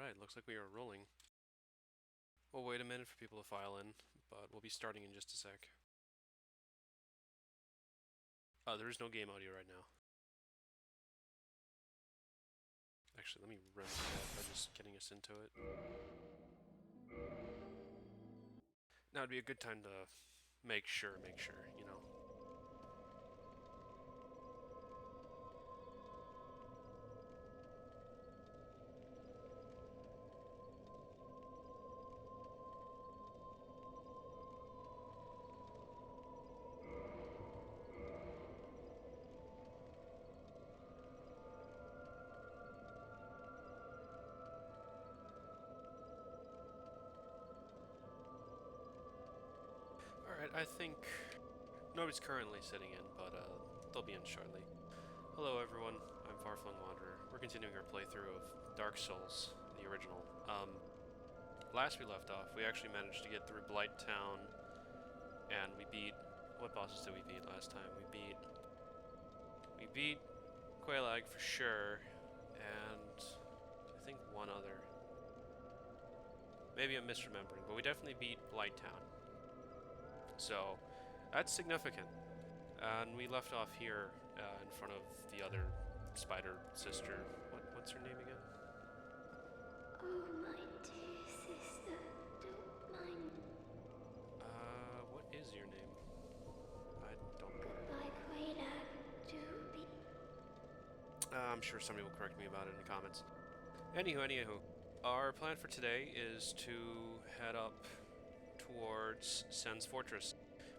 Alright, looks like we are rolling. We'll wait a minute for people to file in, but we'll be starting in just a sec. There is no game audio right now. Actually, let me remedy that by just getting us into it. Now would be a good time to make sure, you know. Alright, I think nobody's currently sitting in, but they'll be in shortly. Hello everyone, I'm Farflung Wanderer. We're continuing our playthrough of Dark Souls, the original. Last we left off, we actually managed to get through Blight Town, and we beat... What bosses did we beat last time? We beat Quelaag for sure, and I think one other. Maybe I'm misremembering, but we definitely beat Blight Town. So, that's significant. And we left off here in front of the other spider sister. What's her name again? Oh, my dear sister, don't mind. What is your name? I don't know. Goodbye, Quelaag. Do be... I'm sure somebody will correct me about it in the comments. Anywho, our plan for today is to head up towards Sen's Fortress.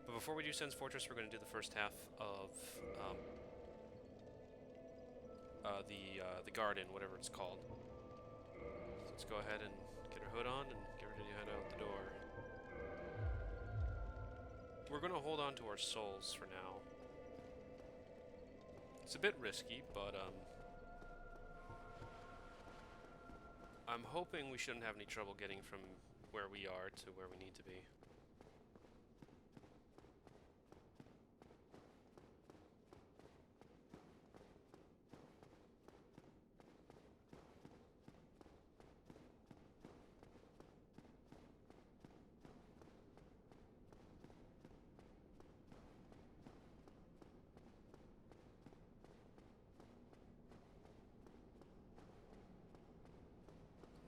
But before we do Sen's Fortress, we're going to do the first half of the garden, whatever it's called. So let's go ahead and get our hood on and get ready to head out the door. We're going to hold on to our souls for now. It's a bit risky, but I'm hoping we shouldn't have any trouble getting from where we are to where we need to be.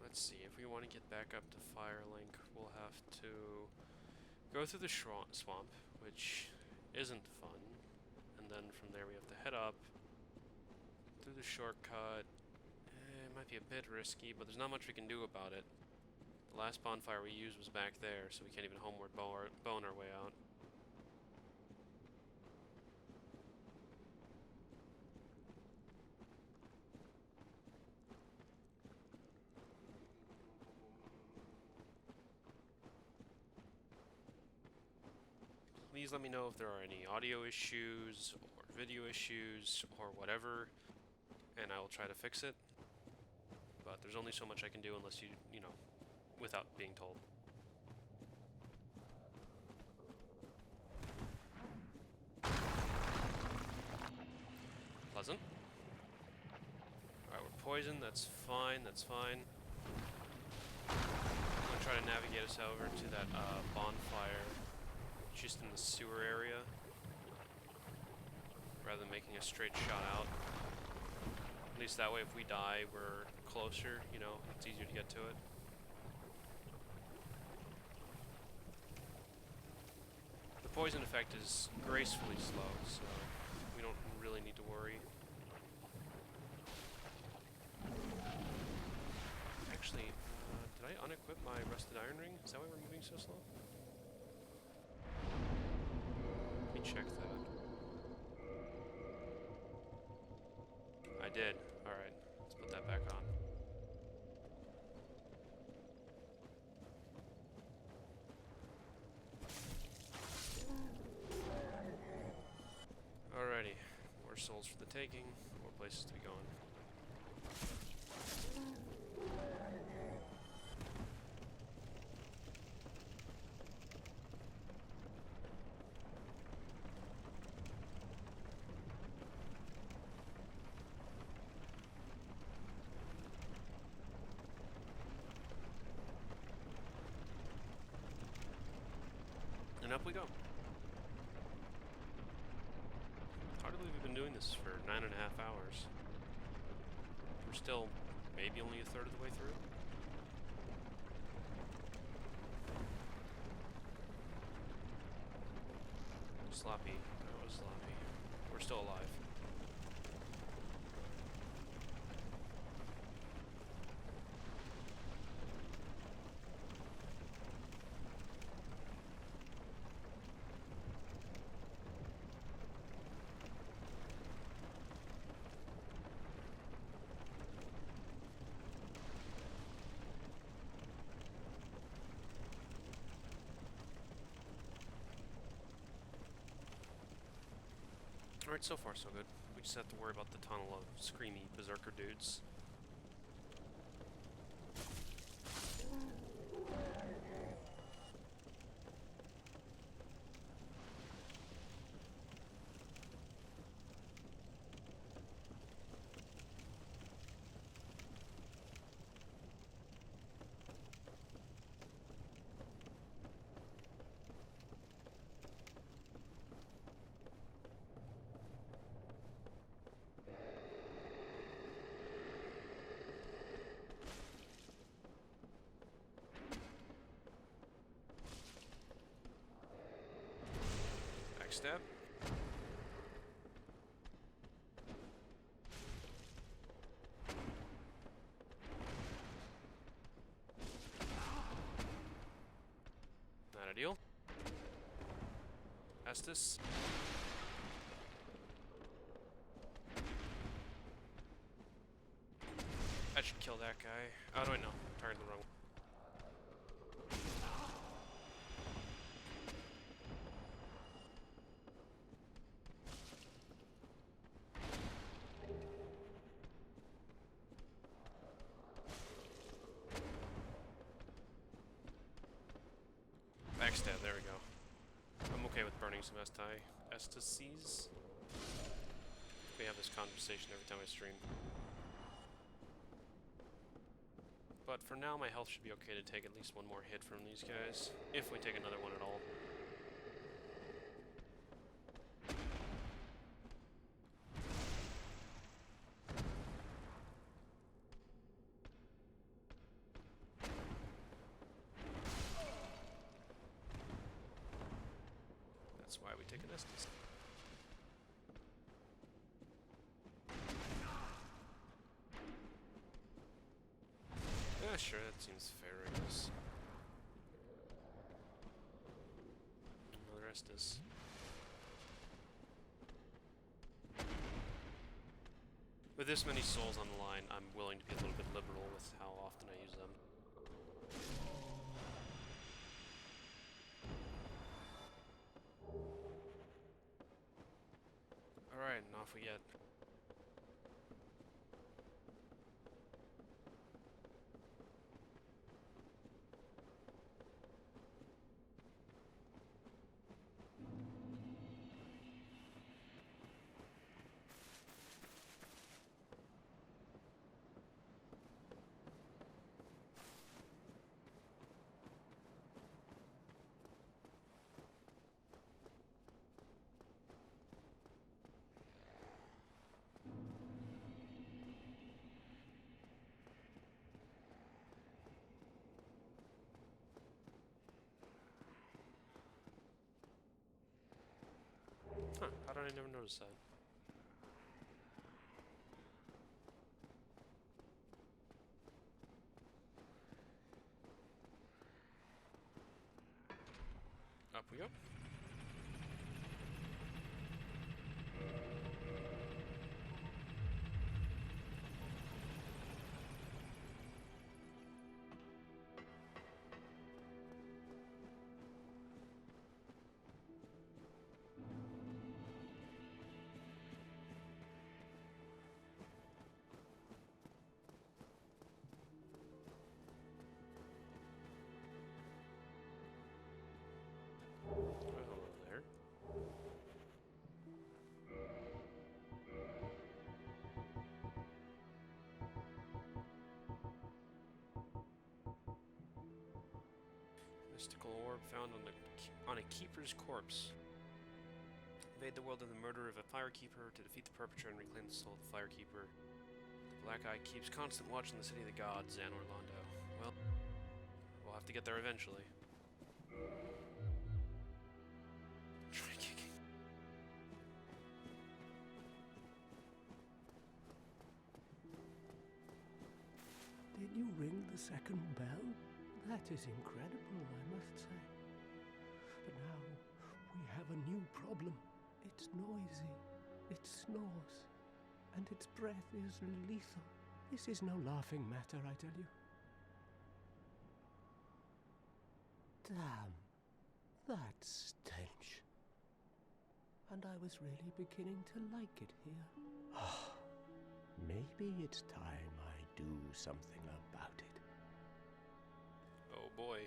Let's see, if we want to get back up to Firelink, we'll have to go through the swamp, which isn't fun, and then from there we have to head up through the shortcut. It might be a bit risky, but there's not much we can do about it. The last bonfire we used was back there, so we can't even homeward bone our way out. Please let me know if there are any audio issues, or video issues, or whatever, and I will try to fix it. But there's only so much I can do unless you know, without being told. Pleasant. Alright, we're poisoned, that's fine, that's fine. I'm gonna try to navigate us over to that bonfire just in the sewer area, rather than making a straight shot out. At least that way if we die, we're closer, you know, it's easier to get to it. The poison effect is gracefully slow, so we don't really need to worry. Actually, did I unequip my rusted iron ring? Is that why we're moving so slow? Let me check that. I did. Alright, let's put that back on. Alrighty, more souls for the taking, more places to be going. up we go. Hard to believe we've been doing this for 9.5 hours. We're still maybe only a third of the way through. Sloppy. That was sloppy. We're still alive. Alright, so far so good. We just have to worry about the tunnel of screamy berserker dudes. Backstab. Not ideal. Estus. I should kill that guy. How do I know? Targeted the wrong. Backstab, there we go. I'm okay with burning some Estices. We have this conversation every time I stream. But for now, my health should be okay to take at least one more hit from these guys, if we take another one at all. That's why we take an Estus. Yeah, sure, that seems fair, I guess. Another Estus. With this many souls on the line, I'm willing to be a little bit liberal with how often I use them. Alright, and off we get. Huh, how did I never notice that? Up we go. Mystical orb found on a keeper's corpse. Invade the world of the murder of a firekeeper to defeat the perpetrator and reclaim the soul of the firekeeper. The Black Eye keeps constant watch on the city of the gods and Orlando. Well, we'll have to get there eventually. Try kicking. Did you ring the second bell? That is incredible, I must say. But now we have a new problem. It's noisy, it snores, and its breath is lethal. This is no laughing matter, I tell you. Damn, that stench. And I was really beginning to like it here. Maybe it's time I do something about it. Oh boy.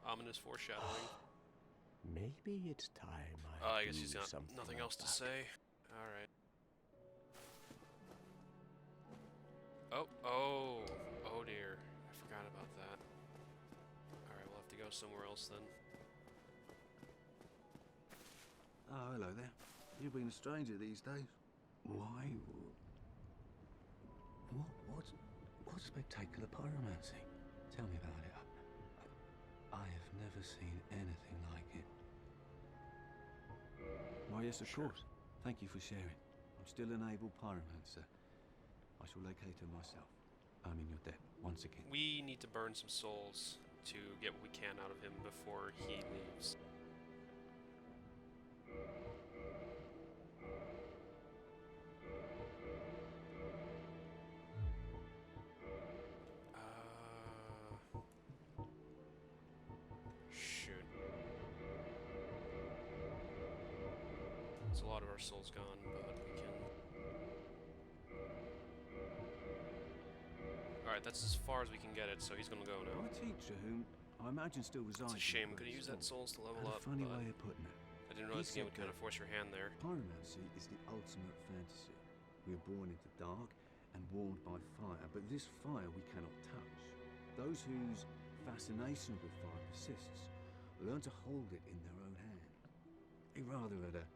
Ominous foreshadowing. Maybe it's time I do guess he's got something nothing else to about say. Alright. Oh dear. I forgot about that. Alright, we'll have to go somewhere else then. Oh, hello there. You've been a stranger these days. Why? What's spectacular pyromancy? Tell me about it. I have never seen anything like it. Why, yes, of course. Thank you for sharing. I'm still an able pyromancer. I shall locate her myself. I'm in your debt, once again. We need to burn some souls to get what we can out of him before he leaves. Shoot. There's a lot of our souls gone, but we can... Alright, that's as far as we can get it, so he's gonna go now. My teacher, whom I imagine still resides... It's a shame, in could have used that Bristol, souls to level had up, a funny but way of putting it. I didn't realize the game would said kind of that force your hand there. Pyromancy is the ultimate fantasy. We are born into dark and warmed by fire, but this fire we cannot touch. Those whose fascination with fire persists learn to hold it in their own hand. He rather had a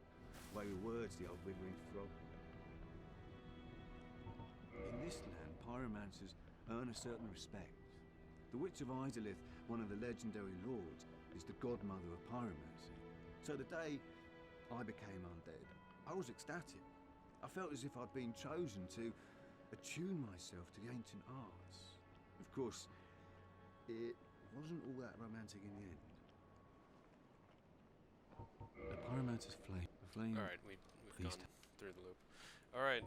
way with words, the old withering frog. In this land, pyromancers earn a certain respect. The Witch of Izalith, one of the legendary lords, is the godmother of pyromancy. So the day I became undead, I was ecstatic. I felt as if I'd been chosen to attune myself to the ancient arts. Of course, it wasn't all that romantic in the end. The pyromancer's flame. The flame. Alright, we've Please gone through the loop. Alright,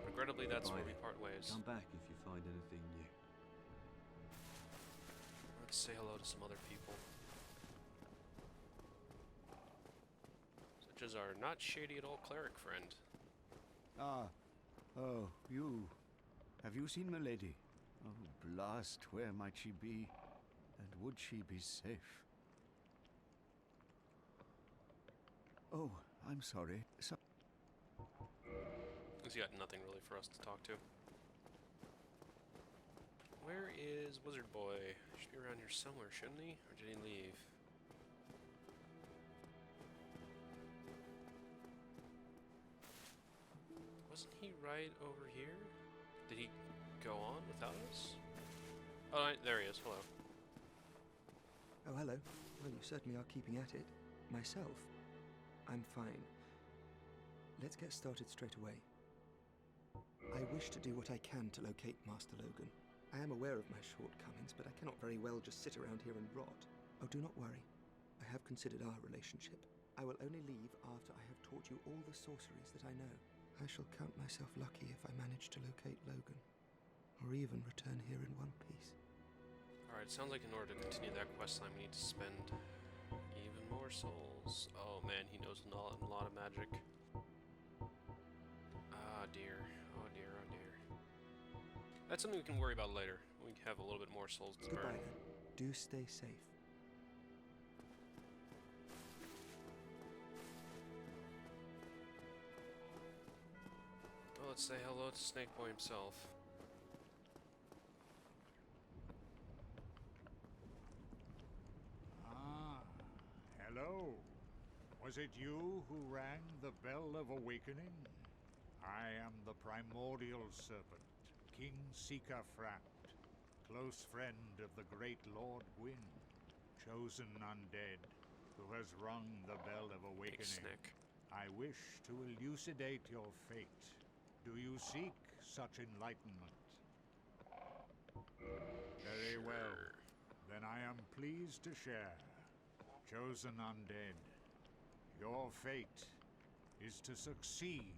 regrettably that's where we Bye. part ways. Come back if you find anything new. Let's say hello to some other people. Such as our not shady at all cleric friend. Ah, oh, you. Have you seen Milady? Oh, blast, where might she be? And would she be safe? Oh, I'm sorry. He's got nothing really for us to talk to. Where is Wizard Boy? Should be around here somewhere, shouldn't he? Or did he leave? Wasn't he right over here? Did he go on without us? Oh, there he is. Hello. Oh, hello. Well, you certainly are keeping at it. Myself, I'm fine. Let's get started straight away. I wish to do what I can to locate Master Logan. I am aware of my shortcomings, but I cannot very well just sit around here and rot. Oh, do not worry. I have considered our relationship. I will only leave after I have taught you all the sorceries that I know. I shall count myself lucky if I manage to locate Logan, or even return here in one piece. Alright, sounds like in order to continue that quest line we need to spend even more souls. Oh man, he knows a lot of magic. Ah dear, oh dear, oh dear. That's something we can worry about later. We have a little bit more souls to Goodbye burn. then. Do stay safe. Well, let's say hello to Snake Boy himself. Was it you who rang the Bell of Awakening? I am the Primordial Serpent, King Seeker Frapt, close friend of the great Lord Gwyn, chosen undead, who has rung the Bell of Big Awakening. snick. I wish to elucidate your fate. Do you seek such enlightenment? Very well. Then I am pleased to share. Chosen undead, your fate is to succeed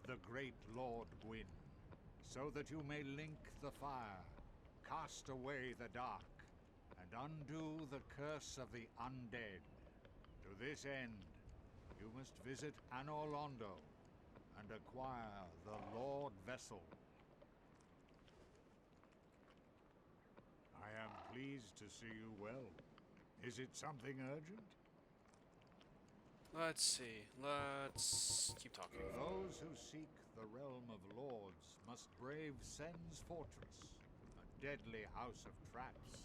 the great Lord Gwyn, so that you may link the fire, cast away the dark, and undo the curse of the undead. To this end, you must visit Anor Londo and acquire the Lord Vessel. I am pleased to see you well. Is it something urgent? Let's see. Let's keep talking. Those who seek the realm of lords must brave Sen's fortress, a deadly house of traps.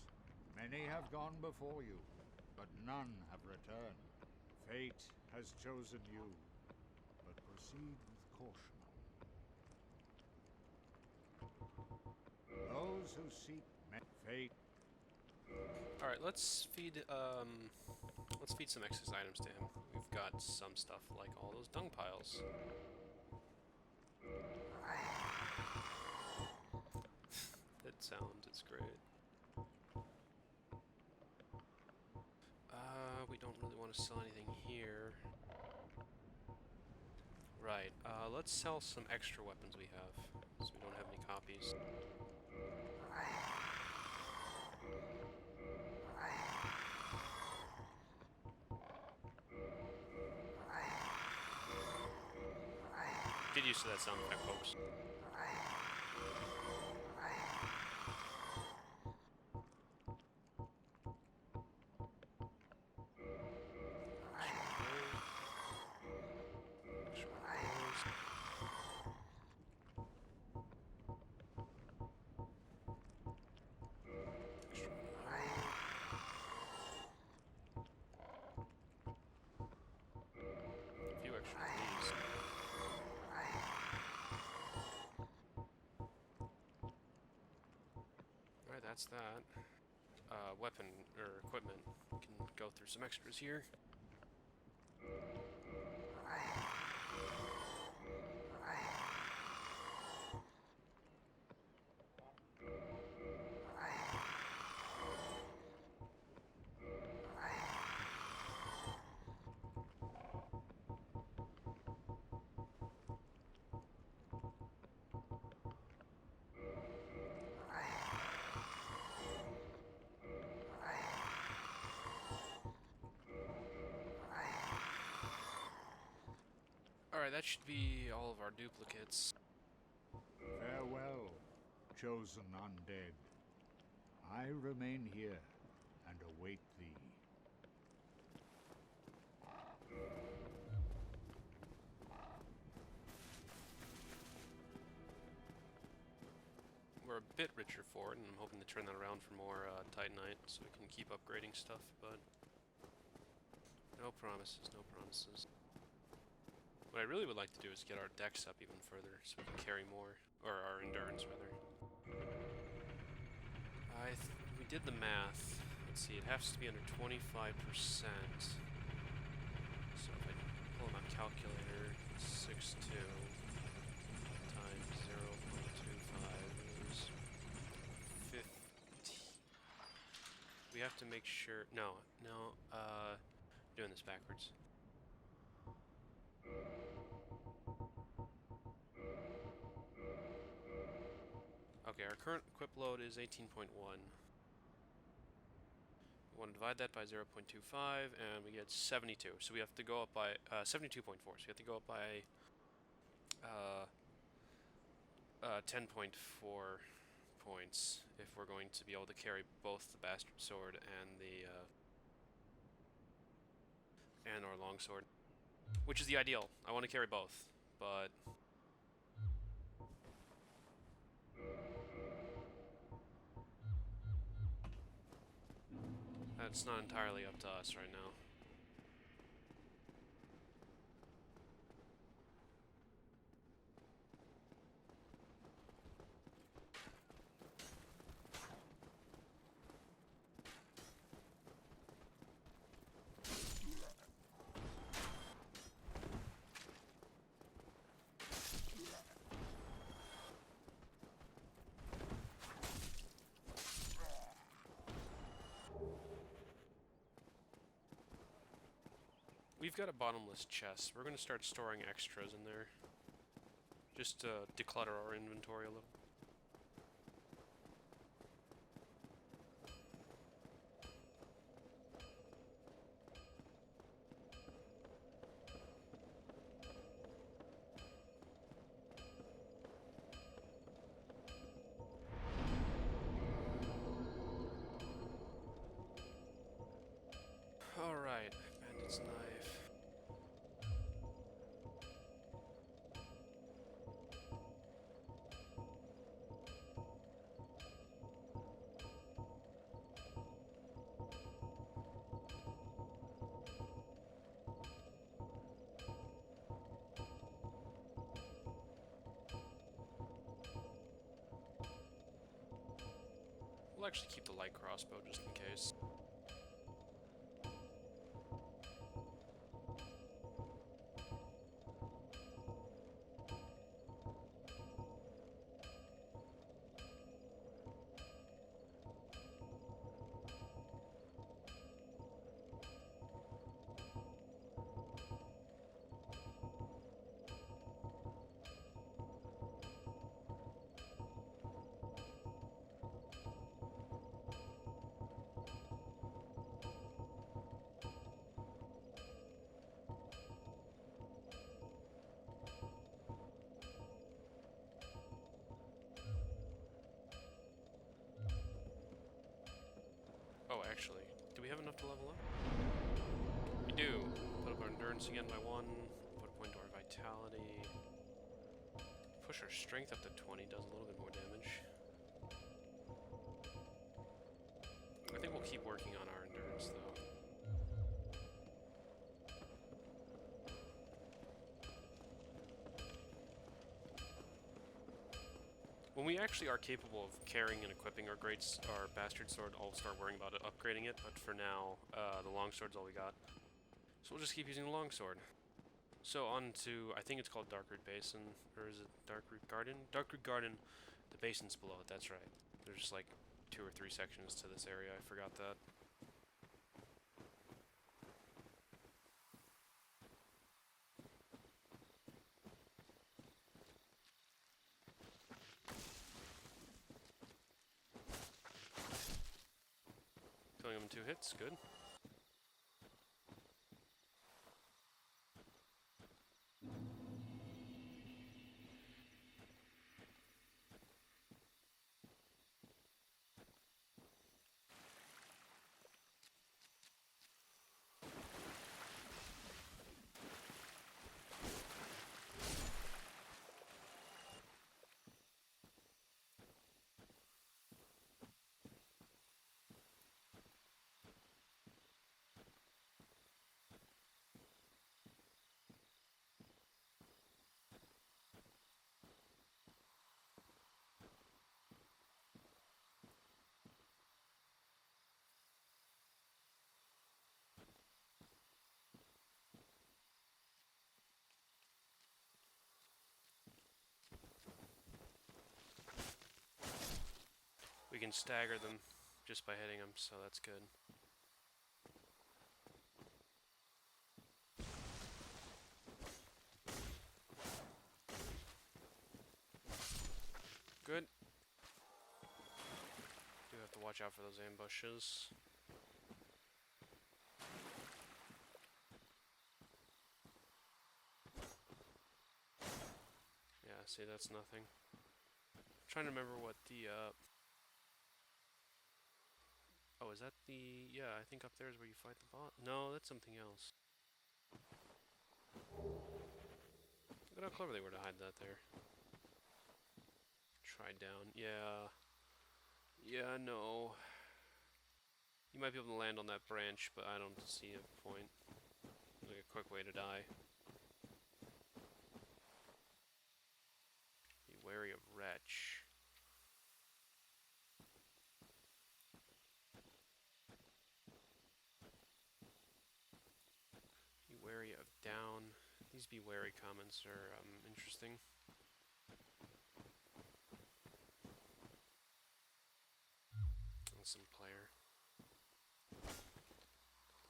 Many have gone before you, but none have returned. Fate has chosen you, but proceed with caution. Those who seek fate. All right, let's feed some excess items to him. We've got some stuff like all those dung piles. That sound is great. We don't really want to sell anything here. Right, let's sell some extra weapons we have, so we don't have any copies. Get used to that sound effect, folks. A few extra of these. Alright, that's that. Weapon, or equipment. We can go through some extras here. Alright, that should be all of our duplicates. Farewell, chosen undead. I remain here and await thee. We're a bit richer for it, and I'm hoping to turn that around for more Titanite so we can keep upgrading stuff, but no promises, no promises. What I really would like to do is get our dex up even further so we can carry more, or our endurance rather. We did the math. Let's see, it has to be under 25%. So if I pull my calculator, 6.2 times 0.25 is 50. We have to make sure. No, doing this backwards. Okay, our current equip load is 18.1. We want to divide that by 0.25, and we get 72. So we have to go up by 72.4. So we have to go up by 10.4 points if we're going to be able to carry both the bastard sword and and our longsword, which is the ideal. I want to carry both, but that's not entirely up to us right now. we've got a bottomless chest. We're going to start storing extras in there. Just to declutter our inventory a little. Alright, bandit's knife. We'll actually keep the light crossbow just in case. Oh, actually, do we have enough to level up? We do. Put up our endurance again by 1, put a point to our vitality. Push our strength up to 20, does a little bit more damage. I think we'll keep working on our endurance, though. When we actually are capable of carrying and equipping our our bastard sword, I'll start worrying about upgrading it, but for now, the longsword's all we got. So we'll just keep using the longsword. So on to, I think it's called Darkroot Basin, or is it Darkroot Garden? Darkroot Garden, the basin's below it, that's right. There's just like 2 or 3 sections to this area, I forgot that. Killing him in 2 hits, good. We can stagger them just by hitting them, so that's good. Good. Do have to watch out for those ambushes. Yeah, see, that's nothing. I'm trying to remember what the, oh, is that the... Yeah, I think up there is where you fight the boss. No, that's something else. Look at how clever they were to hide that there. Try down. Yeah. Yeah, no. You might be able to land on that branch, but I don't see a point. Like a quick way to die. Be wary of Wretch. Be wary of Down. These be wary comments are interesting. And some player.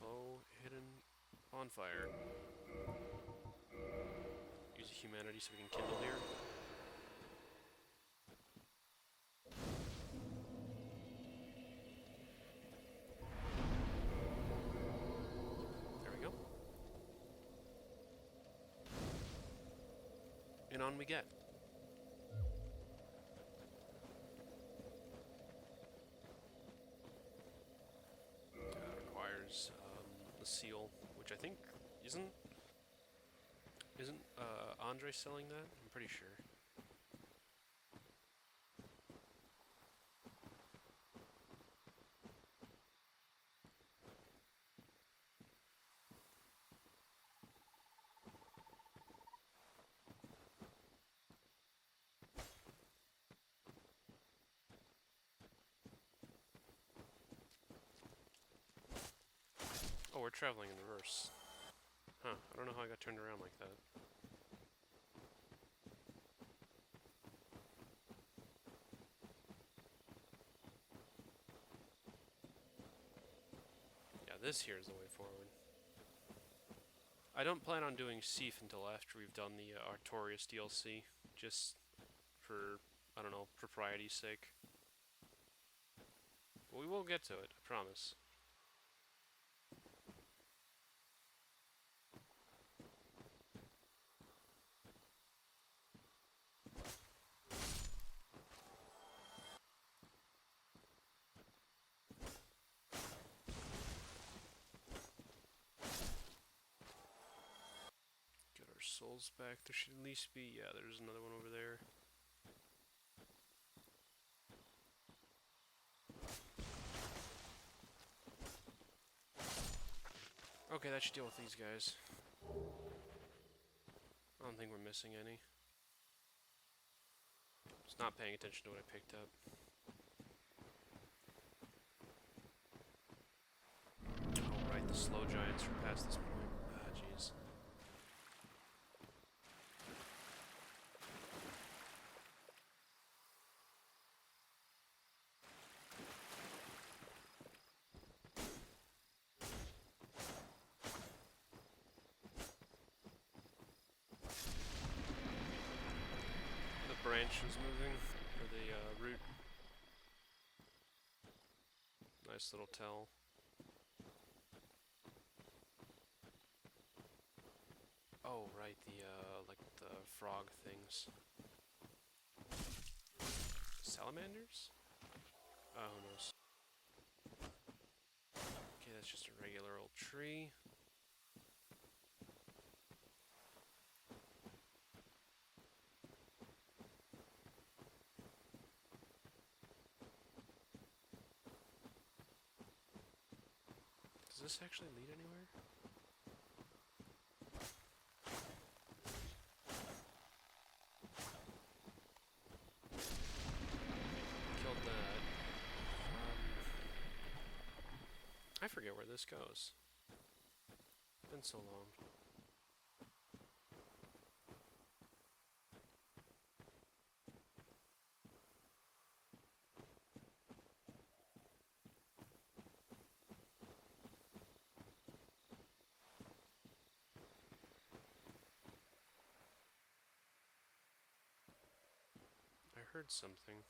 Low hidden on fire. Use humanity so we can kindle here. There we go. And on we get. Requires the seal, which I think isn't Andre selling that? I'm pretty sure. Oh, we're traveling in reverse. Huh, I don't know how I got turned around like that. Yeah, this here is the way forward. I don't plan on doing Seif until after we've done the Artorias DLC, just for, I don't know, propriety's sake. But we will get to it, I promise. Get our souls back. There should at least be, yeah, there's another one over there. Okay, that should deal with these guys. I don't think we're missing any. Just not paying attention to what I picked up. Oh, right, the slow giants are past this point. Ah, jeez. Branch is moving, or the root. Nice little tell. Oh, right, the like the frog things. Salamanders? Oh, who knows? Okay, that's just a regular old tree. Does this actually lead anywhere? Killed that. I forget where this goes. It's been so long. I heard something.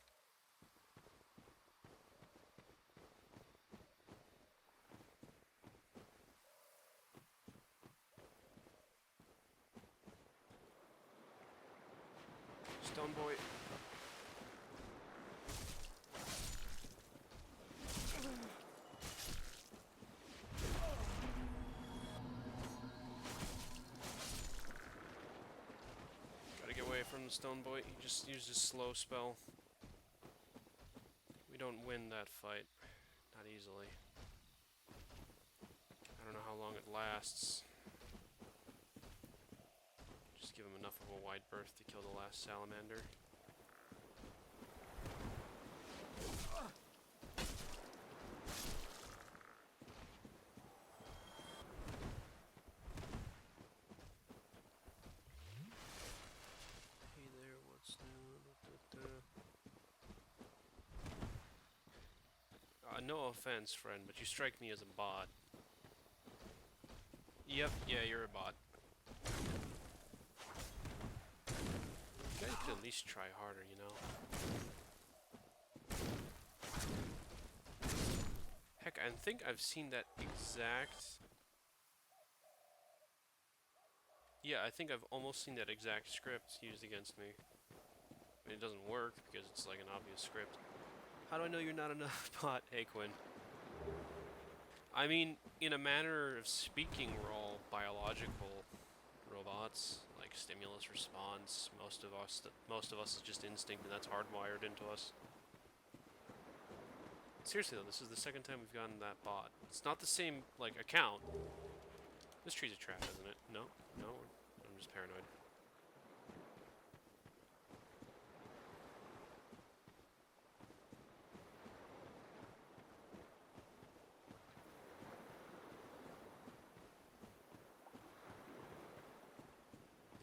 Stone boy. Gotta get away from the stone boy. He just used his slow spell. We don't win that fight. Not easily. I don't know how long it lasts. Just give him enough of a wide berth to kill the last salamander. Hey there, what's new? No offense, friend, but you strike me as a bot. Yep, yeah, you're a bot. You guys could at least try harder, you know? Heck, I think I've seen that exact... Yeah, I think I've almost seen that exact script used against me. I mean, it doesn't work because it's like an obvious script. How do I know you're not enough bot? Hey, Quinn. I mean, in a manner of speaking, we're all biological robots, like stimulus response. Most of us is just instinct, and that's hardwired into us. Seriously though, this is the second time we've gotten that bot. It's not the same, like, account. This tree's a trap, isn't it? No? No? I'm just paranoid.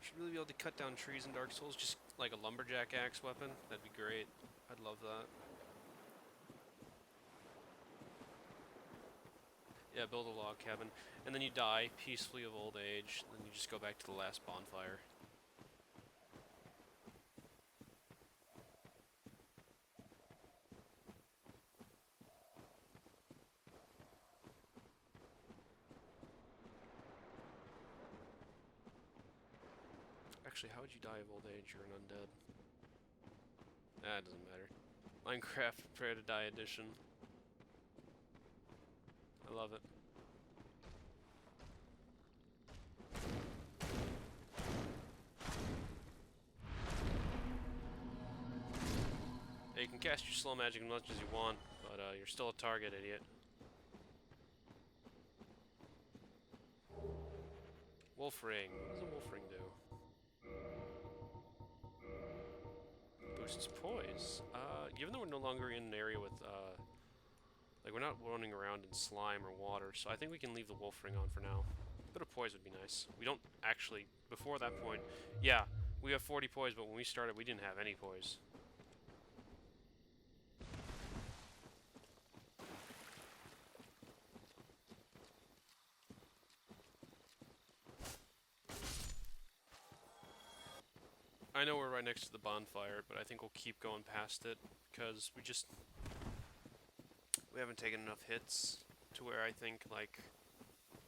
Should really be able to cut down trees in Dark Souls, just like a lumberjack axe weapon. That'd be great. I'd love that. Yeah, build a log cabin. And then you die peacefully of old age. Then you just go back to the last bonfire. Actually, how would you die of old age? You're an undead. Ah, it doesn't matter. Minecraft Prepare to Die edition. I love it. Yeah, you can cast your slow magic as much as you want, but you're still a target, idiot. Wolf Ring. What does a Wolf Ring do? Boosts poise. Even though we're no longer in an area with, like, we're not running around in slime or water, so I think we can leave the Wolf Ring on for now. A bit of poise would be nice. We don't actually, before that point, yeah, we have 40 poise, but when we started, we didn't have any poise. I know we're right next to the bonfire, but I think we'll keep going past it, because we haven't taken enough hits to where I think, like,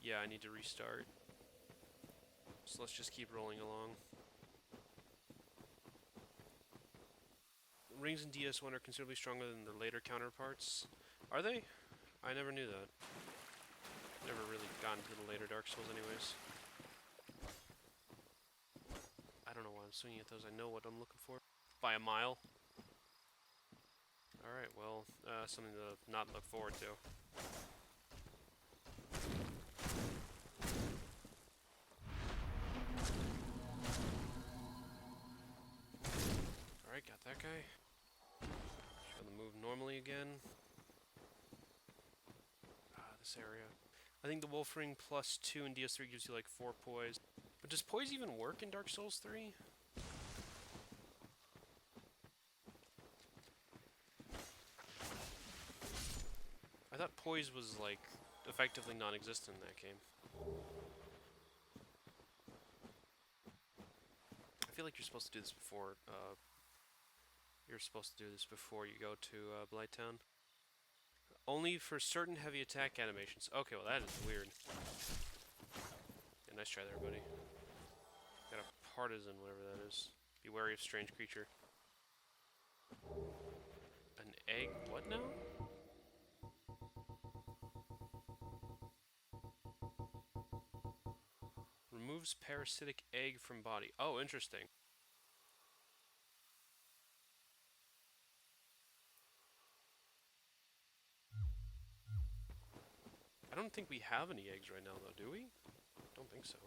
yeah, I need to restart. So let's just keep rolling along. Rings in DS1 are considerably stronger than their later counterparts. Are they? I never knew that. Never really gotten to the later Dark Souls anyways. I don't know why I'm swinging at those. I know what I'm looking for. By a mile. Alright, well, something to not look forward to. Alright, got that guy. Show them move normally again. This area. I think the Wolf Ring plus 2 in DS3 gives you like 4 poise. But does poise even work in Dark Souls 3? I thought poise was like effectively non-existent in that game. I feel like you're supposed to do this before, you go to Blighttown. Only for certain heavy attack animations. Okay, well that is weird. Yeah, nice try there, buddy. Got a partisan, whatever that is. Be wary of strange creature. An egg? What now? Removes parasitic egg from body. Oh, interesting. I don't think we have any eggs right now, though, do we? Don't think so.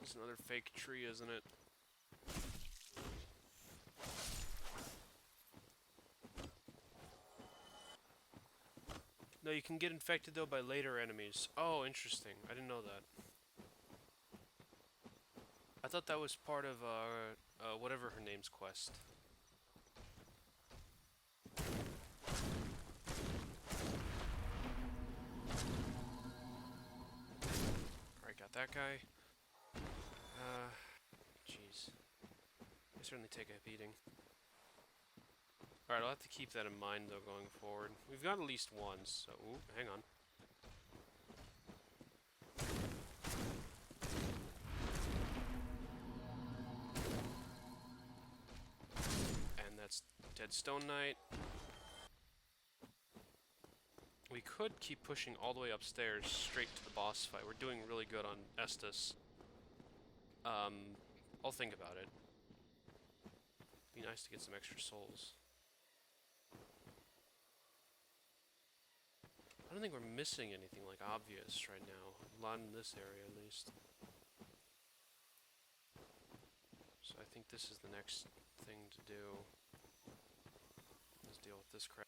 It's another fake tree, isn't it? No, you can get infected, though, by later enemies. Oh, interesting. I didn't know that. thought that was part of whatever her name's quest. Alright, got that guy. Jeez. I certainly take a beating. Alright, I'll have to keep that in mind though going forward. We've got at least one, so ooh, hang on. And that's Dead Stone Knight. We could keep pushing all the way upstairs straight to the boss fight. We're doing really good on Estus. I'll think about it. Be nice to get some extra souls. I don't think we're missing anything like obvious right now. Not in this area at least. So I think this is the next thing to do. Let's deal with this crap.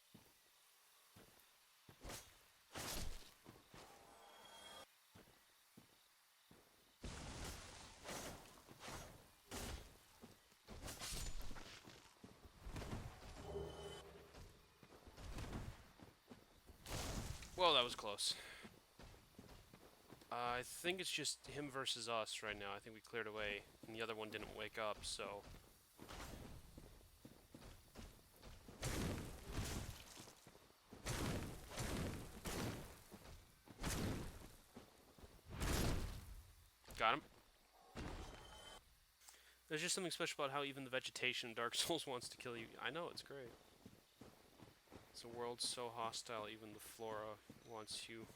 Well, that was close. I think it's just him versus us right now. I think we cleared away, and the other one didn't wake up, so... Got him. There's just something special about how even the vegetation in Dark Souls wants to kill you. I know, it's great. It's a world so hostile, even the flora wants you.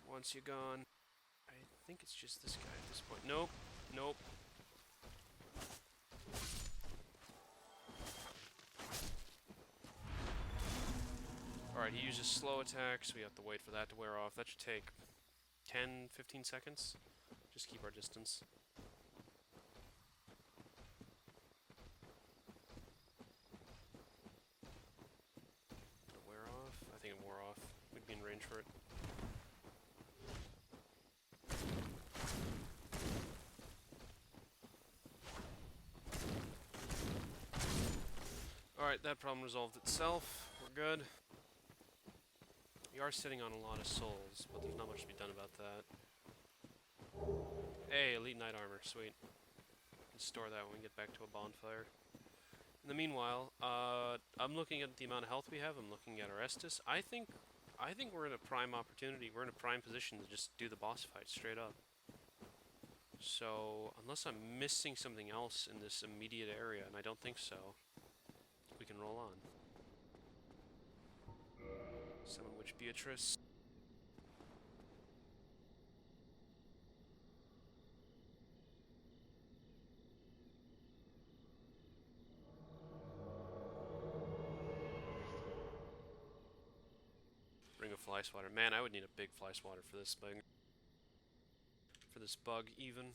Once you're gone. I think it's just this guy at this point. Nope. Nope. Alright, he uses slow attacks. We have to wait for that to wear off. That should take 10, 15 seconds. Just keep our distance. I think it wore off. We'd be in range for it. Alright, that problem resolved itself. We're good. We are sitting on a lot of souls, but there's not much to be done about that. Hey, Elite Knight Armor, sweet. Can store that when we get back to a bonfire. In the meanwhile, I'm looking at the amount of health we have. I'm looking at our Estus. I think we're in a prime opportunity. We're in a prime position to just do the boss fight straight up. So, unless I'm missing something else in this immediate area, and I don't think so, we can roll on. Summon Witch Beatrice. Ring of Fly Swatter. Man, I would need a big Fly Swatter for this thing. For this bug, even.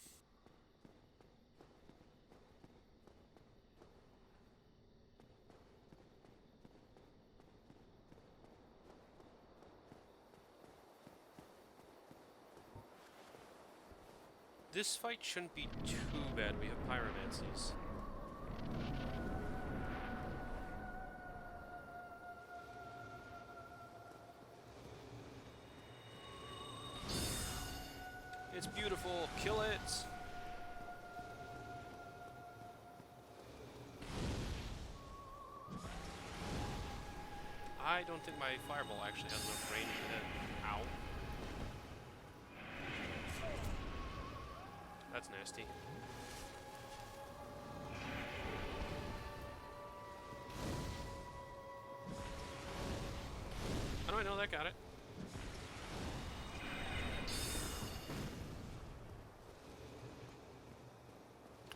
This fight shouldn't be too bad. We have Pyromancies. It's beautiful. Kill it. I don't think my fireball actually has enough range to hit. Ow. That's nasty. How do I know that got it?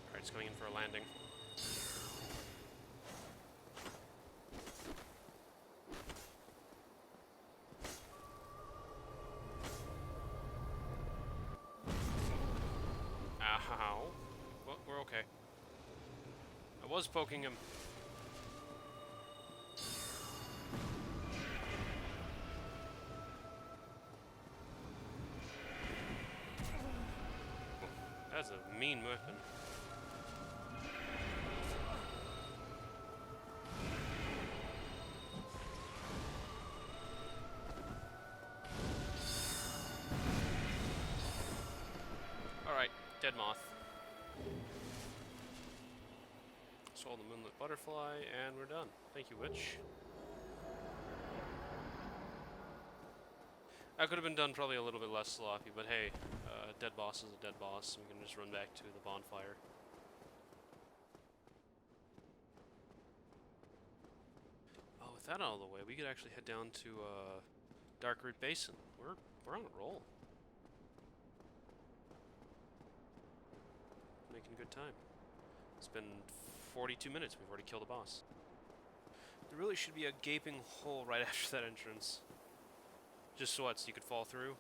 Alright, it's going in for a landing. Ow. Well, we're okay. I was poking him. That's a mean weapon. Alright, dead moth. Sold the moonlit butterfly, and we're done. Thank you, witch. That could have been done probably a little bit less sloppy, but hey, dead boss is a dead boss, and we can just run back to the bonfire. Oh, with that out of the way, we could actually head down to Darkroot Basin. We're on a roll. Making a good time. It's been 42 minutes. We've already killed a boss. There really should be a gaping hole right after that entrance. Just so what? So you could fall through?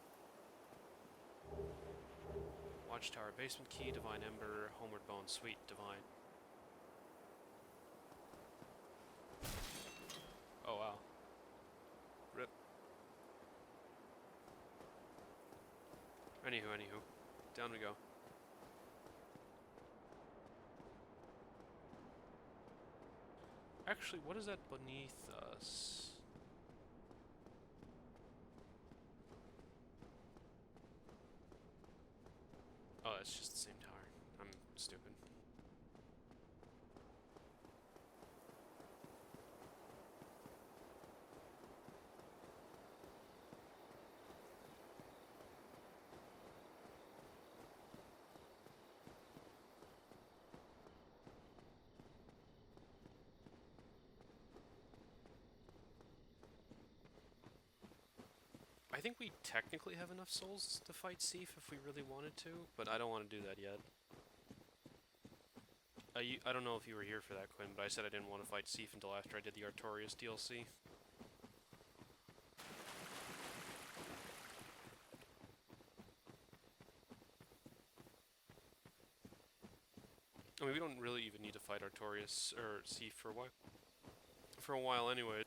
Watchtower, basement key, divine ember, homeward bone, sweet, divine. Oh wow. Rip. Anywho. Down we go. Actually, what is that beneath us? Oh, it's just the same tower. I'm stupid. I think we technically have enough souls to fight Seif if we really wanted to, but I don't want to do that yet. I don't know if you were here for that, Quinn, but I said I didn't want to fight Seif until after I did the Artorias DLC. I mean, we don't really even need to fight Artorias or Seif for a while. For a while, anyway.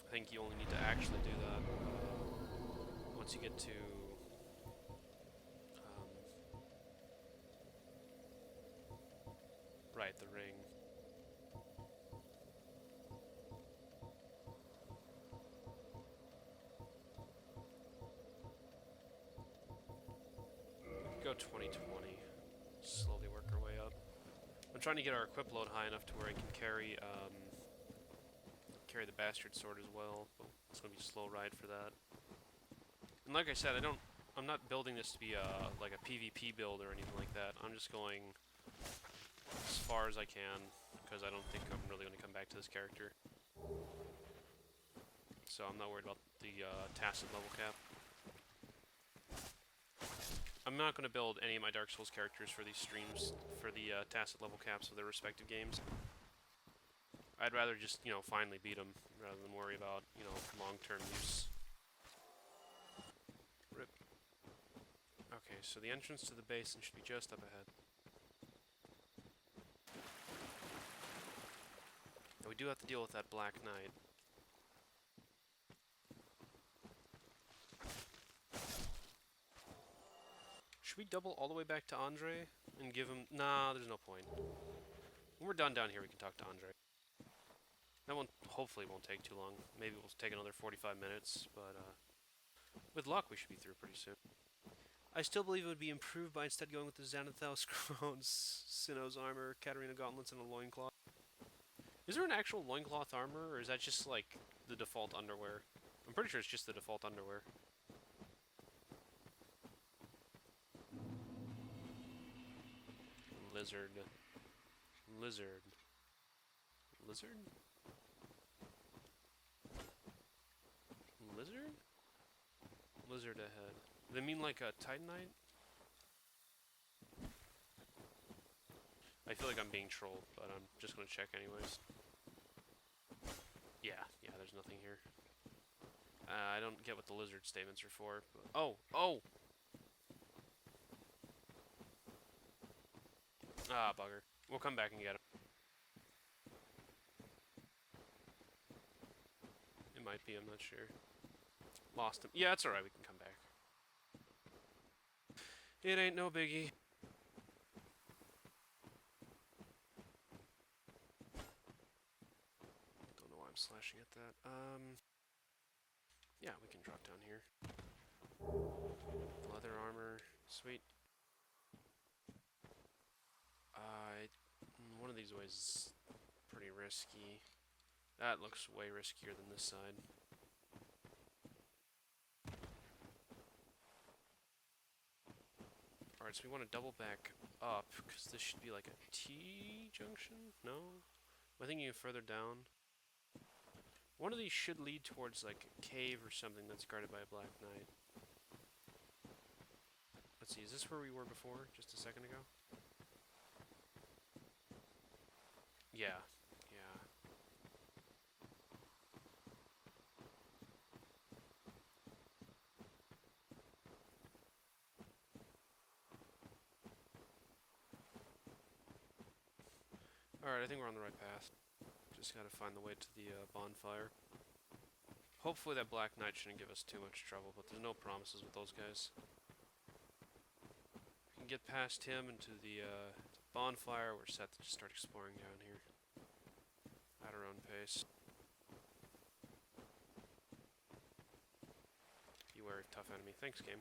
I think you only need to actually do that once you get to right, the ring. We can go 2020. Slowly work our way up. I'm trying to get our equip load high enough to where I can carry the bastard sword as well, but it's gonna be a slow ride for that. And like I said, I'm not building this to be like a PvP build or anything like that. I'm just going as far as I can because I don't think I'm really gonna come back to this character. So I'm not worried about the tacit level cap. I'm not gonna build any of my Dark Souls characters for these streams for the tacit level caps of their respective games. I'd rather just, finally beat them rather than worry about, long-term use. Rip. Okay, so the entrance to the basin should be just up ahead. Now we do have to deal with that Black Knight. Should we double all the way back to Andre and give him... Nah, there's no point. When we're done down here, we can talk to Andre. That one hopefully won't take too long. Maybe we'll take another 45 minutes, but with luck we should be through pretty soon. I still believe it would be improved by instead going with the Xanathos Crones, Sinnoh's armor, Katarina gauntlets, and a loincloth. Is there an actual loincloth armor, or is that just like the default underwear? I'm pretty sure it's just the default underwear. Lizard. Lizard. Lizard? Lizard? Lizard ahead. Do they mean like a Titanite? I feel like I'm being trolled, but I'm just gonna check anyways. Yeah, there's nothing here. I don't get what the lizard statements are for, but... Oh! Ah, bugger. We'll come back and get him. It might be, I'm not sure. Lost him. Yeah, it's alright, we can come back. It ain't no biggie. Don't know why I'm slashing at that. Yeah, we can drop down here. Leather armor. Sweet. One of these ways is pretty risky. That looks way riskier than this side. Alright, so we want to double back up, because this should be like a T-junction? No? Am I thinking of further down? One of these should lead towards like a cave or something that's guarded by a Black Knight. Let's see, is this where we were before, just a second ago? Yeah, yeah. Alright, I think we're on the right path. Just gotta find the way to the bonfire. Hopefully that Black Knight shouldn't give us too much trouble, but there's no promises with those guys. If we can get past him into the bonfire, we're set to just start exploring down here. At our own pace. Be wary of tough enemy. Thanks, game.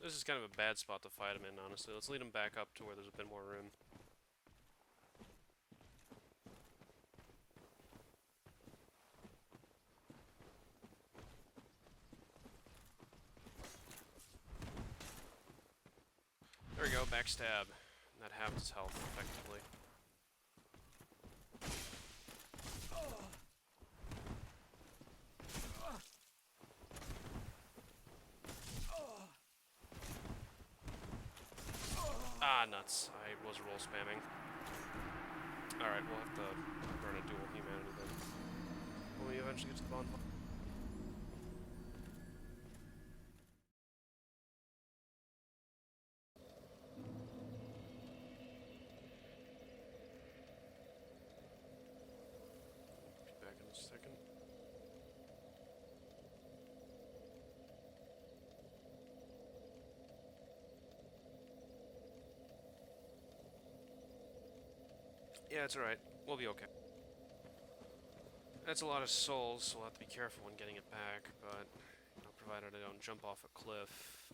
This is kind of a bad spot to fight him in, honestly. Let's lead him back up to where there's a bit more room. There we go, backstab. And that halved his health effectively. Ah, nuts. I was roll spamming. Alright, we'll have to burn a dual humanity then. When we eventually get to the bonfire. Be back in a second. Yeah, it's alright. We'll be okay. That's a lot of souls, so we'll have to be careful when getting it back, but, you know, provided I don't jump off a cliff,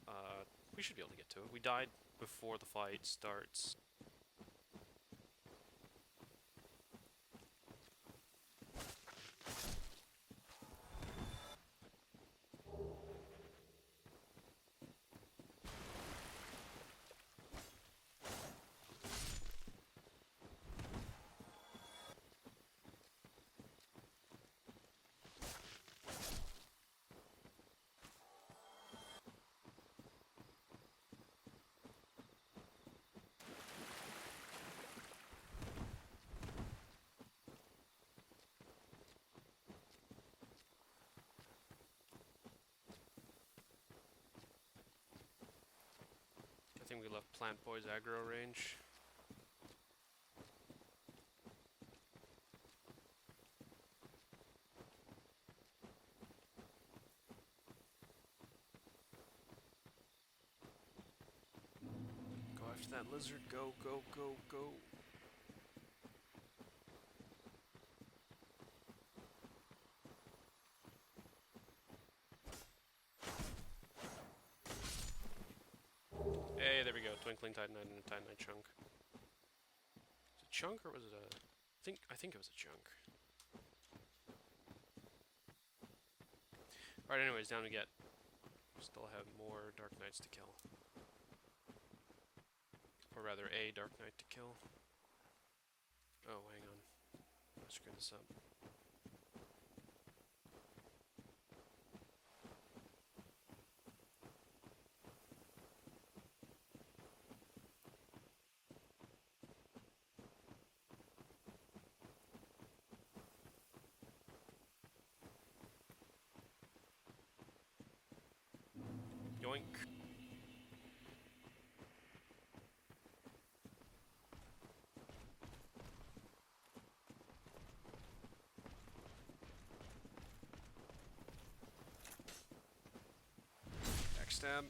we should be able to get to it. We died before the fight starts. I think we left Plant Boy's aggro range. Go after that lizard. Go, go, go, go. Hey, there we go. Twinkling Titanite and a Titanite chunk. Was it a chunk or was it a... I think it was a chunk. Alright, anyways, down we get. Still have more Dark Knights to kill. Or rather, a Dark Knight to kill. Oh, hang on. I screwed this up. Yoink. backstab.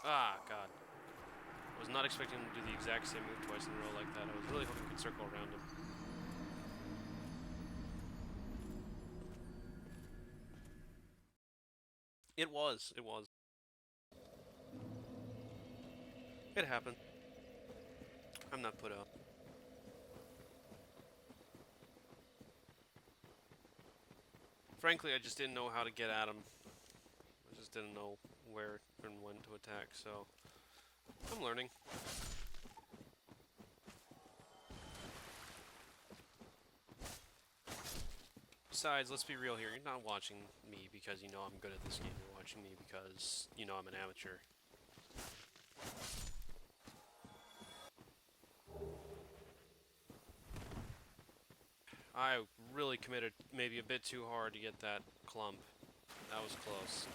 Ah, God. I was not expecting him to do the exact same move twice in a row like that. I was really hoping we could circle around him. It was. It was. It happened. I'm not put out. Frankly, I just didn't know how to get at him. I just didn't know where and when to attack, so I'm learning. Besides, let's be real here, you're not watching me because you know I'm good at this game, you're watching me because you know I'm an amateur. I really committed maybe a bit too hard to get that clump. That was close.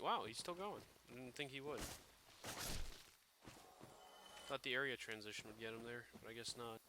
Wow, he's still going. I didn't think he would. Thought the area transition would get him there, but I guess not.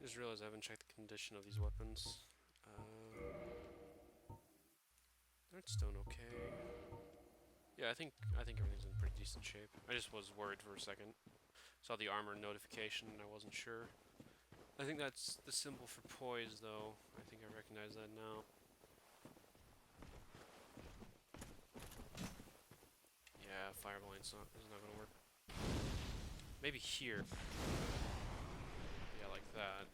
Just realized I haven't checked the condition of these weapons. Redstone, okay. Yeah, I think everything's in pretty decent shape. I just was worried for a second. Saw the armor notification and I wasn't sure. I think that's the symbol for poise, though. I think I recognize that now. Yeah, fireblind's not gonna work. Maybe here. Yeah, like that.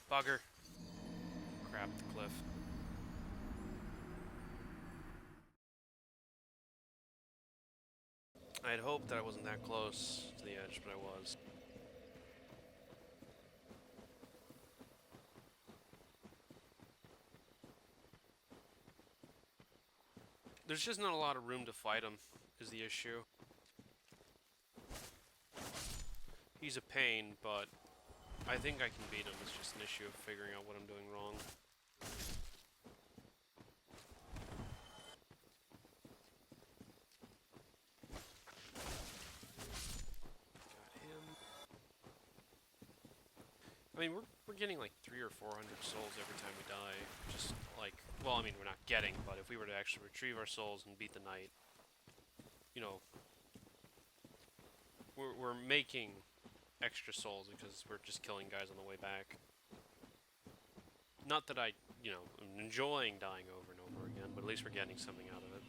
Bugger. Crap, the cliff. I had hoped that I wasn't that close to the edge, but I was. There's just not a lot of room to fight him, is the issue. He's a pain, but I think I can beat him. It's just an issue of figuring out what I'm doing wrong. Got him. I mean, we're getting like 300 or 400 souls every time we die. Just like, well, I mean, we're not getting, but if we were to actually retrieve our souls and beat the knight, you know, we're making extra souls because we're just killing guys on the way back. Not that I, you know, am enjoying dying over and over again, but at least we're getting something out of it.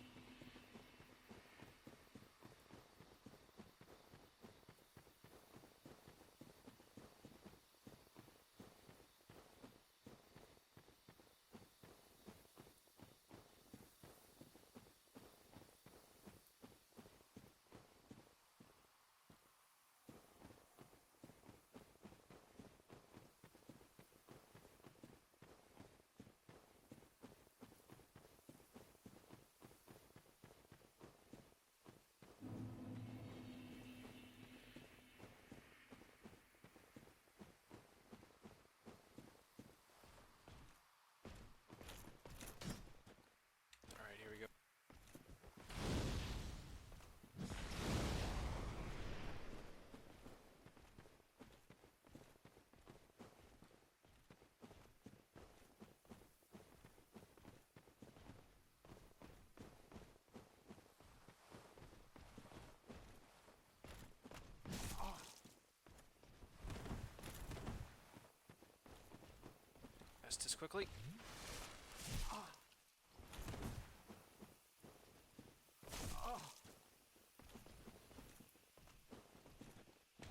Estus quickly.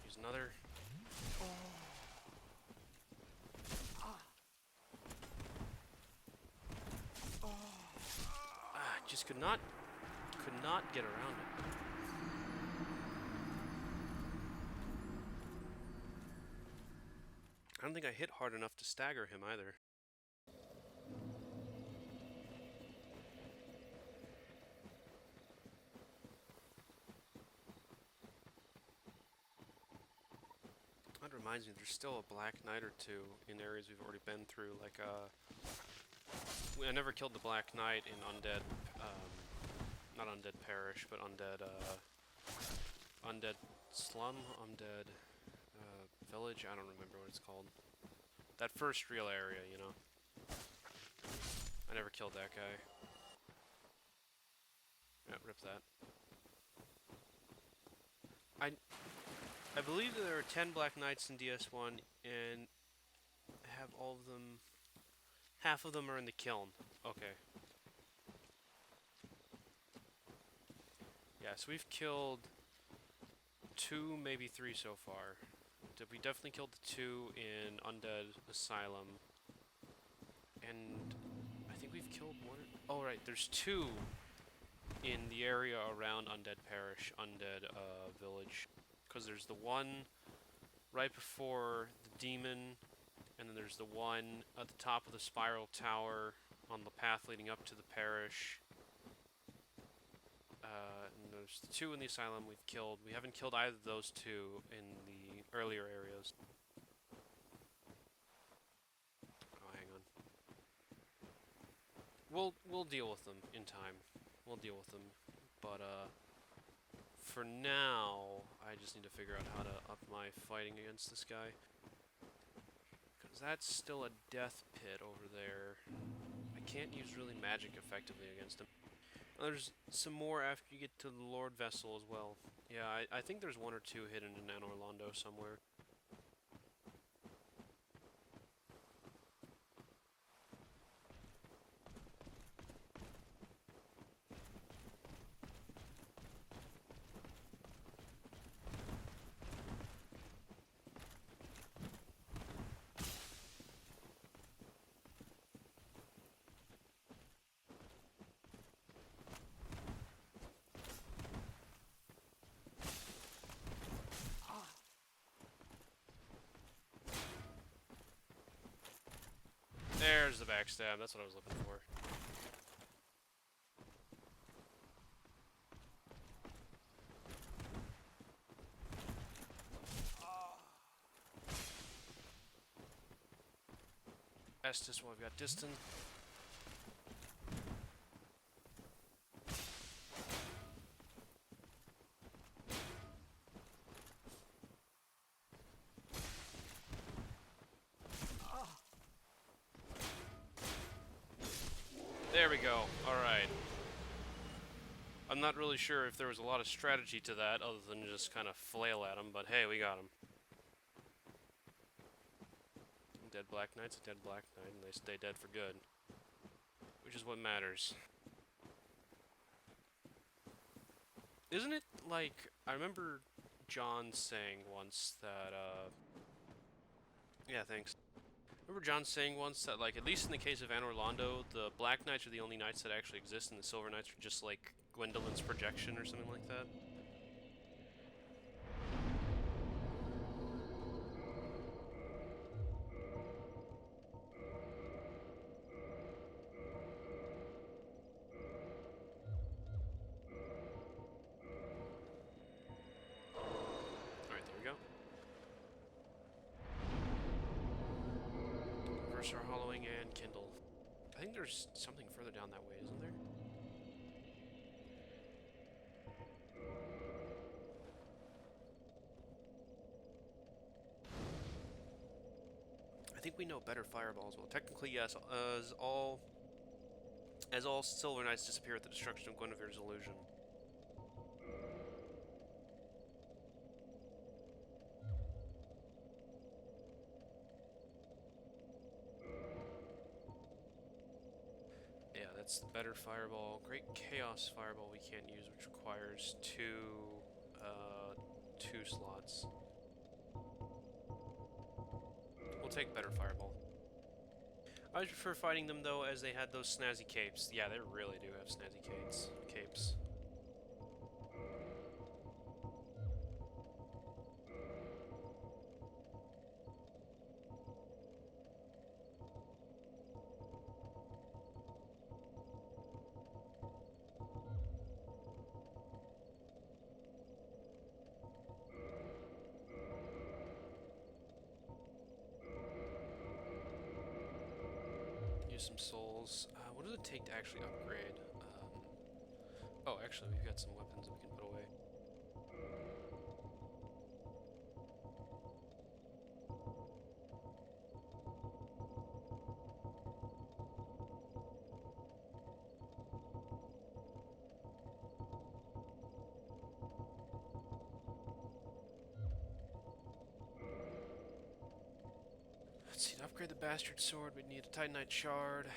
Use another. Just could not get around it. I don't think I hit hard enough to stagger him either. That reminds me, there's still a Black Knight or two in areas we've already been through. Like, I never killed the Black Knight in Undead, not Undead Parish, but Undead, Undead Slum, Undead, Village, I don't remember what it's called. That first real area, you know. I never killed that guy. Yeah, rip that. I believe that there are 10 Black Knights in DS1, and have all of them... Half of them are in the kiln. Okay. Yeah, so we've killed 2, maybe 3 so far. We definitely killed the 2 in Undead Asylum. And I think we've killed 1 or... Oh, right, there's 2 in the area around Undead Parish, Undead Village. Because there's the one right before the demon, and then there's the one at the top of the spiral tower on the path leading up to the parish. And there's the 2 in the asylum we've killed. We haven't killed either of those 2 in the earlier areas. Oh, hang on. We'll deal with them in time. We'll deal with them. But for now, I just need to figure out how to up my fighting against this guy. Because that's still a death pit over there. I can't use really magic effectively against him. There's some more after you get to the Lord Vessel as well. Yeah, I think there's 1 or 2 hidden in Anor Londo somewhere. There's the backstab, that's what I was looking for. Estus, well, we've got Distant. There we go. Alright. I'm not really sure if there was a lot of strategy to that other than just kind of flail at him, but hey, we got him. Dead Black Knight's a dead Black Knight, and they stay dead for good. Which is what matters. Isn't it like... I remember John saying once that, yeah, thanks. I remember John saying once that, like, at least in the case of Anor Londo, the Black Knights are the only knights that actually exist, and the Silver Knights are just, like, Gwendolyn's projection or something like that. Alright, there we go. Reverse our hollowing and kindle. I think there's something further down that way, isn't there? I think we know better fireballs. Well, technically, yes. As all Silver Knights disappear at the destruction of Guinevere's illusion. That's the better fireball. Great Chaos Fireball we can't use, which requires two slots. We'll take better fireball. I would prefer fighting them though, as they had those snazzy capes. Yeah, they really do have snazzy capes. Use some souls. What does it take to actually upgrade? Oh, actually, we've got some weapons that we can put away. Let's see, to upgrade the Bastard Sword, we'd need a Titanite Shard.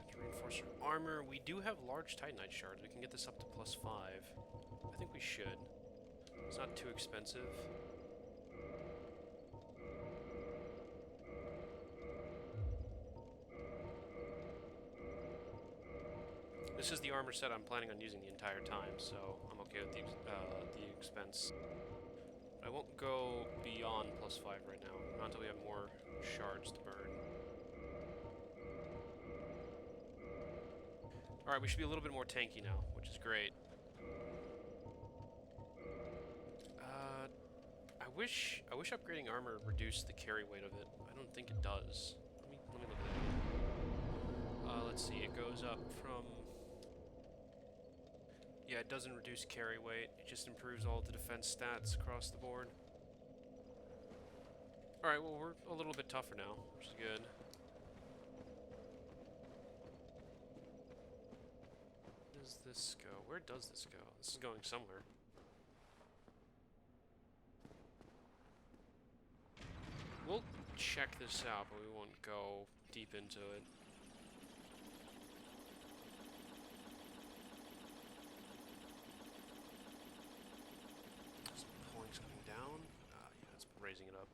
To reinforce our armor, we do have large Titanite Shards. We can get this up to +5. I think we should. It's not too expensive. This is the armor set I'm planning on using the entire time, so I'm okay with the expense. I won't go beyond +5 right now, not until we have more shards to burn. Alright, we should be a little bit more tanky now, which is great. I wish upgrading armor reduced the carry weight of it. I don't think it does. Let me look at that. Let's see, it goes up from... Yeah, it doesn't reduce carry weight, it just improves all the defense stats across the board. Alright, well we're a little bit tougher now, which is good. Where does this go? Where does this go? This is going somewhere. We'll check this out, but we won't go deep into it. Down. Yeah, it's raising it up.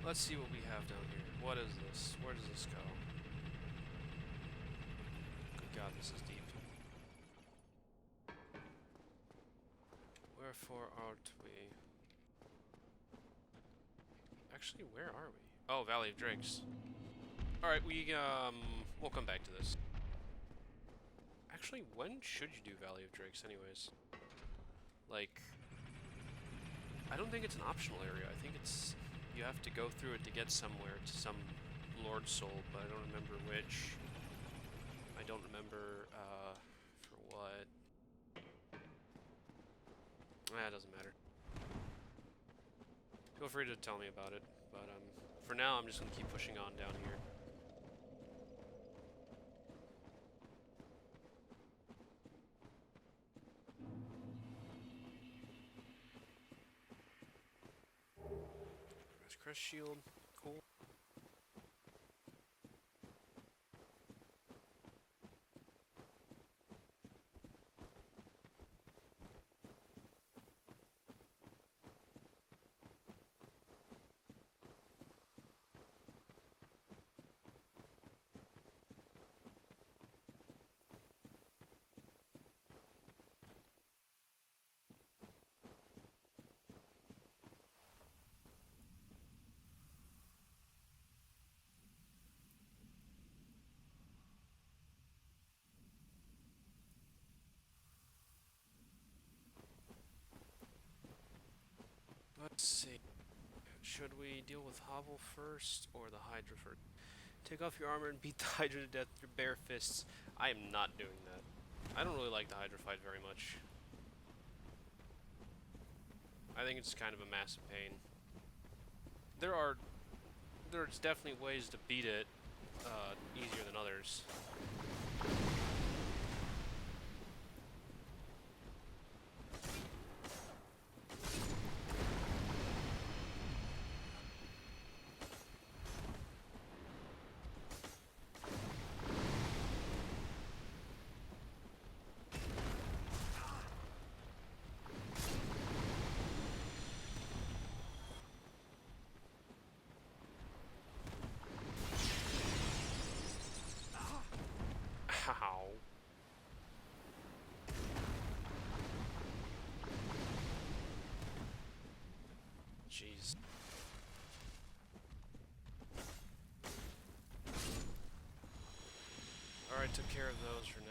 Let's see what we have down here. What is this? Where does this go? Good God, this is deep. Wherefore art we? Actually, where are we? Oh, Valley of Drakes. Alright, we'll come back to this. Actually, when should you do Valley of Drakes anyways? Like, I don't think it's an optional area. I think it's, you have to go through it to get somewhere, to some Lord Soul, but I don't remember which. I don't remember, for what. It doesn't matter. Feel free to tell me about it, but, for now I'm just gonna keep pushing on down here. Crest shield, cool. Let's see. Should we deal with Hovel first or the Hydra first? Take off your armor and beat the Hydra to death with your bare fists. I am not doing that. I don't really like the Hydra fight very much. I think it's kind of a massive pain. There's definitely ways to beat it easier than others. Alright, took care of those for now.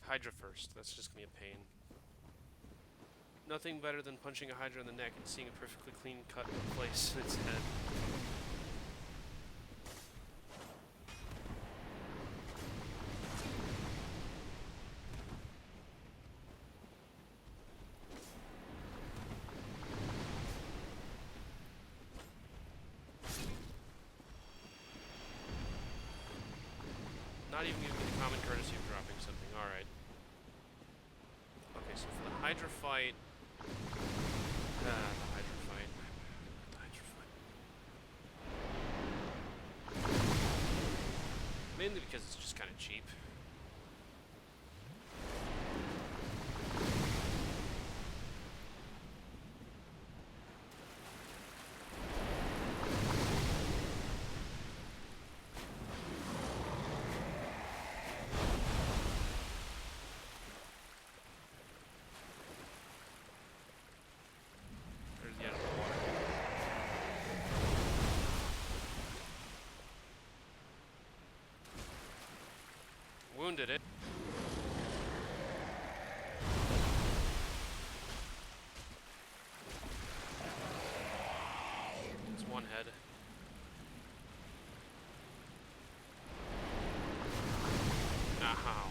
Hydra first. That's just gonna be a pain. Nothing better than punching a Hydra in the neck and seeing a perfectly clean cut place in its head. Not even giving me the common courtesy of dropping something. Alright. Okay, so for the Hydra fight... the Hydra fight. The Hydra fight. Mainly because it's just kind of cheap. There's the end of the water. Wounded it. It's one head. Ow.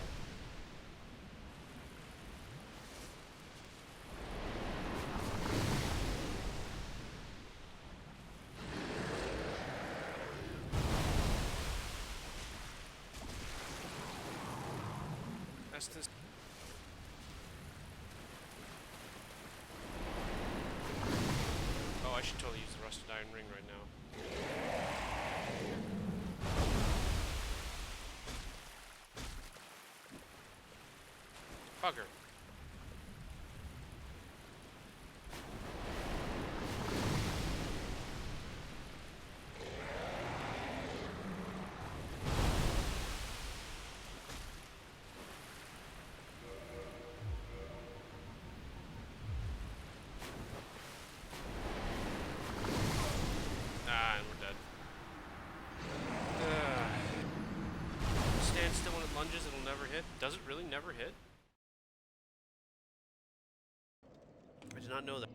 Estus. Oh, I should totally use the rusted iron ring right now. Bugger. Ah, and we're dead. Stand still when it lunges, it'll never hit. Does it really never hit? I did not know that.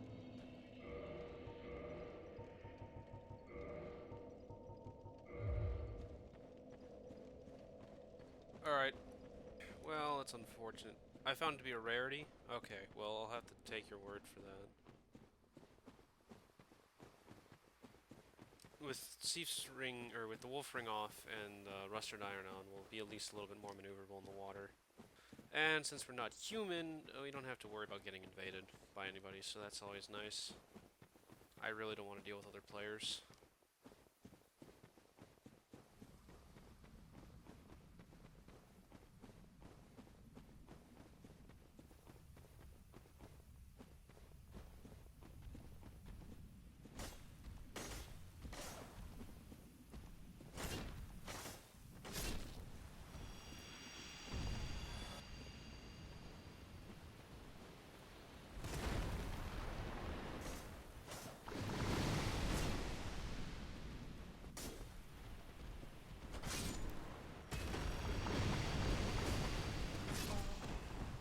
Alright. Well, that's unfortunate. I found it to be a rarity? Okay, well, I'll have to take your word for that. With Sif's ring, or with the Wolf Ring off and Rusted Iron on, we'll be at least a little bit more maneuverable in the water. And since we're not human, we don't have to worry about getting invaded by anybody, so that's always nice. I really don't want to deal with other players.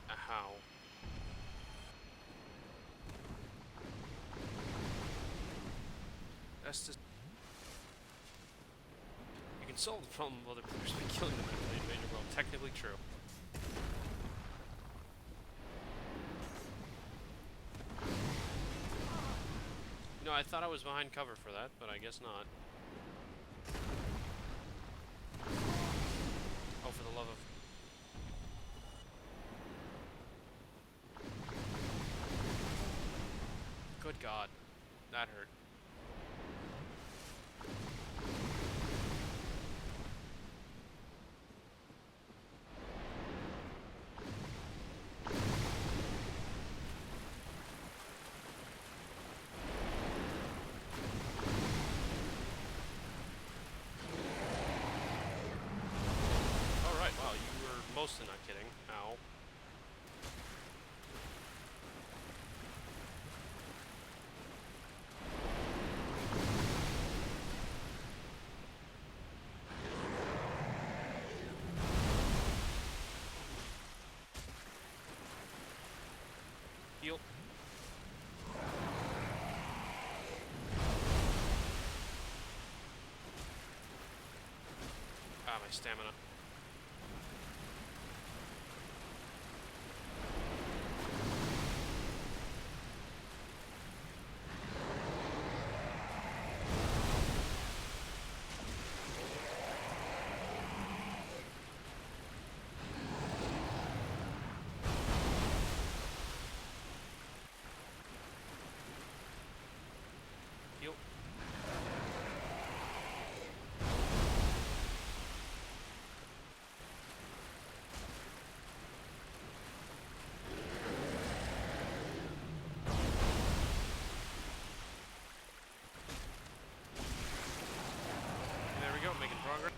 How? Estus. You can solve the problem of other players by killing them after they invade your world. Technically true. You know, I thought I was behind cover for that, but I guess not. Oh, for the love of... Good God. That hurt. Alright, wow, you were mostly not kidding. Ow. stamina. Heal. There we go, making progress.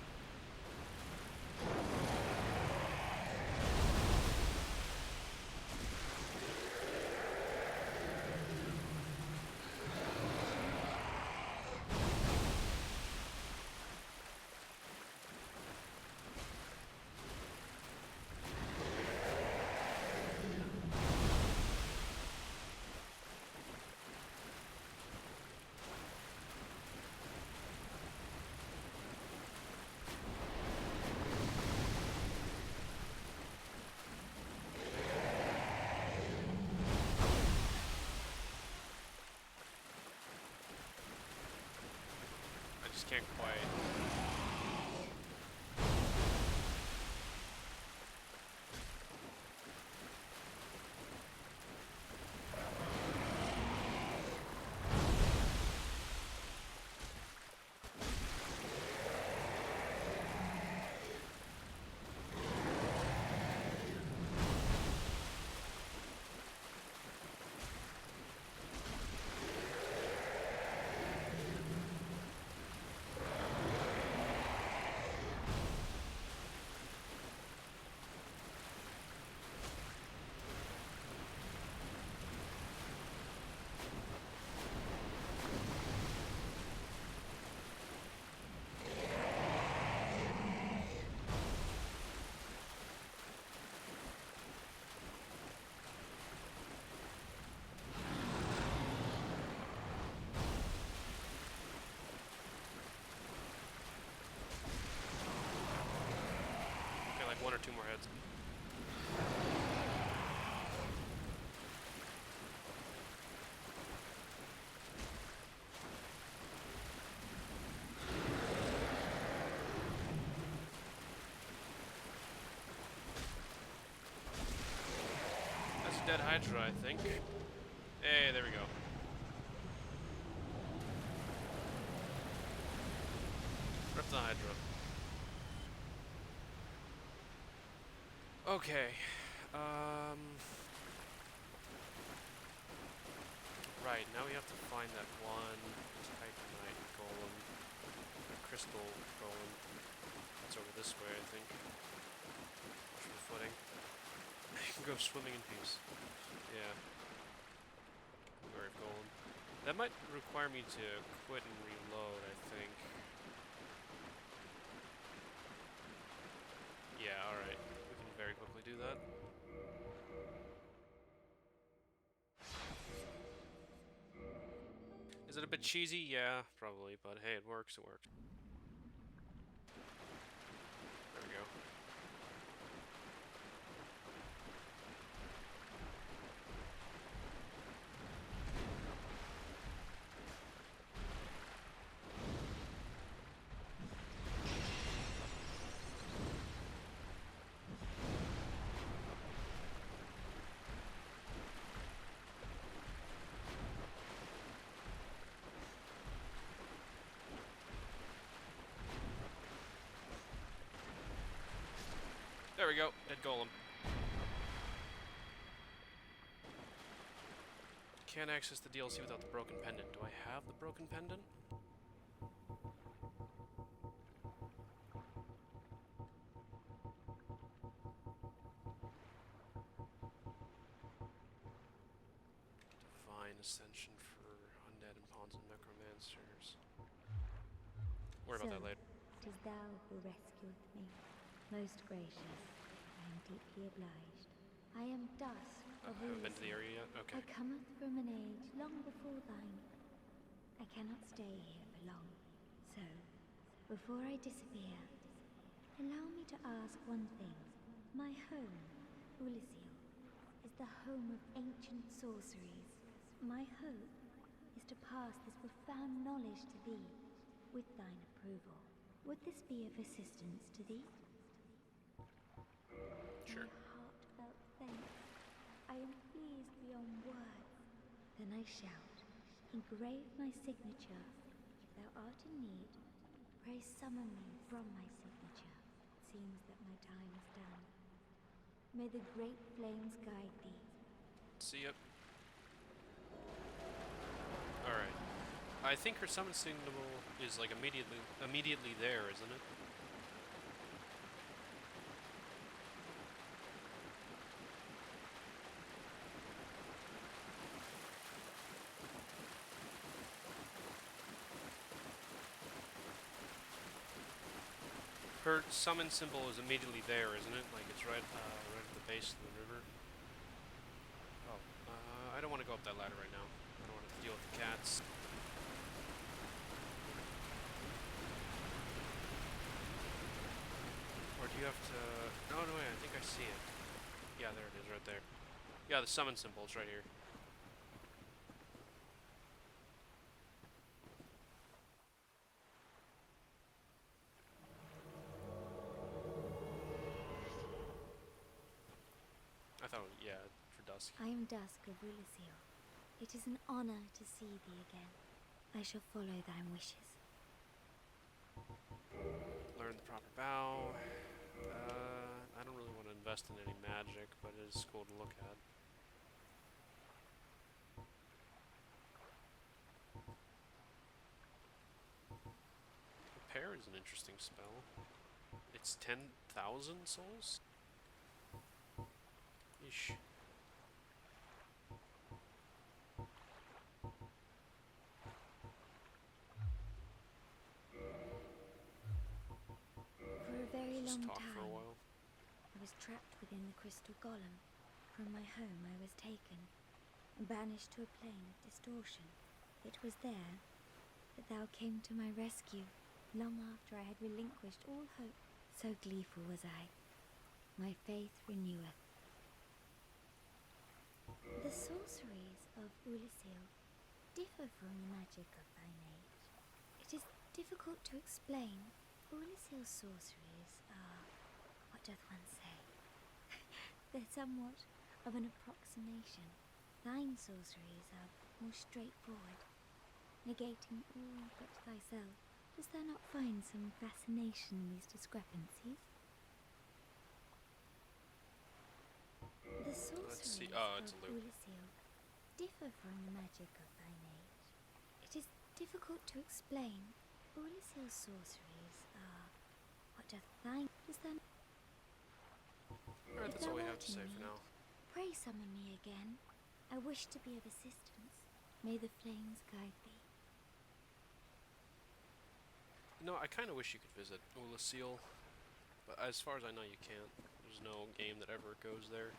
I just can't quite. Okay, like 1 or 2 more heads. That's a dead Hydra, I think. Hey, there we go. Rip the Hydra. Okay. Right, now we have to find that one Titanite golem. Crystal golem. It's over this way, I think. Watch for the footing. You can go swimming in peace. Yeah. Where golem. That might require me to quit and reload, I think. Yeah, alright. We can very quickly do that. Is it a bit cheesy? Yeah, probably, but hey, it works, it works. There we go. There we go, dead golem. Can't access the DLC without the broken pendant. Do I have the broken pendant? Divine Ascension for undead and pawns and necromancers. Worry about that later. Tis thou who rescueth me. Most gracious, I am deeply obliged. I am dusk I of haven't been to the Elysium. area yet? Okay. I cometh from an age long before thine. I cannot stay here for long, so, before I disappear, Allow me to ask one thing. My home, Ulyssil, is the home of ancient sorceries. My hope is to pass this profound knowledge to thee, with thine approval. Would this be of assistance to thee? Sure. My heartfelt thanks. I am pleased beyond words. Then I shout, engrave my signature. If thou art in need, pray summon me from my signature. It seems that my time is done. May the great flames guide thee. See ya. Alright. I think her summon signal is like immediately there, isn't it? Her summon symbol is immediately there, isn't it? Like it's right at the base of the river. Oh, I don't want to go up that ladder right now. I don't want to deal with the cats. Or do you have to... No, wait, I think I see it. Yeah, there it is, right there. Yeah, the summon symbol is right here. I thought, yeah, for dusk. I am Dusk of Ulyssil. It is an honor to see thee again. I shall follow thy wishes. Learn the proper bow. I don't really want to invest in any magic, but it is cool to look at. Repair is an interesting spell. It's 10,000 souls? Yeesh. For a very Just long talk for a time, while. I was trapped within the crystal golem. From my home I was taken, and banished to a plane of distortion. It was there that thou came to my rescue, long after I had relinquished all hope. So gleeful was I. My faith reneweth. The sorceries of Ulyssil differ from the magic of thine age. It is difficult to explain. Ulyssill's sorceries are, what doth one say? They're somewhat of an approximation. Thine sorceries are more straightforward, negating all but thyself. Dost thou not find some fascination in these discrepancies? The sorceries it's a of loop. Ulyssil differ from the magic of thine age. It is difficult to explain. Ulyssill's sorceries are, what doth thine... Does thou... Alright, If that's all we thou have art to say in for need, now. pray summon me again. I wish to be of assistance. May the flames guide thee. No, I kind of wish you could visit Ulyssil, but as far as I know, you can't. There's no game that ever goes there.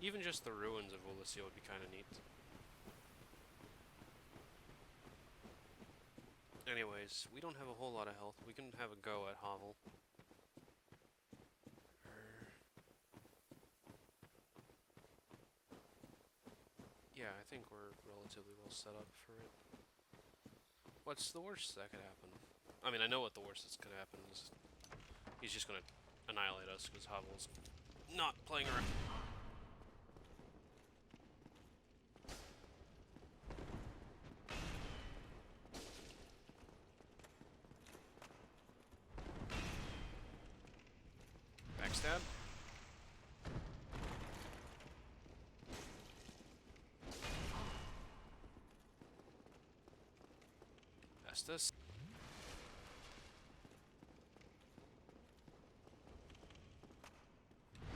Even just the ruins of Ulyssil would be kind of neat. Anyways, we don't have a whole lot of health. We can have a go at Hovel. Yeah, I think we're relatively well set up for it. What's the worst that could happen? I mean, I know what the worst that could happen is. He's just gonna annihilate us because Hovel's not playing around. Backstab. Estus.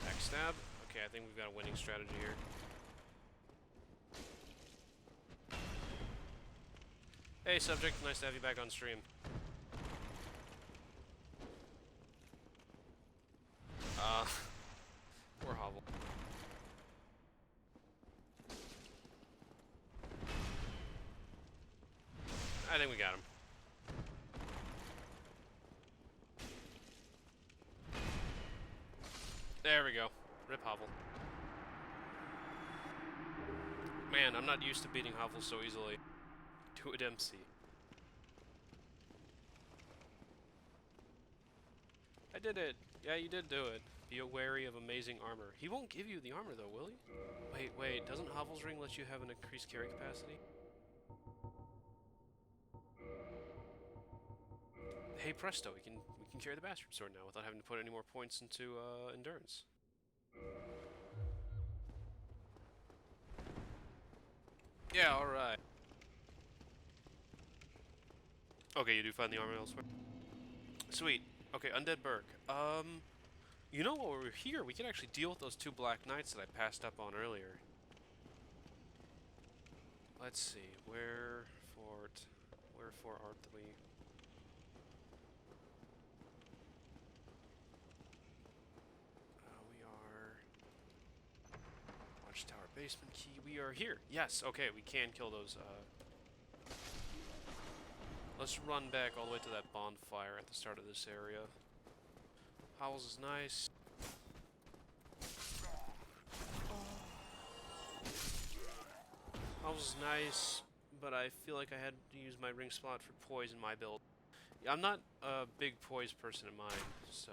Backstab. Okay, I think we've got a winning strategy here. Hey, subject. Nice to have you back on stream. Poor Hovel. I think we got him. Rip Hovel. Man, I'm not used to beating Hovel so easily. Do it, MC. I did it! Yeah, you did do it. Be wary of amazing armor. He won't give you the armor though, will he? Wait, doesn't Hovel's Ring let you have an increased carry capacity? Hey presto, we can carry the Bastard Sword now without having to put any more points into endurance. Yeah, alright. Okay, you do find the armor elsewhere. Sweet. Okay, Undead Burg. You know, while we're here, we can actually deal with those 2 Black Knights that I passed up on earlier. Let's see, where for art we? We are Watchtower Basement Key. We are here. Yes. Okay, we can kill those. Let's run back all the way to that bonfire at the start of this area. Howls is nice. Howls is nice, but I feel like I had to use my ring slot for poise in my build. Yeah, I'm not a big poise person in mine, so...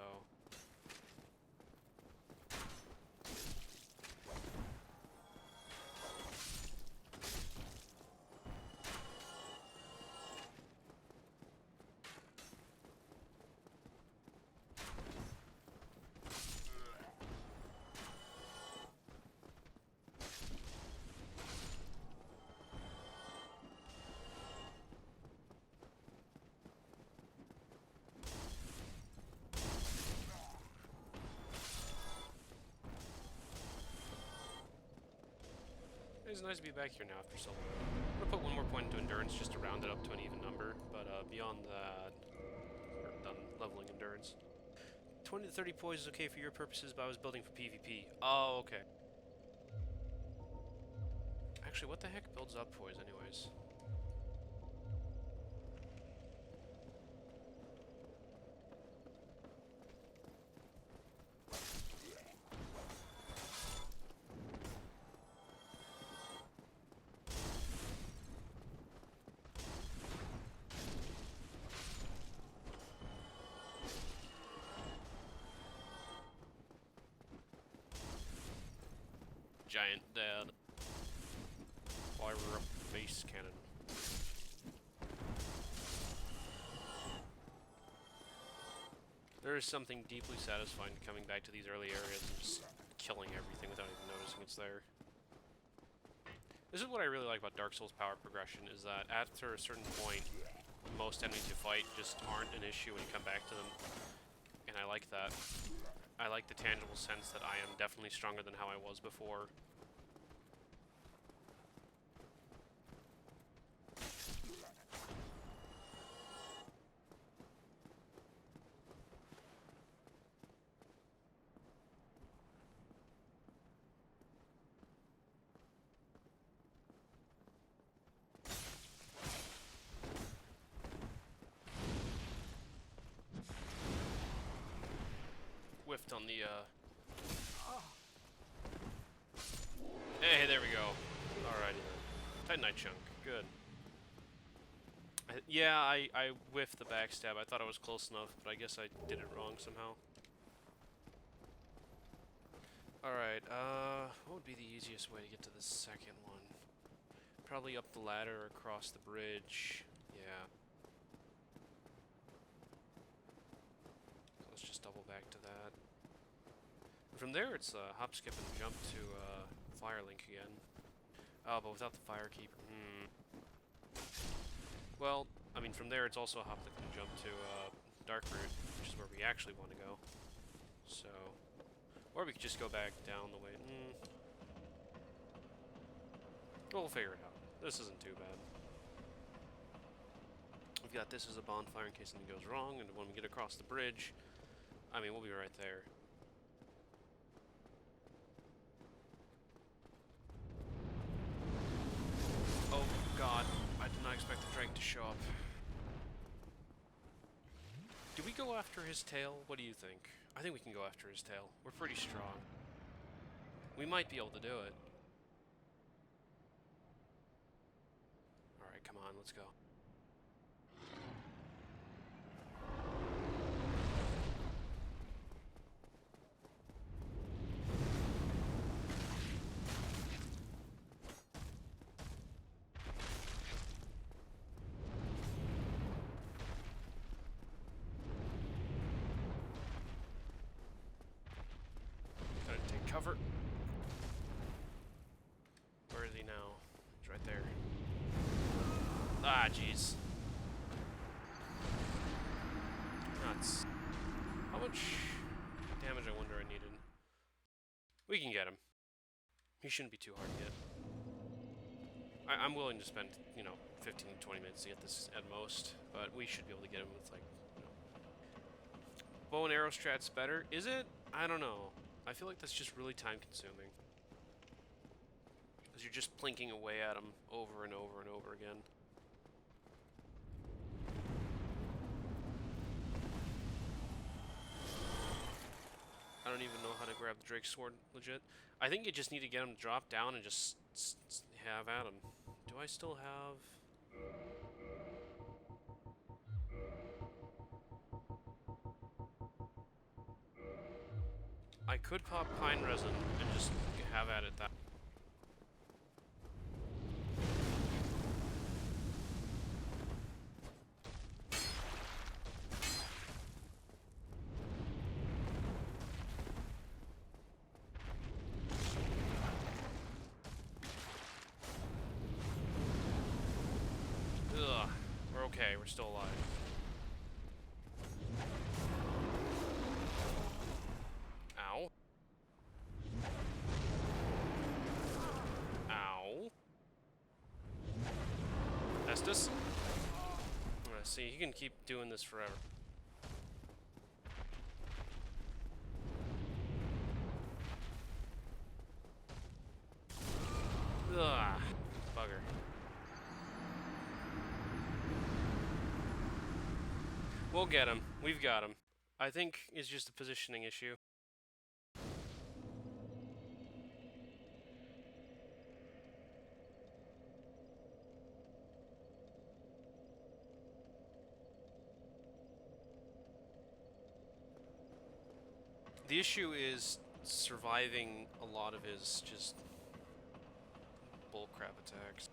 It's nice to be back here now after so long. I'm gonna put one more point into endurance just to round it up to an even number, but beyond that, we're done leveling endurance. 20 to 30 poise is okay for your purposes, but I was building for PvP. Oh, okay. Actually, what the heck builds up poise anyways? Giant Dad. Fire up base cannon. There is something deeply satisfying to coming back to these early areas and just killing everything without even noticing it's there. This is what I really like about Dark Souls power progression, is that after a certain point, most enemies you fight just aren't an issue when you come back to them. And I like that. I like the tangible sense that I am definitely stronger than how I was before. Whiffed on the, Hey, there we go. Alrighty then. Titanite chunk. Good. Yeah, I whiffed the backstab. I thought I was close enough, but I guess I did it wrong somehow. Alright, what would be the easiest way to get to the second one? Probably up the ladder, across the bridge. Yeah. Let's just double back to that. From there, it's hop, skip, and jump to Firelink again. Oh, but without the Firekeeper. Well, I mean, from there, it's also a hop, skip, and jump to Darkroot, which is where we actually want to go. So, or we could just go back down the way. We'll figure it out. This isn't too bad. We've got this as a bonfire in case anything goes wrong, and when we get across the bridge, I mean, we'll be right there. Oh god, I did not expect the Drake to show up. Do we go after his tail? What do you think? I think we can go after his tail. We're pretty strong. We might be able to do it. Alright, come on, let's go. Gotta take cover. Where is he now? He's right there. Ah, jeez. Nuts. How much damage I wonder I needed? We can get him. He shouldn't be too hard to get. I'm willing to spend, you know, 15 to 20 minutes to get this at most, but we should be able to get him with, like, you know. Bow and arrow strat's better. Is it? I don't know. I feel like that's just really time consuming. Because you're just plinking away at him over and over and over again. I don't even know how to grab the Drake's sword legit. I think you just need to get him to drop down and just have at him. Do I still have... I could pop pine resin and just have at it that. Ugh. We're okay, we're still alive. Ow. Ow. Estus? See, he can keep doing this forever. Ugh. Bugger. We'll get him. We've got him. I think it's just a positioning issue. The issue is surviving a lot of his just bullcrap attacks.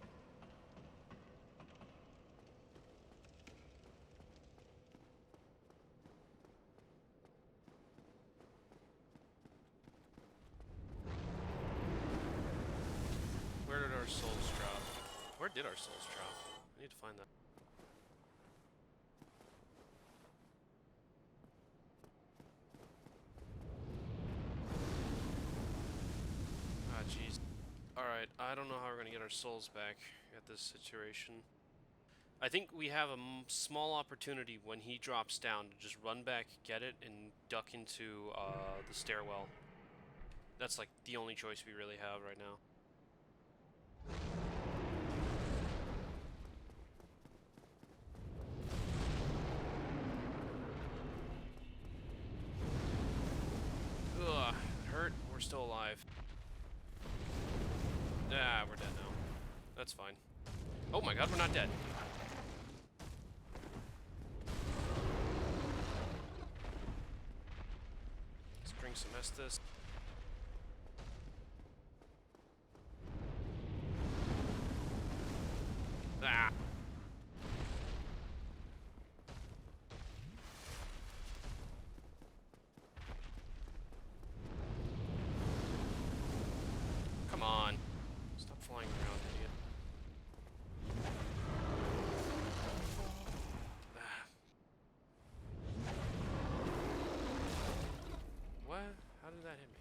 Where did our souls drop? Where did our souls drop? I need to find that. Ah, jeez. Alright, I don't know how we're gonna get our souls back at this situation. I think we have a small opportunity when he drops down to just run back, get it, and duck into the stairwell. That's like the only choice we really have right now. Ugh, it hurt. We're still alive. Ah, we're dead now. That's fine. Oh my god, we're not dead. Let's drink some Estus. Ah. Come on. Stop flying around, idiot. Ah. What? How did that hit me?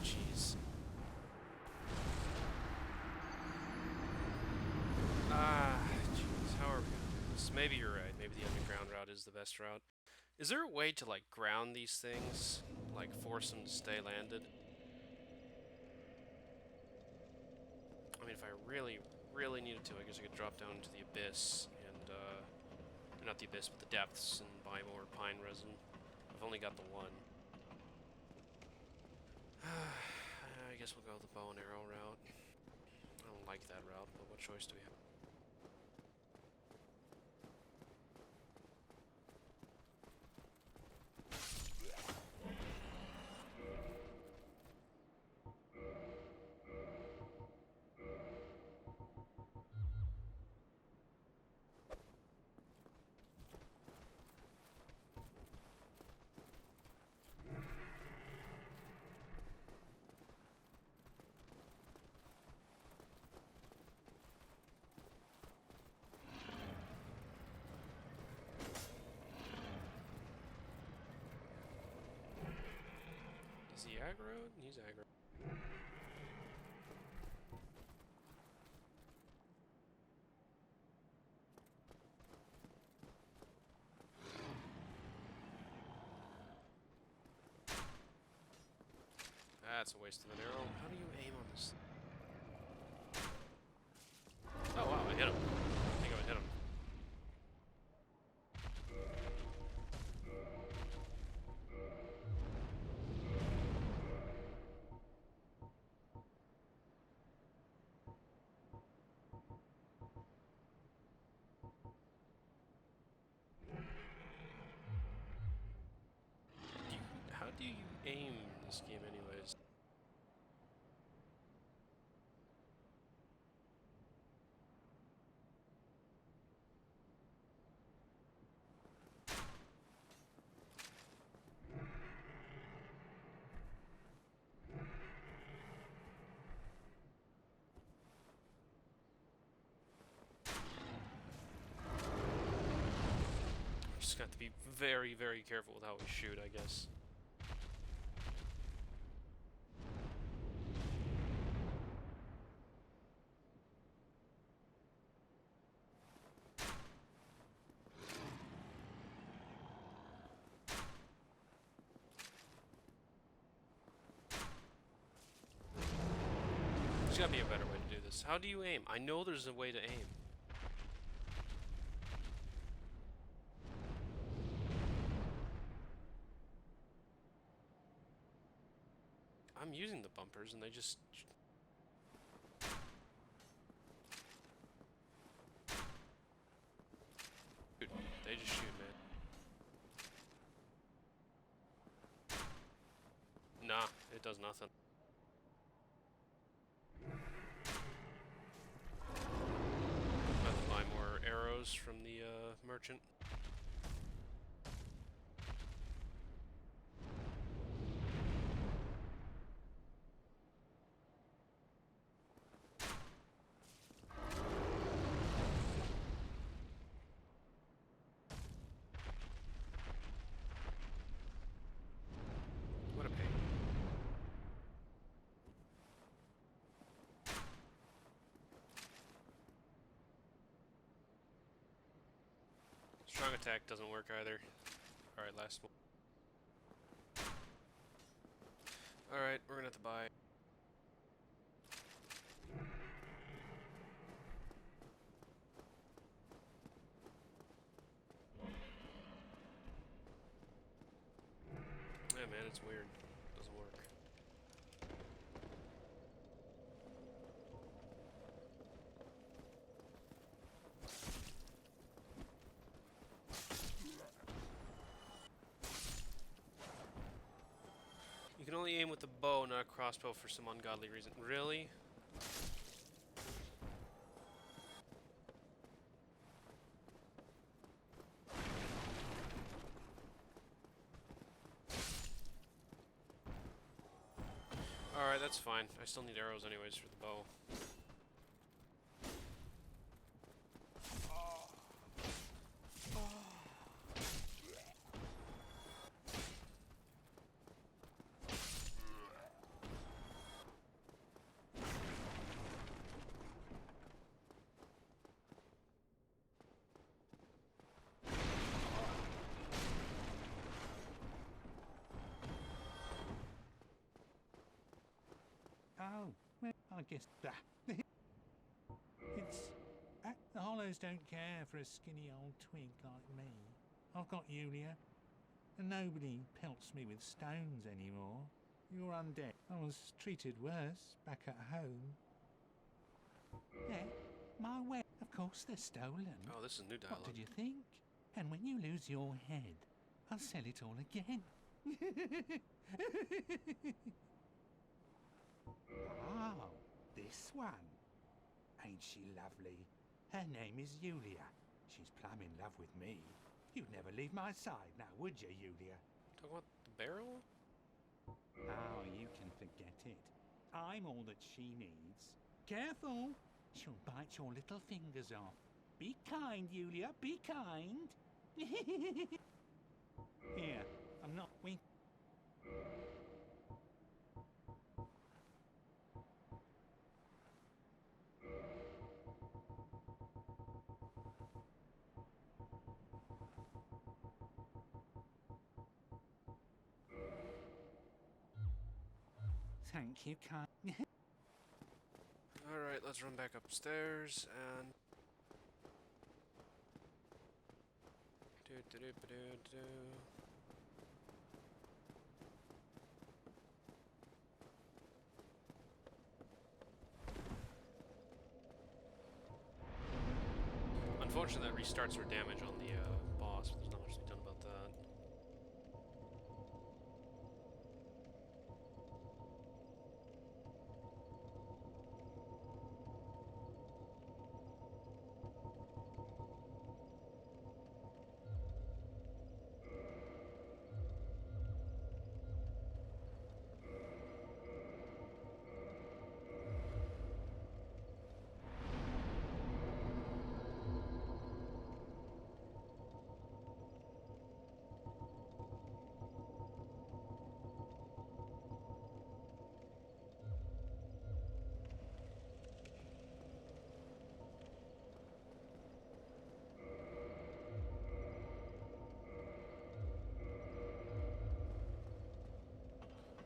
Jeez. Ah, jeez. How are we gonna do this? Maybe you're right. Maybe the underground route is the best route. Is there a way to, like, ground these things? Like, force them to stay landed? I mean, if I really, really needed to, I guess I could drop down into the abyss and, not the abyss, but the depths and buy more pine resin. I've only got the one. I guess we'll go the bow and arrow route. I don't like that route, but what choice do we have? Is he aggroed? He's aggroed. That's a waste of an arrow. How do you aim on this? Oh wow, I hit him. I think I hit him. How do you aim in this game anyways? Just got to be very, very careful with how we shoot, I guess. There's gotta be a better way to do this. How do you aim? I know there's a way to aim. I'm using the bumpers and they just... Dude, they just shoot, man. Nah, it does nothing. I have to buy more arrows from the merchant. What a pain. Strong attack doesn't work either. Alright, last one. Alright, we're gonna have to buy. Yeah, man, it's weird. Doesn't work. You can only aim with the bow, not a crossbow, for some ungodly reason. Really? Alright, that's fine. I still need arrows anyways for the bow. Oh, well, I guess that. It's. The Hollows don't care for a skinny old twig like me. I've got Yulia, and nobody pelts me with stones anymore. You're undead. I was treated worse back at home. Yeah, my way. Of course they're stolen. Oh, this is new What dialogue. did you think? And when you lose your head, I'll sell it all again. Oh, this one. Ain't she lovely? Her name is Yulia. She's plumb in love with me. You'd never leave my side now, would you, Yulia? Talk about the barrel? Oh, you can forget it. I'm all that she needs. Careful! She'll bite your little fingers off. Be kind, Yulia, be kind. Here, I'm not weak. Thank you, kind. Alright, let's run back upstairs and... Unfortunately, that restarts our damage on the boss, but there's not much to be done about that.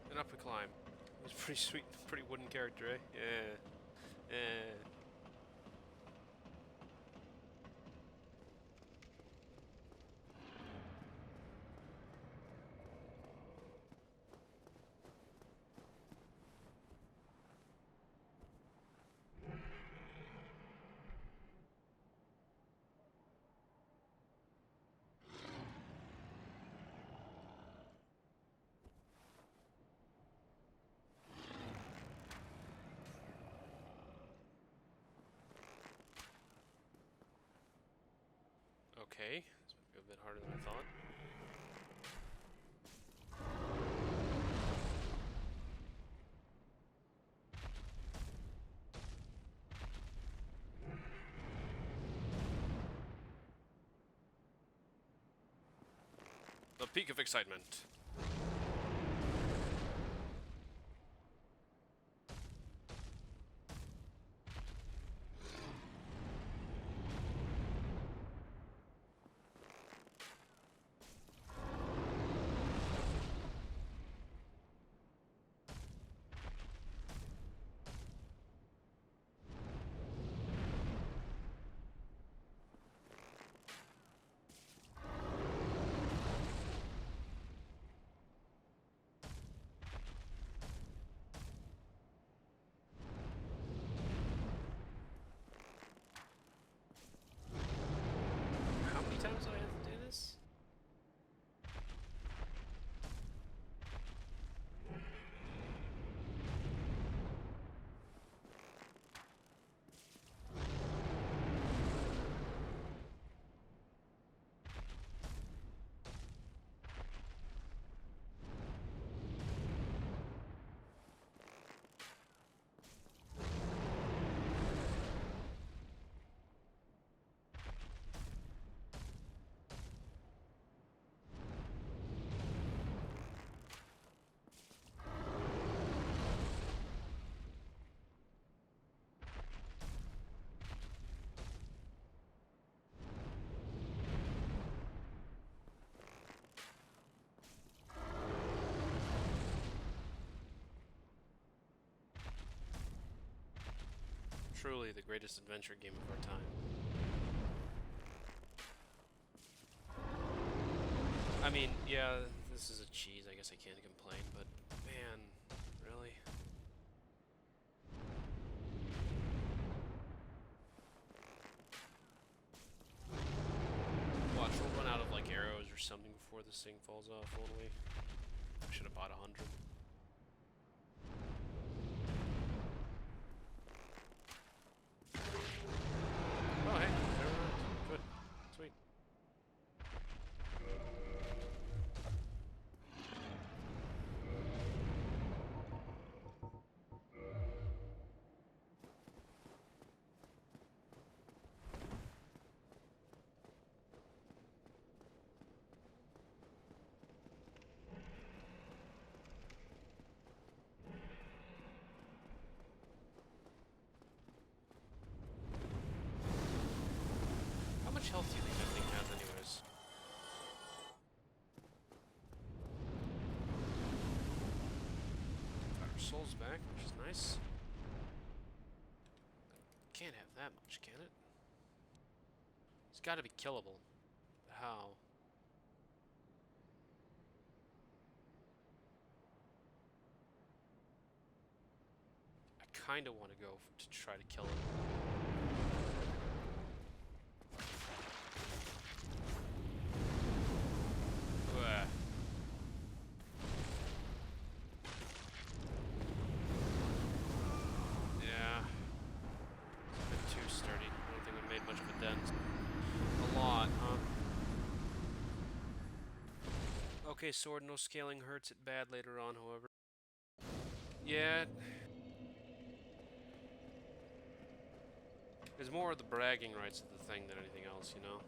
And up we climb. He's a pretty sweet, pretty wooden character, eh? Yeah. Yeah. Okay, this might be a bit harder than I thought. The peak of excitement. How many times do I have to do this? Truly the greatest adventure game of our time. I mean, yeah, this is a cheese, I guess I can't complain, but man, really? or something before this thing falls off only. I should have bought 100. Oh, hey, never mind. Good. Sweet. How much health do you think that thing has anyways? Got our souls back, which is nice. Can't have that much, can it? It's gotta be killable. How? I kinda wanna go to try to kill it. Ugh. Yeah. It's a bit too sturdy. I don't think we made much of a dent. A lot, huh? Okay, sword, no scaling hurts it bad later on, however. Yeah. It's more of the bragging rights of the thing than anything else, you know?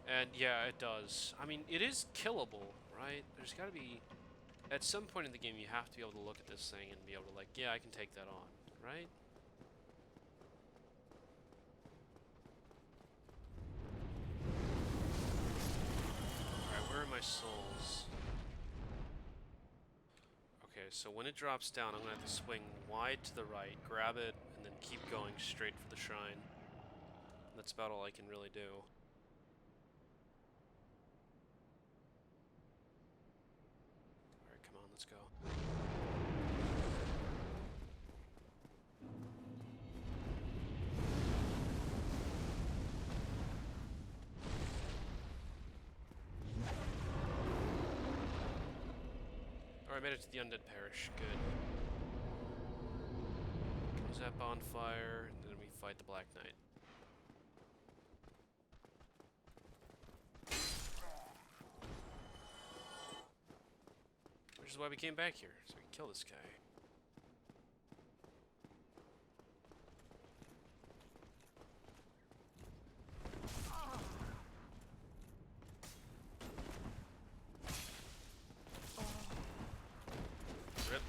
And yeah, it does. I mean, it is killable, right? There's gotta be... At some point in the game, you have to be able to look at this thing and be able to, like, yeah, I can take that on, right? Alright, where are my souls? Okay, so when it drops down, I'm gonna have to swing wide to the right, grab it, and then keep going straight for the shrine. That's about all I can really do. Alright, come on, let's go. Alright, made it to the Undead Parish. Good. Close that bonfire, and then we fight the Black Knight. Which is why we came back here, so we can kill this guy. Rip.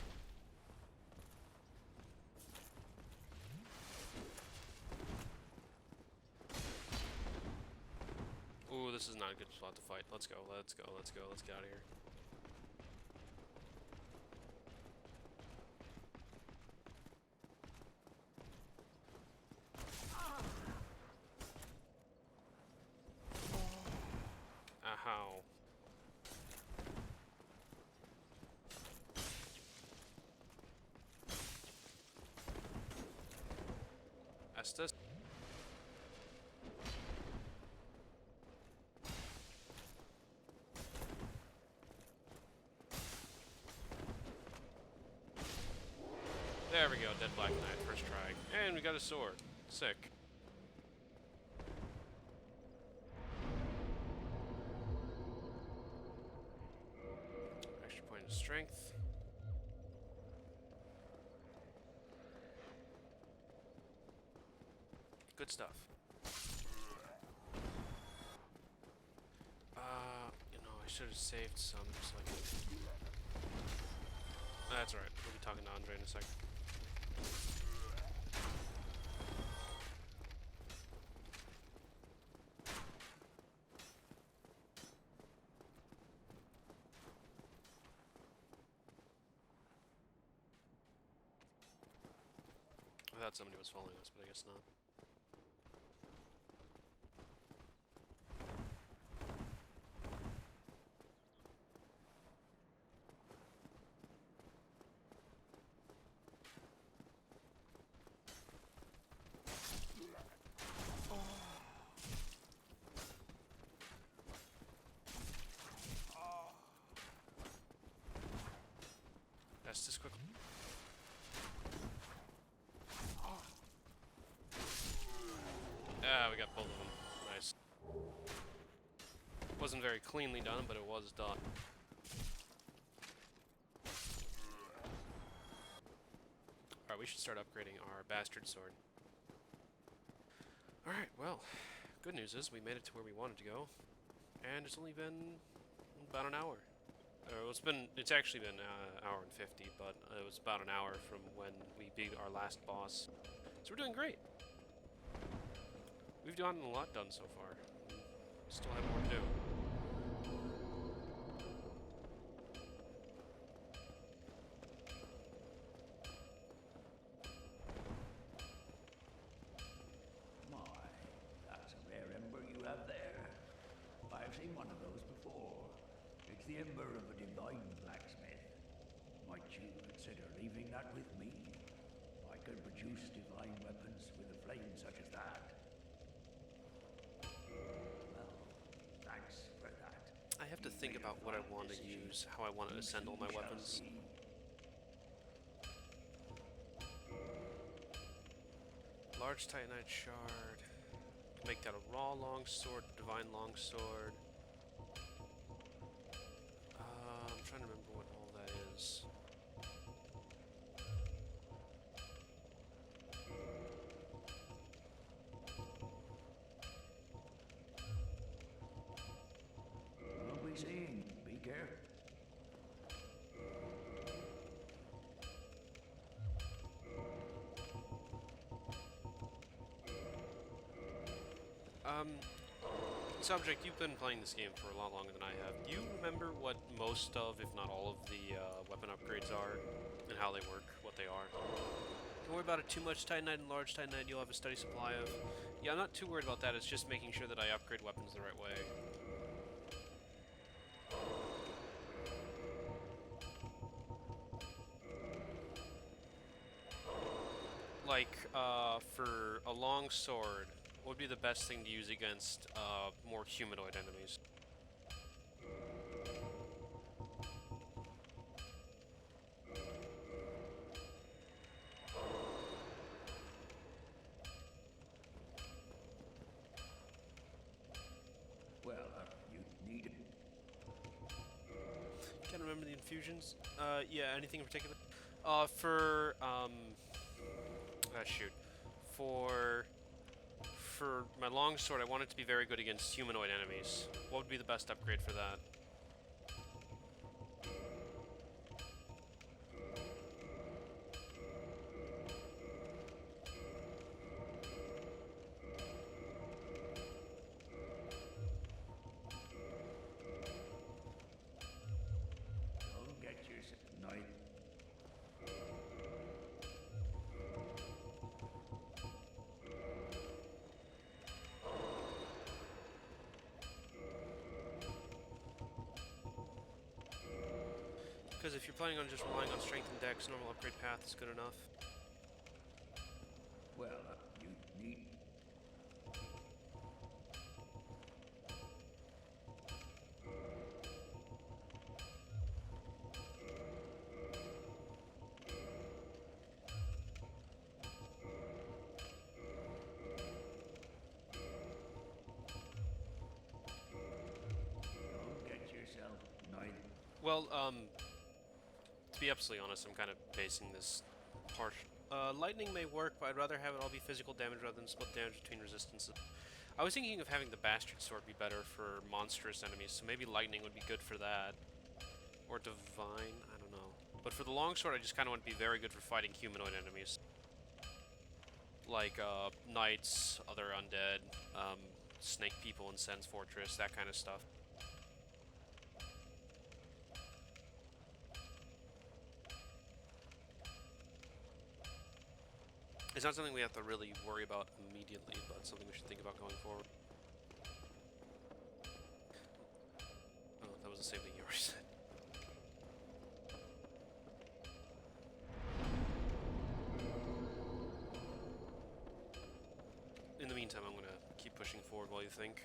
Ooh, this is not a good spot to fight. Let's go, let's go, let's go, let's get out of here. Ow. Estes? There we go, dead Black Knight, first try. And we got a sword. Sick. Extra point of strength. Good stuff. You know, I should have saved some so I could... That's alright, we'll be talking to Andre in a second. I thought somebody was following us, but I guess not. Wasn't very cleanly done, but it was done. Alright, we should start upgrading our bastard sword. Alright, well, good news is we made it to where we wanted to go, and it's only been about an hour. It's actually been an hour and 50, but it was about an hour from when we beat our last boss. So we're doing great. We've gotten a lot done so far. Still have more to do. My, that's a rare ember you have there. I've seen one of those before. It's the ember of a divine blacksmith. Might you consider leaving that with me? I could produce divine weapons with a flame such as that. Well, thanks for that. I have to think about what I want to use, how I want to assemble my weapons. Large Titanite shard. Make that a raw longsword, divine longsword. I'm trying to remember what all that is. What we seeing? Be careful. Subject, you've been playing this game for a lot longer than I have. Do you remember what most of, if not all of, the weapon upgrades are, and how they work, what they are? Don't worry about it too much. Titanite and large Titanite you'll have a steady supply of. Yeah, I'm not too worried about that. It's just making sure that I upgrade weapons the right way. Like, for a long sword, what would be the best thing to use against more humanoid enemies? Well, you need it. Can't remember the infusions. Yeah, anything in particular? Shoot. For my longsword, I want it to be very good against humanoid enemies. What would be the best upgrade for that? Don't get yourself annoyed. Because if you're planning on just relying on strength and dex, normal upgrade path is good enough. Well, you need. Don't get yourself annoyed. Well, to be absolutely honest, I'm kind of basing this partial. Lightning may work, but I'd rather have it all be physical damage rather than split damage between resistances. I was thinking of having the Bastard Sword be better for monstrous enemies, so maybe Lightning would be good for that. Or Divine, I don't know. But for the Longsword, I just kind of want to be very good for fighting humanoid enemies. Like, Knights, other undead, Snake People in Sen's Fortress, that kind of stuff. It's not something we have to really worry about immediately, but something we should think about going forward. Oh, that was the same thing you already said. In the meantime, I'm gonna keep pushing forward while you think.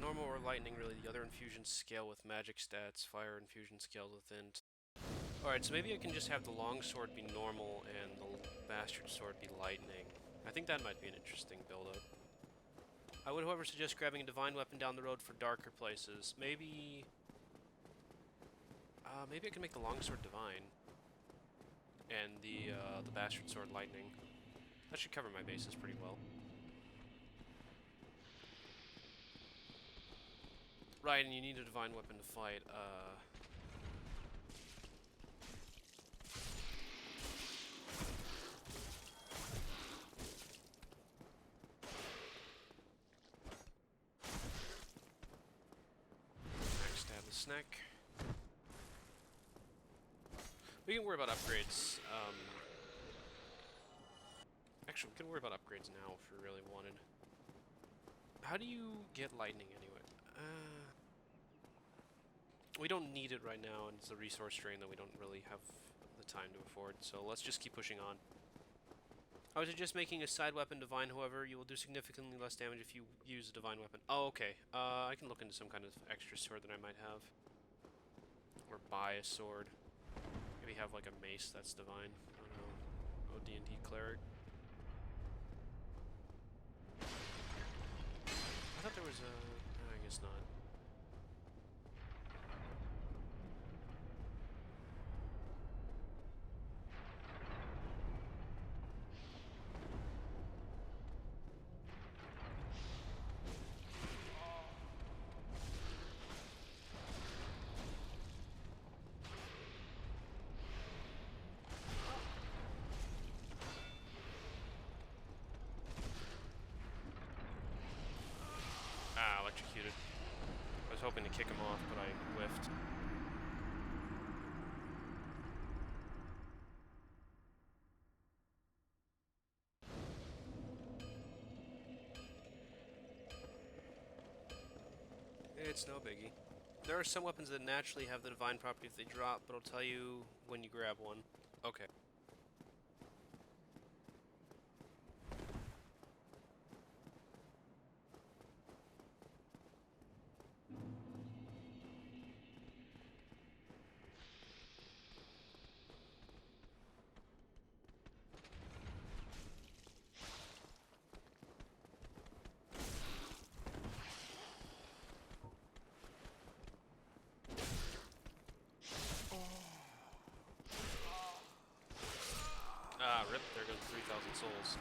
Normal or lightning, really. The other infusions scale with magic stats. Fire infusion scales with int. Alright, so maybe I can just have the longsword be normal and the bastard sword be lightning. I think that might be an interesting build-up. I would, however, suggest grabbing a divine weapon down the road for darker places. Maybe... maybe I can make the longsword divine. And the bastard sword lightning. That should cover my bases pretty well. Right, and you need a divine weapon to fight, Backstab the snack. We can worry about upgrades, actually, we can worry about upgrades now if we really wanted. How do you get lightning anyway? We don't need it right now, and it's a resource drain that we don't really have the time to afford, so let's just keep pushing on. I would suggest making a side weapon divine, however, you will do significantly less damage if you use a divine weapon. Oh, okay. I can look into some kind of extra sword that I might have. Or buy a sword. Maybe have like a mace that's divine. I don't know. OD&D cleric. I thought there was a... I guess not. Electrocuted. I was hoping to kick him off, but I whiffed. It's no biggie. There are some weapons that naturally have the divine property if they drop, but I'll tell you when you grab one. Okay. Rip, there goes 3,000 souls.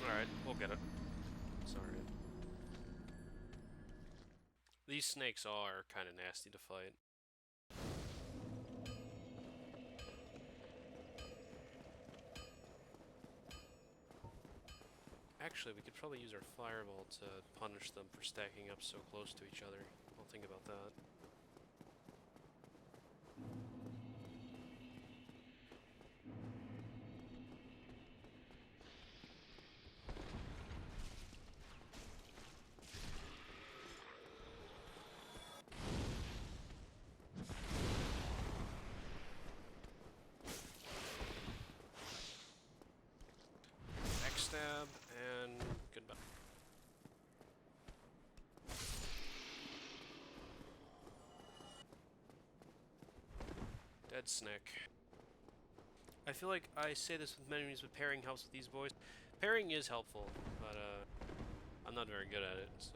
Alright, we'll get it. Sorry. These snakes are kind of nasty to fight. Actually, we could probably use our fireball to punish them for stacking up so close to each other. I'll think about that. Stab and goodbye. Dead snake. I feel like I say this with menus, but pairing helps with these boys. Pairing is helpful, but I'm not very good at it, so.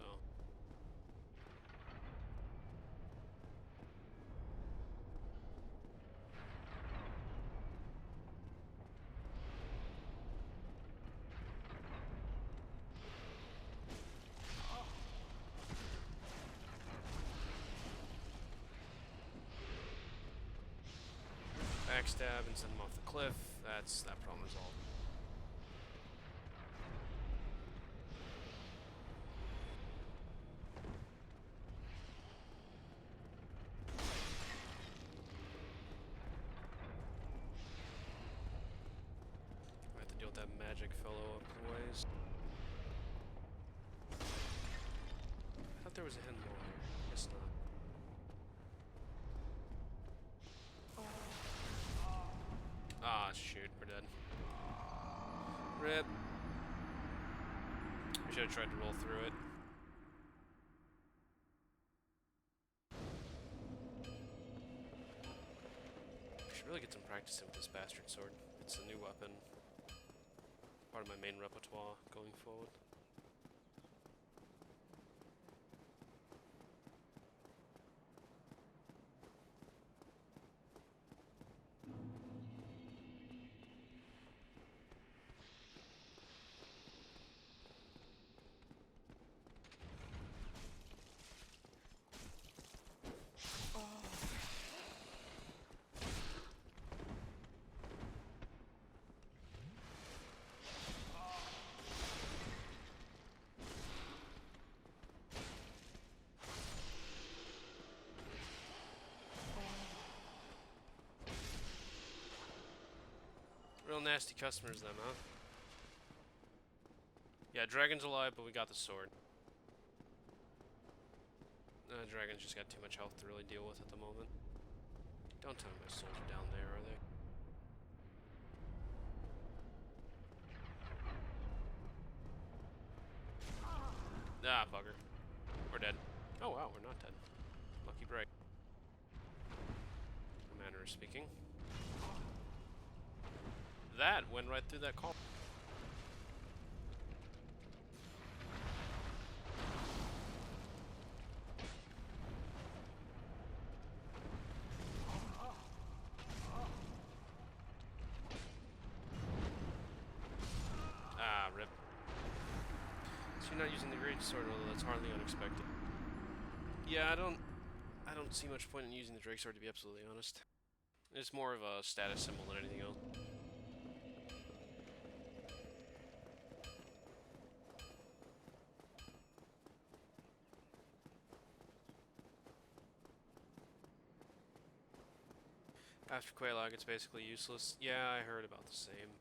Backstab and send them off the cliff. That's that problem resolved. I have to deal with that magic fellow up the ways. I thought there was a hidden wall here. Guess not. Ah, shoot, we're dead. Rip. Should have tried to roll through it. I should really get some practice in with this bastard sword. It's a new weapon. Part of my main repertoire going forward. Real nasty customers, them, huh? Yeah, dragon's alive, but we got the sword. Dragons just got too much health to really deal with at the moment. Don't tell me my souls are down there, are they? Ah, bugger. We're dead. Oh wow, we're not dead. Lucky break. Manner of speaking. That went right through that call. Ah, rip. So you're not using the great sword, although that's hardly unexpected. Yeah, I don't see much point in using the Drake sword, to be absolutely honest. It's more of a status symbol than anything else. After Quelaag, it's basically useless. Yeah, I heard about the same.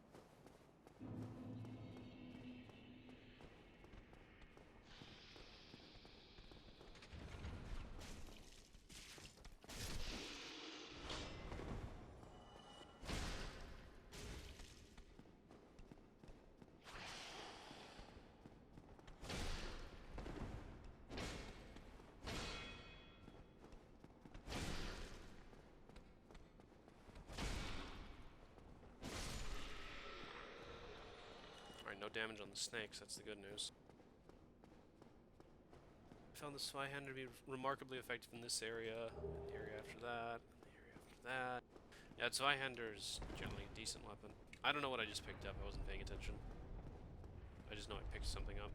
No damage on the snakes, that's the good news. I found the Zweihander to be remarkably effective in this area, and the area after that, and the area after that. Yeah, Zweihander is generally a decent weapon. I don't know what I just picked up, I wasn't paying attention. I just know I picked something up.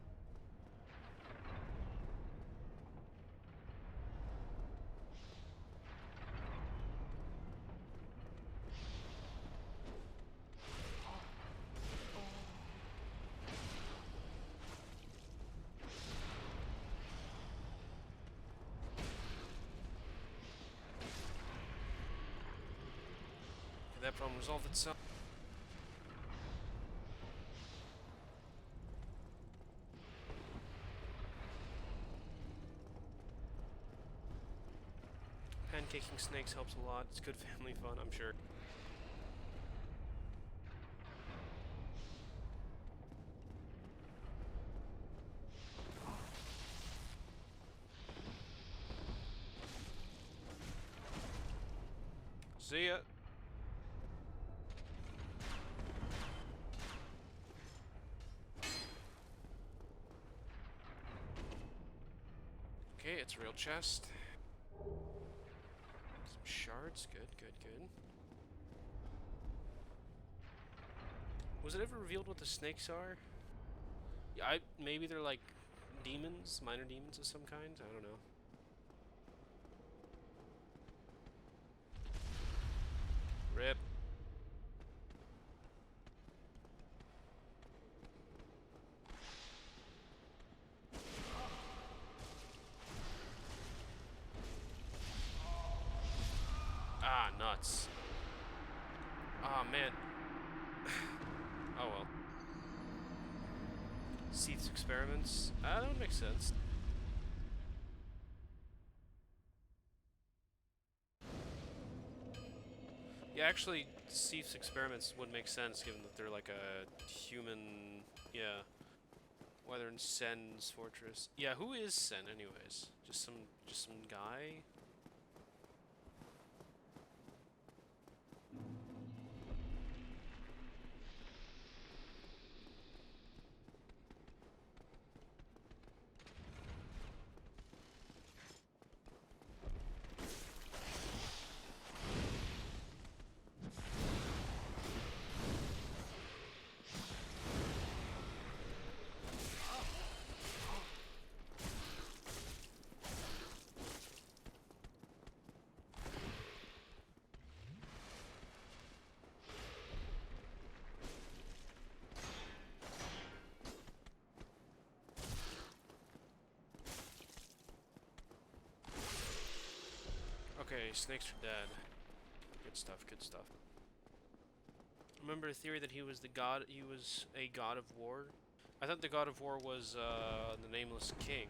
That problem resolved itself. Pancaking snakes helps a lot. It's good family fun, I'm sure. See ya. Okay, it's a real chest. Some shards, good, good, good. Was it ever revealed what the snakes are? Yeah, maybe they're like demons, minor demons of some kind? I don't know. Rip. Ah, nuts. Ah, man. Oh well. Seath's experiments? That would make sense. Yeah, actually, Seath's experiments would make sense given that they're like a human, yeah. Why they're in Sen's fortress. Yeah, who is Sen anyways? Just some guy? Okay, snakes are dead. Good stuff, good stuff. Remember the theory that he was a god of war? I thought the god of war was the nameless king.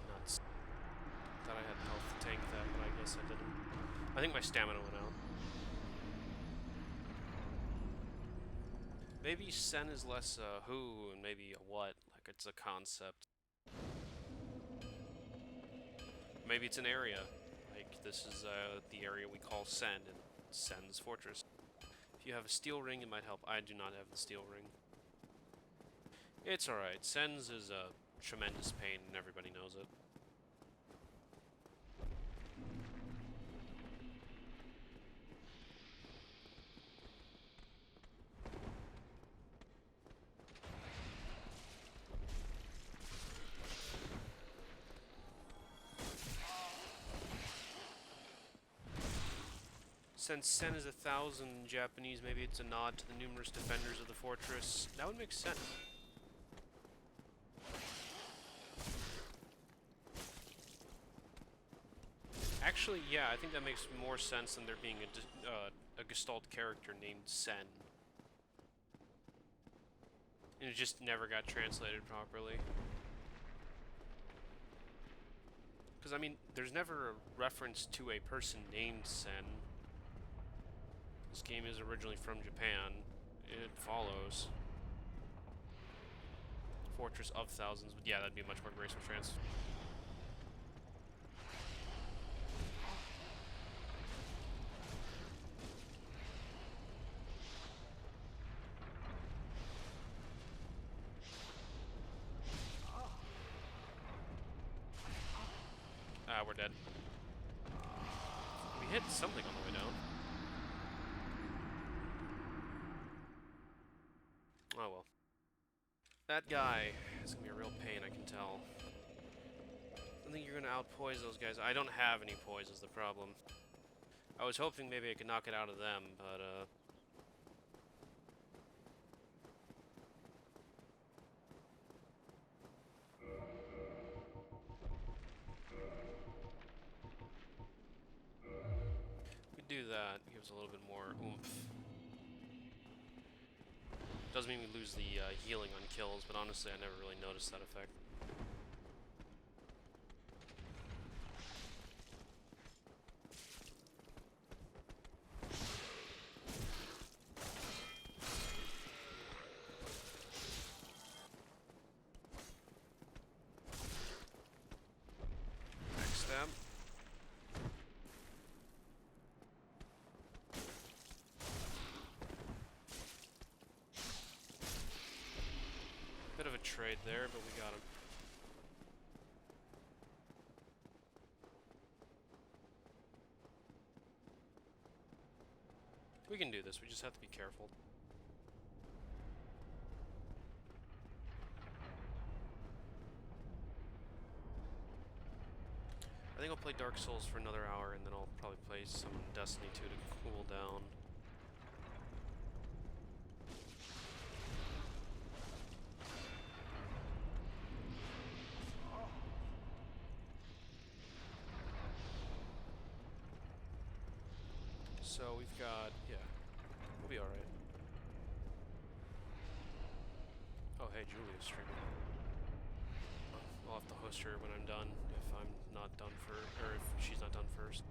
Nuts. Thought I had health to tank that, but I guess I didn't. I think my stamina went out. Maybe Sen is less a who and maybe a what, like it's a concept. Maybe it's an area. Like this is the area we call Sen in Sen's fortress. If you have a steel ring, it might help. I do not have the steel ring. It's alright. Sen's is a tremendous pain and everybody knows it. Since Sen is 1,000 in Japanese, maybe it's a nod to the numerous defenders of the fortress. That would make sense. Actually, yeah, I think that makes more sense than there being a Gestalt character named Sen. And it just never got translated properly. Because, I mean, there's never a reference to a person named Sen. This game is originally from Japan. It follows. Fortress of Thousands. But yeah, that'd be a much more graceful trans. Ah, we're dead. We hit something on the way down. Oh well. That guy is gonna be a real pain, I can tell. I think you're gonna outpoise those guys. I don't have any poise is the problem. I was hoping maybe I could knock it out of them, but we do that. Gives a little bit more oomph. Doesn't mean we lose the healing on kills, but honestly, I never really noticed that effect. Backstab. Bit of a trade there, but we got him. We can do this, we just have to be careful. I think I'll play Dark Souls for another hour, and then I'll probably play some Destiny 2 to cool down. So we've got, yeah, we'll be alright. Oh, hey, Julia's streaming. I'll have to host her when I'm done, if I'm not done or if she's not done first.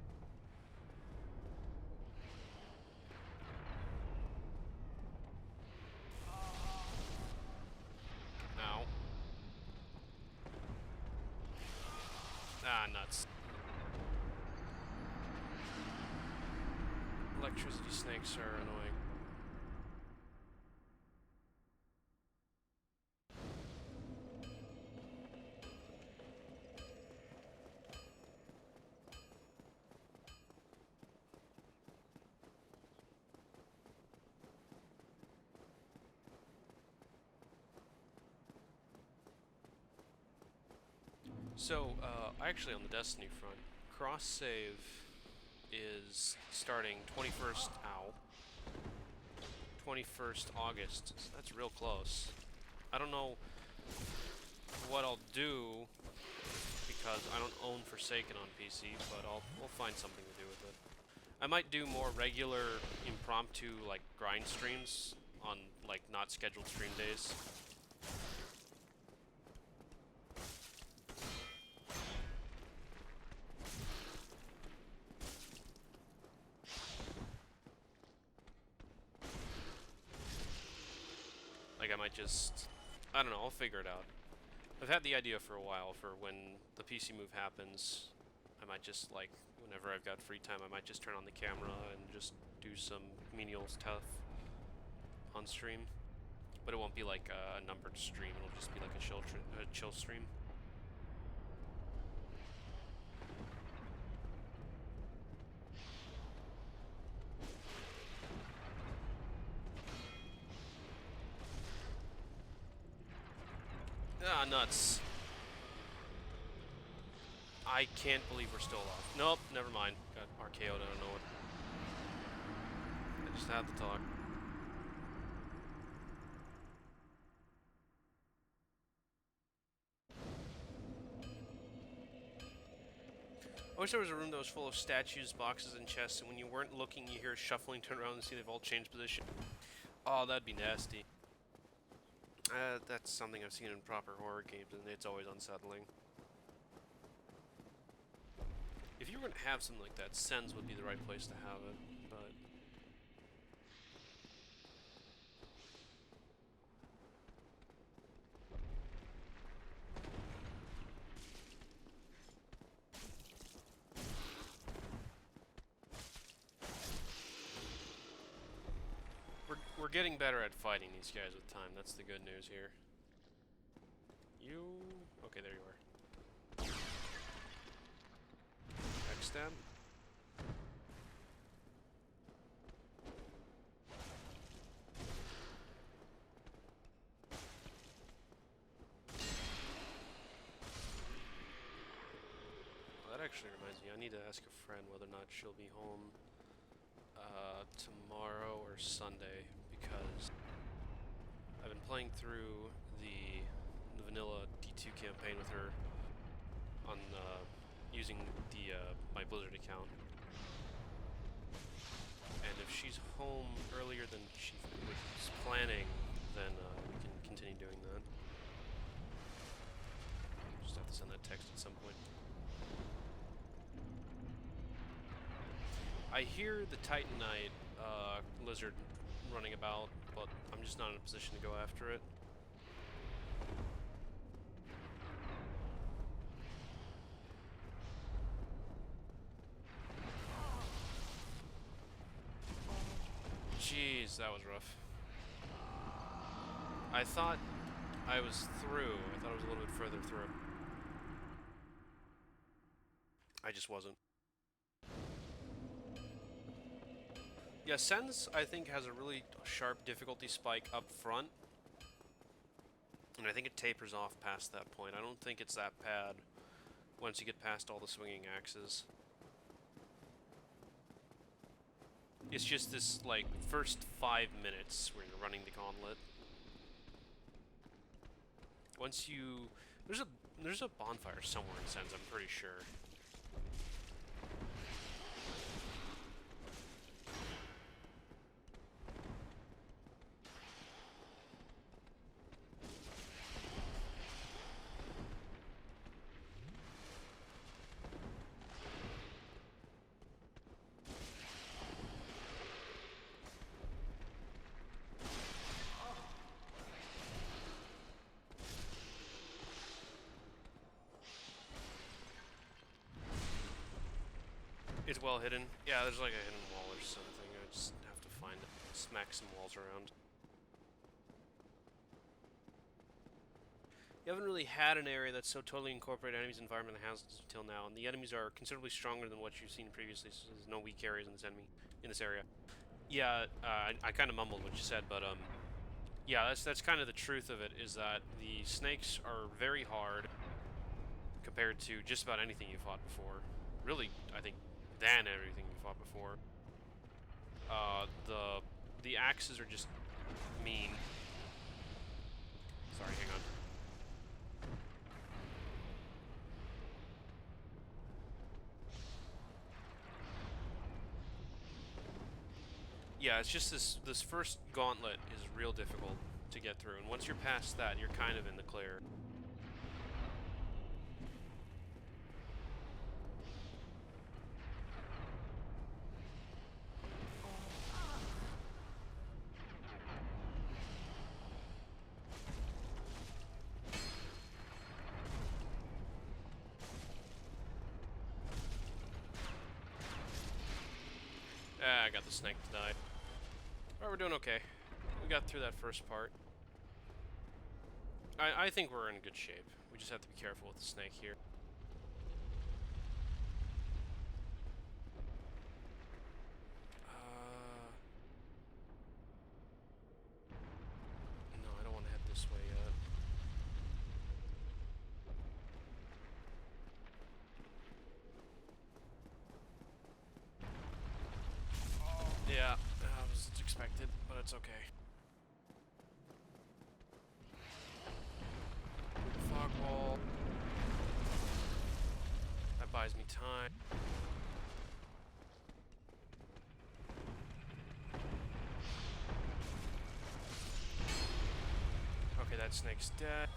Ow. Ah, nuts. Electricity snakes are annoying. So, actually on the Destiny front, cross-save is starting 21st, 21st August. So that's real close. I don't know what I'll do because I don't own Forsaken on PC, but we'll find something to do with it. I might do more regular impromptu like grind streams on like not scheduled stream days. Like I might just, I don't know, I'll figure it out. I've had the idea for a while for when the PC move happens. I might just like, whenever I've got free time, I might just turn on the camera and just do some menial stuff on stream. But it won't be like a numbered stream, it'll just be like a chill stream. Ah, nuts. I can't believe we're still off. Nope, never mind. Got RKO'd, I don't know what. I just had to talk. I wish there was a room that was full of statues, boxes, and chests, and when you weren't looking, you hear shuffling, turn around and see they've all changed position. Oh, that'd be nasty. That's something I've seen in proper horror games, and it's always unsettling. If you were going to have something like that, Sens would be the right place to have it, but... We're getting better at fighting these guys with time, that's the good news here. You... okay, there you are. Backstab. Well, that actually reminds me, I need to ask a friend whether or not she'll be home tomorrow or Sunday, because I've been playing through the vanilla D2 campaign with her on using the my Blizzard account, and if she's home earlier than she was planning, then we can continue doing that. Just have to send that text at some point. I hear the Titanite lizard running about, but I'm just not in a position to go after it. Jeez, that was rough. I thought I was through. I thought I was a little bit further through. I just wasn't. Yeah, Sens, I think, has a really sharp difficulty spike up front. And I think it tapers off past that point. I don't think it's that bad once you get past all the swinging axes. It's just this, like, first 5 minutes where you're running the gauntlet. Once you... There's a bonfire somewhere in Sens, I'm pretty sure. Everything's well hidden. Yeah, there's like a hidden wall or something. I just have to find it. Smack some walls around. You haven't really had an area that's so totally incorporated enemies' environment that has until now, and the enemies are considerably stronger than what you've seen previously, so there's no weak areas in this area. Yeah, I kind of mumbled what you said, but yeah, that's kind of the truth of it, is that the snakes are very hard compared to just about anything you fought before. Really, I think, than everything you fought before. The axes are just mean. Sorry, hang on. Yeah, it's just this first gauntlet is real difficult to get through, and once you're past that, you're kind of in the clear. I got the snake to die. Alright, we're doing okay. We got through that first part. I think we're in good shape. We just have to be careful with the snake here. No, I don't want to head this way yet. Yeah, that was expected, but it's okay. Fog wall. That buys me time. Okay, that snake's dead.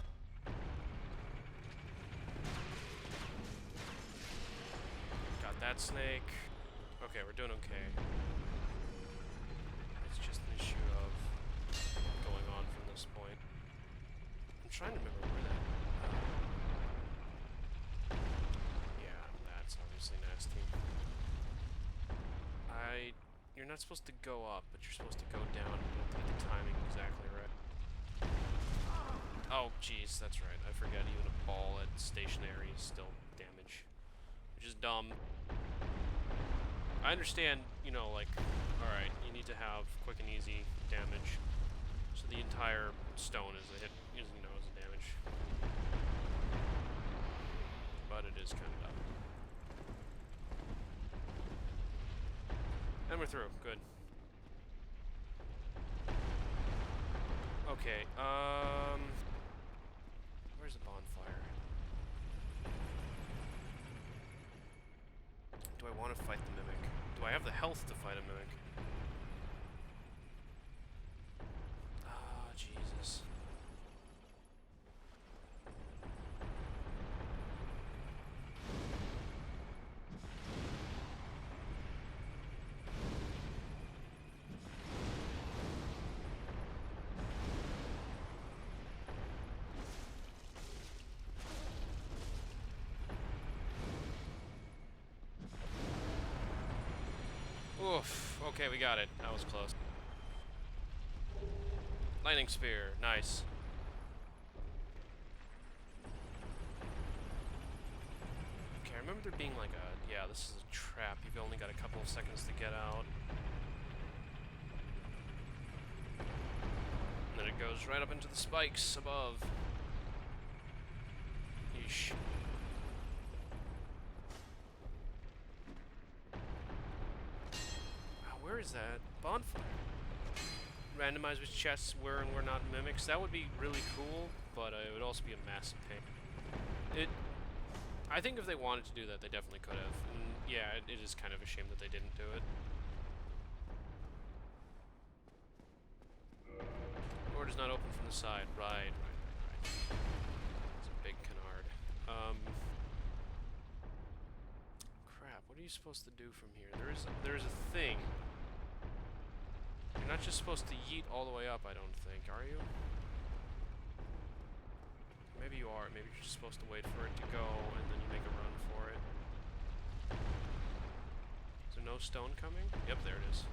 Got that snake. Okay, we're doing okay. It's just an issue of going on from this point. I'm trying to remember where that... yeah, that's obviously nasty. You're not supposed to go up, but you're supposed to go down. You have to get the timing exactly right. Oh, jeez, that's right. I forget even a ball at stationary is still damage. Which is dumb. I understand, you know, like, alright, you need to have quick and easy damage. So the entire stone is a hit, is, you know, is a damage. But it is kind of dumb. And we're through. Good. Okay, where's the bonfire? Do I want to fight the mimic? Do I have the health to fight a mimic? Ah, Jesus. Oof. Okay, we got it. That was close. Lightning spear. Nice. Okay, I remember there being like a... yeah, this is a trap. You've only got a couple of seconds to get out. And then it goes right up into the spikes above. Yeesh. Where is that bonfire? Randomize which chests were and were not mimics. That would be really cool, but it would also be a massive pain. I think if they wanted to do that, they definitely could have. And yeah, it is kind of a shame that they didn't do it. Door does not open from the side. Right. It's a big canard. Crap. What are you supposed to do from here? There is a thing. You're not just supposed to yeet all the way up, I don't think, are you? Maybe you are. Maybe you're just supposed to wait for it to go, and then you make a run for it. Is there no stone coming? Yep, there it is.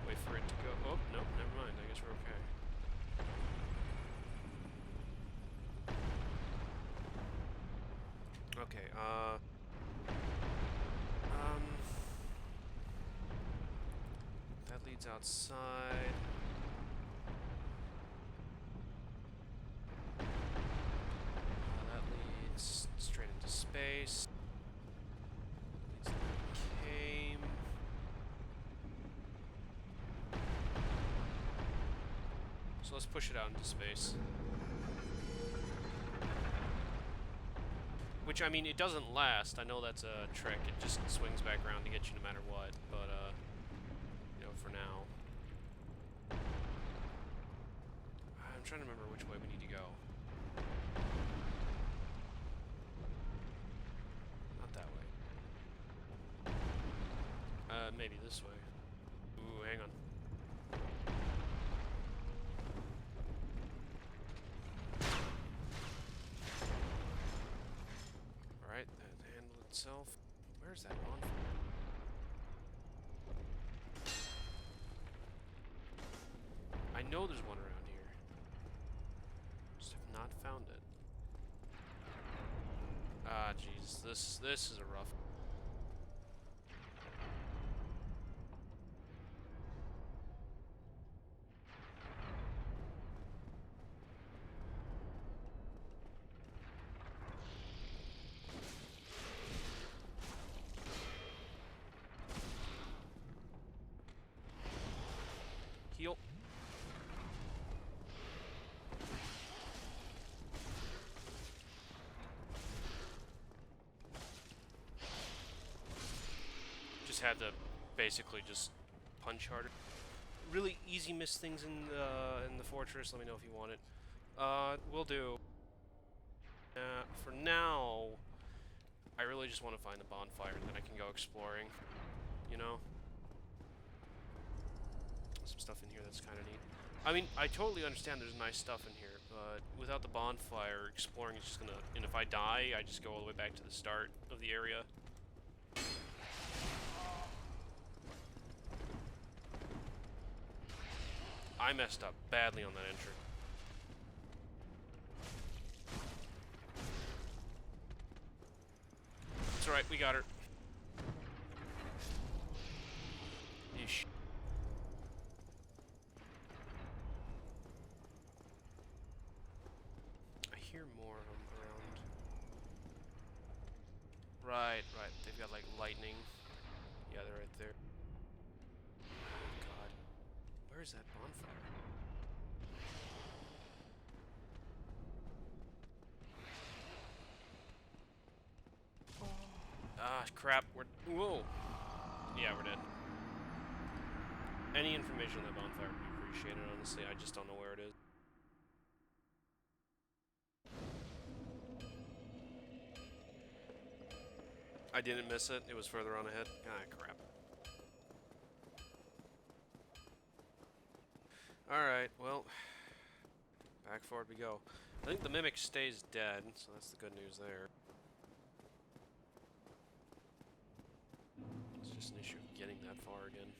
Wait for it to go. Oh, nope, never mind. I guess we're okay. Okay, that leads outside. That leads straight into space. Leads to where we came. So let's push it out into space. Which, I mean, it doesn't last. I know that's a trick. It just swings back around to get you no matter what. But, you know, for now. I'm trying to remember which way we need to go. Not that way. Maybe this way. Ooh, hang on. Alright, that handled itself. Where's that bonfire? I know there's one around here. Just have not found it. Ah, jeez, this is a rough. Heal. Just had to basically just punch harder. Really easy miss things in the fortress. Let me know if you want it. Will do. For now, I really just want to find the bonfire, and then I can go exploring. You know. Some stuff in here that's kind of neat. I mean, I totally understand there's nice stuff in here, but without the bonfire, exploring is just gonna... And if I die, I just go all the way back to the start of the area. I messed up badly on that entry. It's alright, we got her. Yeesh. I hear more of them around. Right. They've got like lightning. Yeah, they're right there. Oh god. Where is that bonfire? Ah, crap. Whoa. Yeah, we're dead. Any information on that bonfire would be appreciated, honestly. I just don't know where it is. I didn't miss it. It was further on ahead. Ah, crap. Alright, well, back forward we go. I think the Mimic stays dead, so that's the good news there. It's just an issue of getting that far again.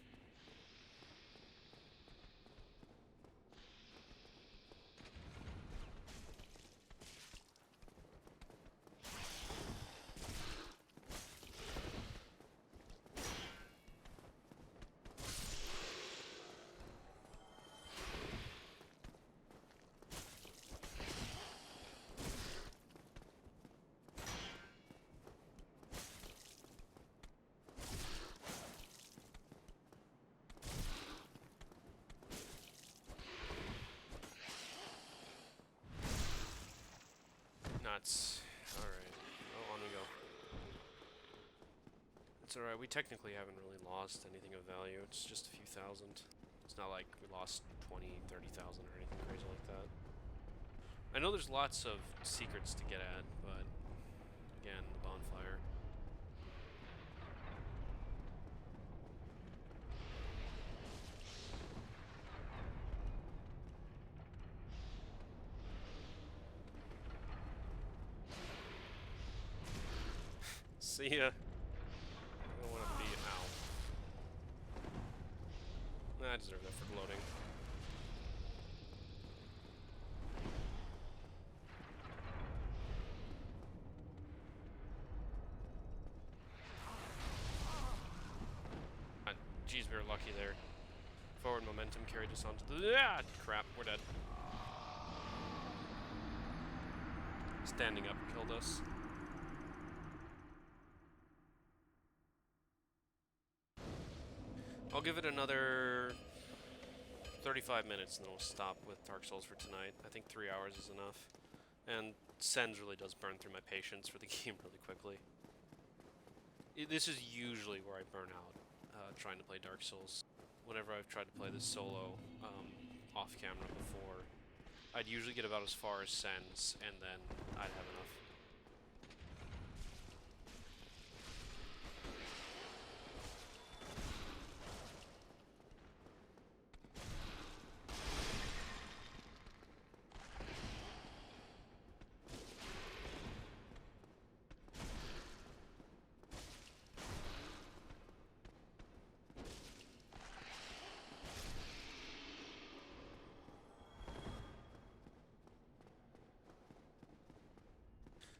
Nuts. Alright. Oh, on we go. It's alright, we technically haven't really lost anything of value. It's just a few thousand. It's not like we lost 20, 30,000 or anything crazy like that. I know there's lots of secrets to get at, but again, the bonfire. See ya. I don't want to be out. Nah, I deserve that for gloating. Geez, we were lucky there. Forward momentum carried us onto the... Ah, crap, we're dead. Standing up killed us. I'll give it another 35 minutes and then we'll stop with Dark Souls for tonight. I think 3 hours is enough. And Sens really does burn through my patience for the game really quickly. This is usually where I burn out. Trying to play Dark Souls. Whenever I've tried to play this solo off camera before, I'd usually get about as far as Sens, and then I'd have enough.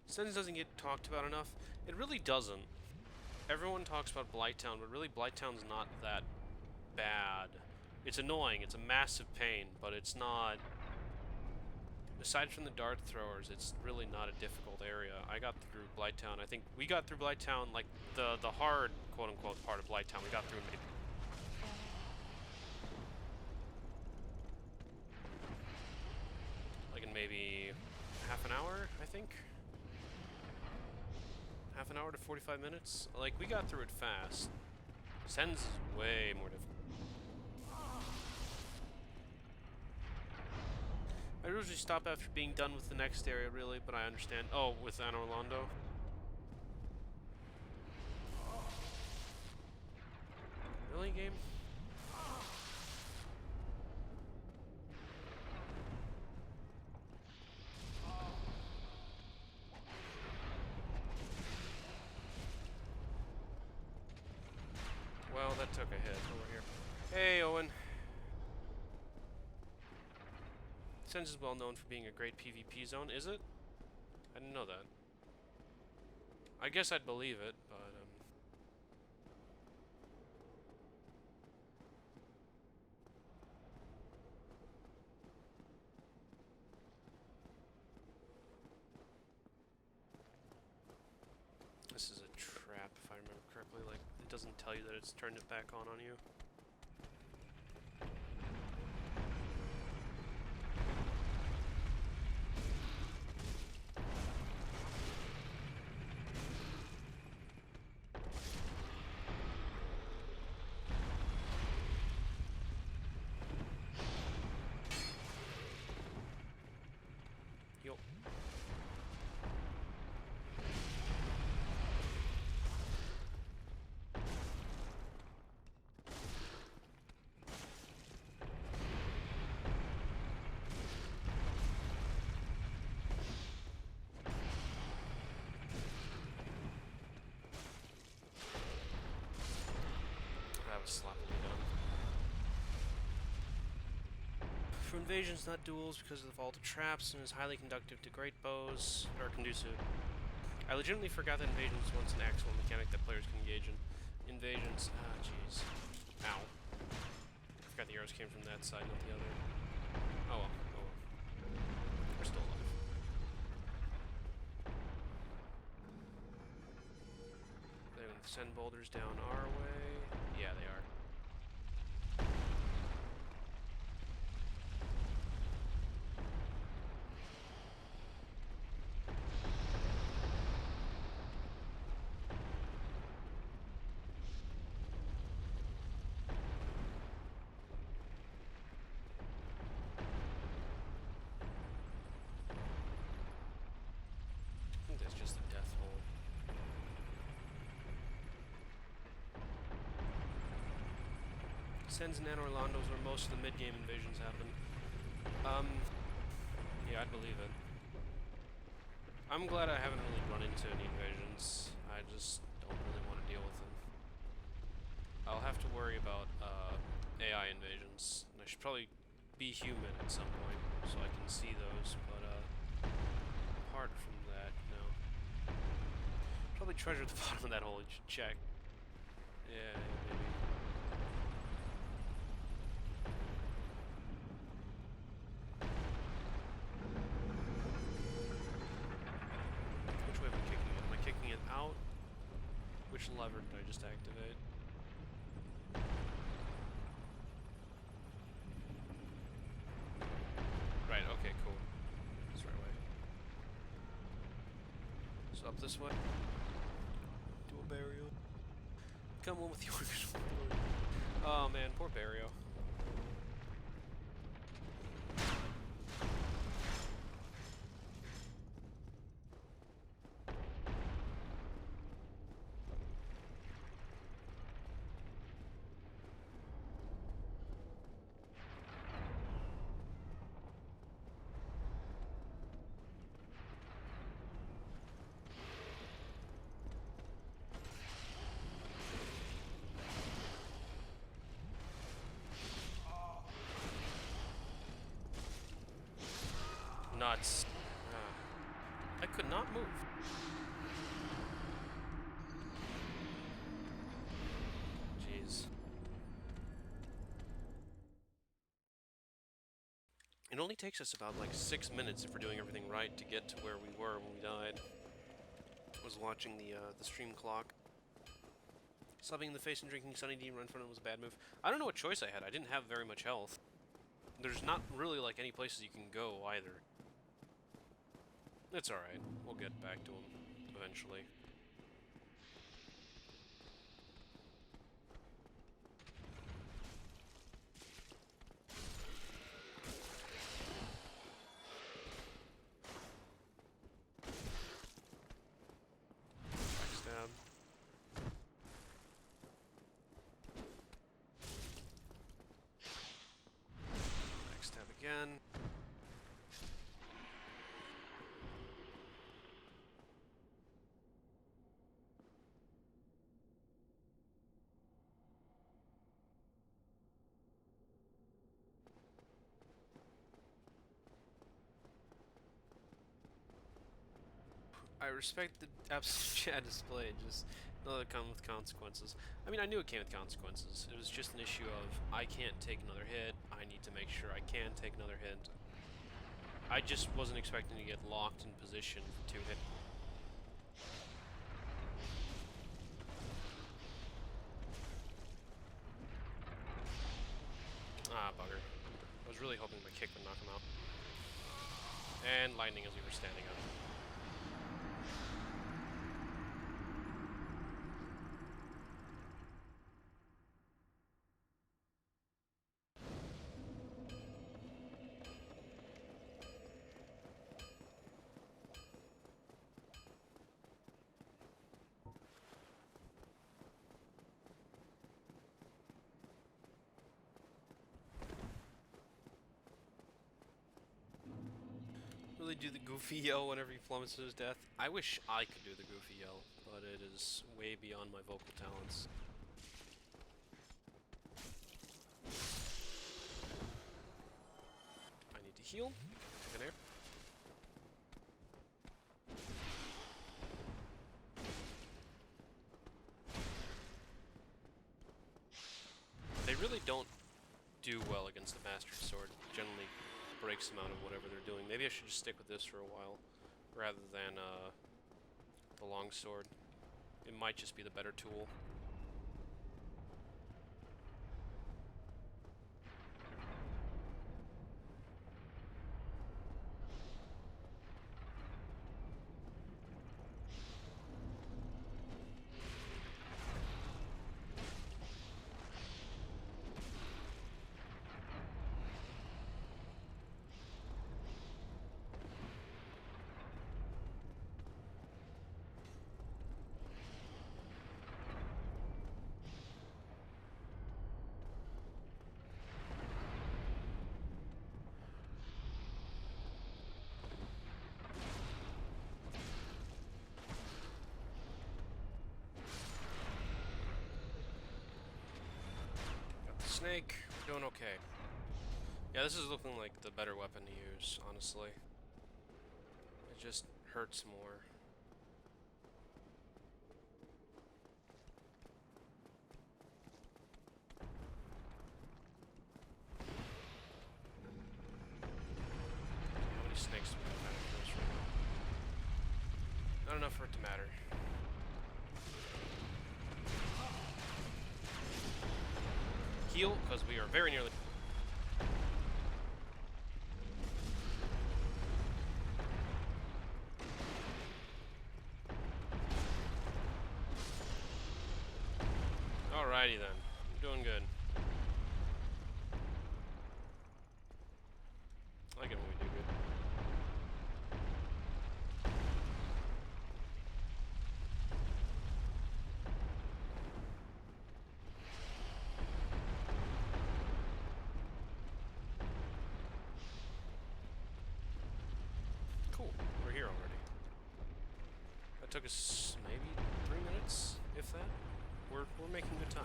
Sens doesn't get talked about enough. It really doesn't. Everyone talks about Blighttown, but really Blighttown's not that bad. It's annoying, it's a massive pain, but it's not... Aside from the dart throwers, it's really not a difficult area. I got through Blighttown. I think we got through Blighttown, like, the hard, quote-unquote, part of Blighttown. We got through maybe... like in maybe half an hour, I think? Half an hour to 45 minutes? Like, we got through it fast. Sens is way more difficult. I usually stop after being done with the next area, really, but I understand. Oh, with Anor Londo? Really, game? Well, that took a hit over here. Hey, Owen. Sens is well known for being a great PvP zone, is it? I didn't know that. I guess I'd believe it, but, This is a trap, if I remember correctly. Like, it doesn't tell you that it's turned it back on you. Yo. That was sloppily done. For invasions, not duels, because of all the traps, and is highly conducive to great bows, or conducive. I legitimately forgot that invasions was once an actual mechanic that players can engage in. Invasions, jeez. Ow. I forgot the arrows came from that side, not the other. Oh well, oh well. We're still alive. They're gonna send boulders down our way. Yeah, they are. I think that's just a death hole. Sens and Anor Londo's where most of the mid-game invasions happen. Yeah, I'd believe it. I'm glad I haven't really run into any invasions. just don't really want to deal with them. I'll have to worry about AI invasions. And I should probably be human at some point so I can see those, but apart from that, no. Probably treasure at the bottom of that hole. You should check. Yeah, maybe. Which way am I kicking it? Am I kicking it out? Which lever did I just activate? Right, okay, cool. That's the right way. So up this way. Do a burial. Come on with the orchestra. Oh man, poor Barrio. Nuts. I could not move. Jeez. It only takes us about like 6 minutes if we're doing everything right to get to where we were when we died. I was watching the stream clock. Subbing in the face and drinking Sunny D right in front of it was a bad move. I don't know what choice I had. I didn't have very much health. There's not really like any places you can go either. It's alright. We'll get back to him eventually. Backstab. Backstab again. I respect the absolute chat display, just know that it comes with consequences. I mean, I knew it came with consequences. It was just an issue of, I can't take another hit, I need to make sure I can take another hit. I just wasn't expecting to get locked in position for 2 hits. Ah, bugger. I was really hoping my kick would knock him out. And lightning as we were standing up. Really do the goofy yell whenever he plummets to his death. I wish I could do the goofy yell, but it is way beyond my vocal talents. I need to heal. Take an air. They really don't do well against the Bastard Sword. Generally breaks them out of whatever they're doing. Maybe I should just stick with this for a while, rather than the longsword. It might just be the better tool. snake. We're doing okay. Yeah, this is looking like the better weapon to use, honestly. It just hurts more. How many snakes do we have out of this right now? Not enough for it to matter. Heal, because we are very nearly... Alrighty then. You're doing good. I like it when we do good. Cool. We're here already. That took us maybe 3 minutes, if that. We're making good time.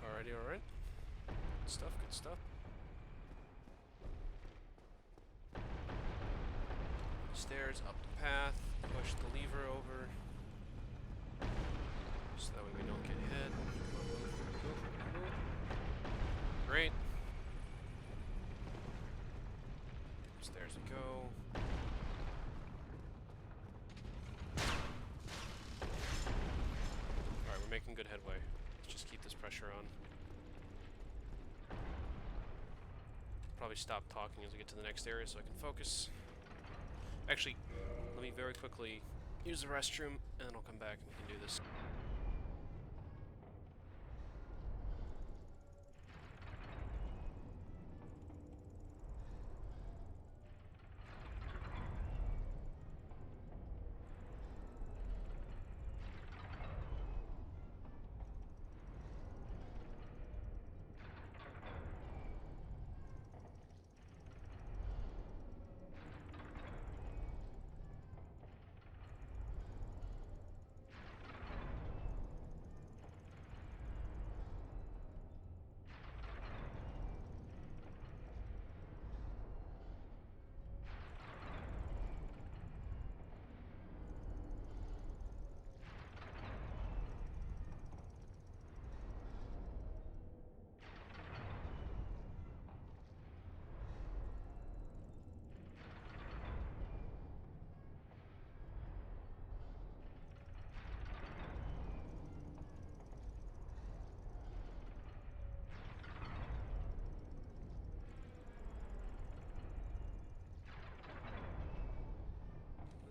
Alrighty, alright. Good stuff, good stuff. Stairs, up the path, push the lever over. So that way we don't get hit. Great. Upstairs we go. Alright, we're making good headway. Let's just keep this pressure on. Probably stop talking as we get to the next area so I can focus. Actually, let me very quickly use the restroom and then I'll come back and we can do this.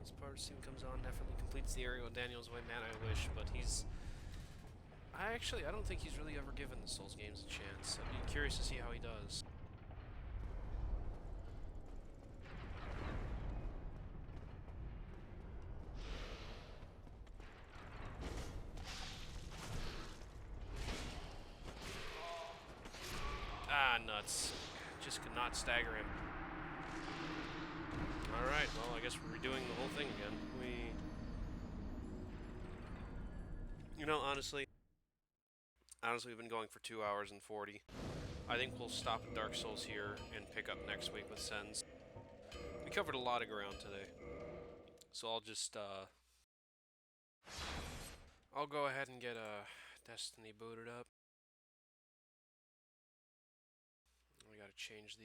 This part soon comes on, definitely completes the area with Daniel's way. Man, I wish, but he's... I don't think he's really ever given the Souls games a chance. I'd be curious to see how he does. Ah, nuts. Just could not stagger him. Alright, well, I guess we're redoing the whole thing again. You know, honestly, we've been going for 2 hours and 40. I think we'll stop at Dark Souls here and pick up next week with Sens. We covered a lot of ground today. So I'll just, I'll go ahead and get, Destiny booted up. We gotta change the,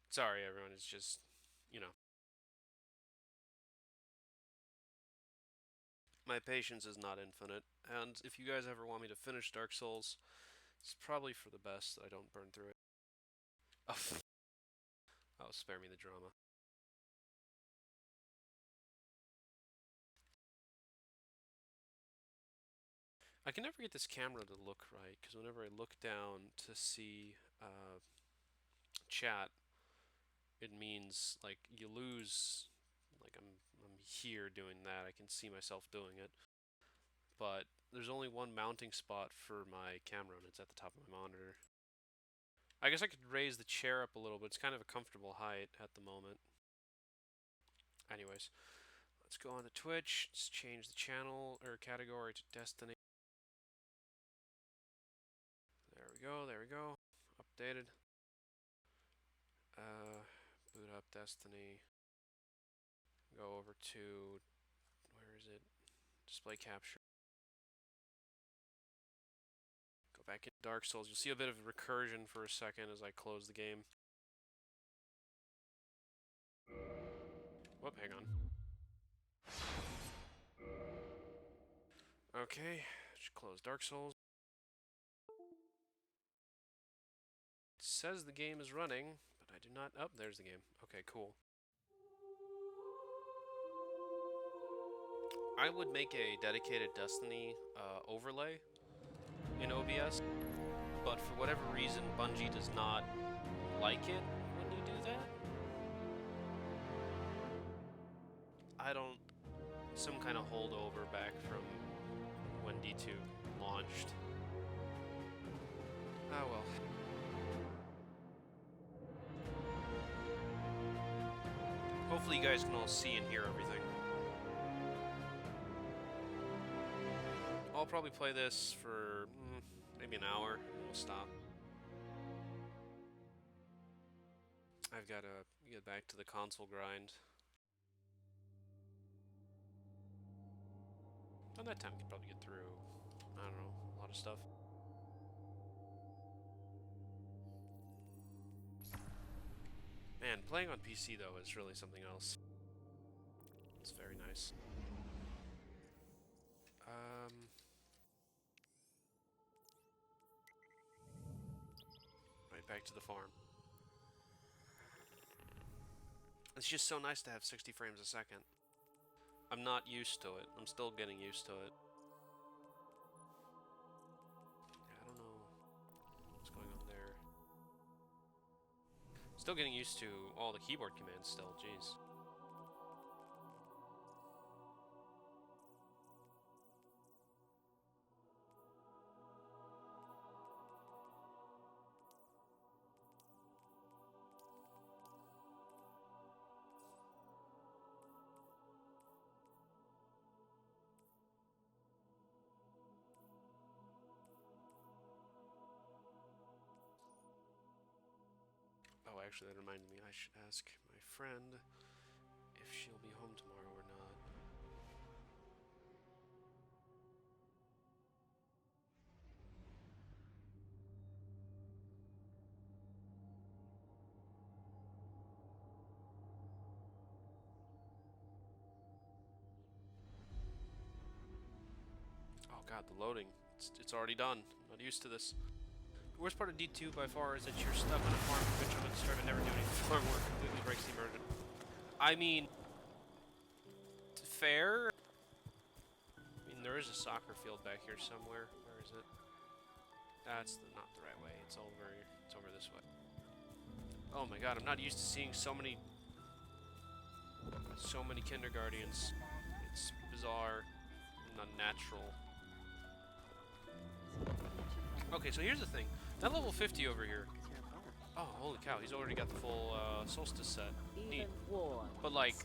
Sorry, everyone, it's just, you know. My patience is not infinite, and if you guys ever want me to finish Dark Souls, it's probably for the best that I don't burn through it. Oh, spare me the drama. I can never get this camera to look right, because whenever I look down to see chat, it means like you lose. Like I'm here doing that. I can see myself doing it, but there's only one mounting spot for my camera, and it's at the top of my monitor. I guess I could raise the chair up a little, but it's kind of a comfortable height at the moment. Anyways, let's go on to Twitch. Let's change the channel or category to Destiny. There we go. There we go. Updated. Boot up Destiny. Go over to, where is it? Display capture. Go back in Dark Souls. You'll see a bit of recursion for a second as I close the game. Whoop, hang on. Okay, just close Dark Souls. It says the game is running, but I do not. Oh, there's the game. Okay, cool. I would make a dedicated Destiny overlay in OBS, but for whatever reason, Bungie does not like it when you do that. I don't. Some kind of holdover back from when D2 launched. Ah well. Hopefully you guys can all see and hear everything. I'll probably play this for maybe an hour and we'll stop. I've got to get back to the console grind. On that time, I could probably get through, I don't know, a lot of stuff. Man, playing on PC though is really something else. It's very nice. Right back to the farm. It's just so nice to have 60 frames a second. I'm not used to it. I'm still getting used to it. Yeah, I don't know what's going on there. Still getting used to all the keyboard commands still, jeez. Oh, actually, that reminded me, I should ask my friend if she'll be home tomorrow or not. Oh god, the loading. It's already done. I'm not used to this. The worst part of D2 by far is that you're stuck on a farm for which I'm going to start and never do any farm work. Completely breaks the immersion. I mean, fair. I mean, there is a soccer field back here somewhere. Where is it? That's not the right way. It's over this way. Oh my god, I'm not used to seeing so many kindergartens. It's bizarre and unnatural. Okay, so here's the thing. That level 50 over here. Oh, holy cow, he's already got the full solstice set. Neat. But like,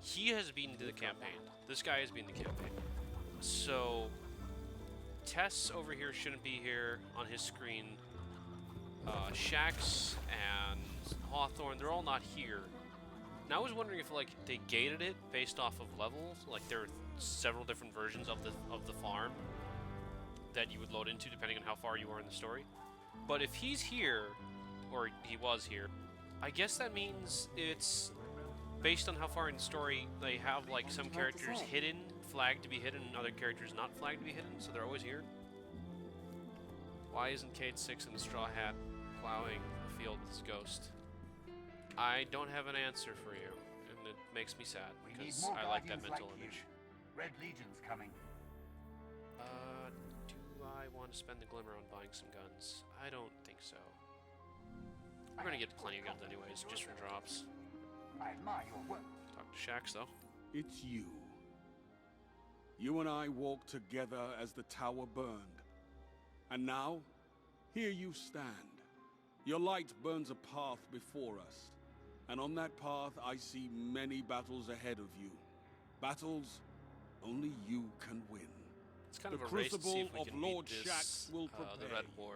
he has been to the campaign. This guy has been to the campaign. So, Tess over here shouldn't be here on his screen. Shax and Hawthorne, they're all not here. Now I was wondering if like they gated it based off of levels. Like there are several different versions of the farm that you would load into depending on how far you are in the story. But if he's here, or he was here, I guess that means it's based on how far in the story they have like some characters hidden, flagged to be hidden, and other characters not flagged to be hidden, so they're always here. Why isn't Cade 6 in a straw hat plowing a field with his ghost? I don't have an answer for you, and it makes me sad because I like that mental image. Red Legion's coming. Do I want to spend the glimmer on buying some guns? I don't think so. We're gonna get plenty of guns anyways, just from drops. I admire your work. Talk to Shax though. It's you. You and I walked together as the tower burned. And now, here you stand. Your light burns a path before us. And on that path, I see many battles ahead of you. Battles only you can win. It's kind The of a race to see if crucible we can of Lord beat this, Shax will the prepare Red you. War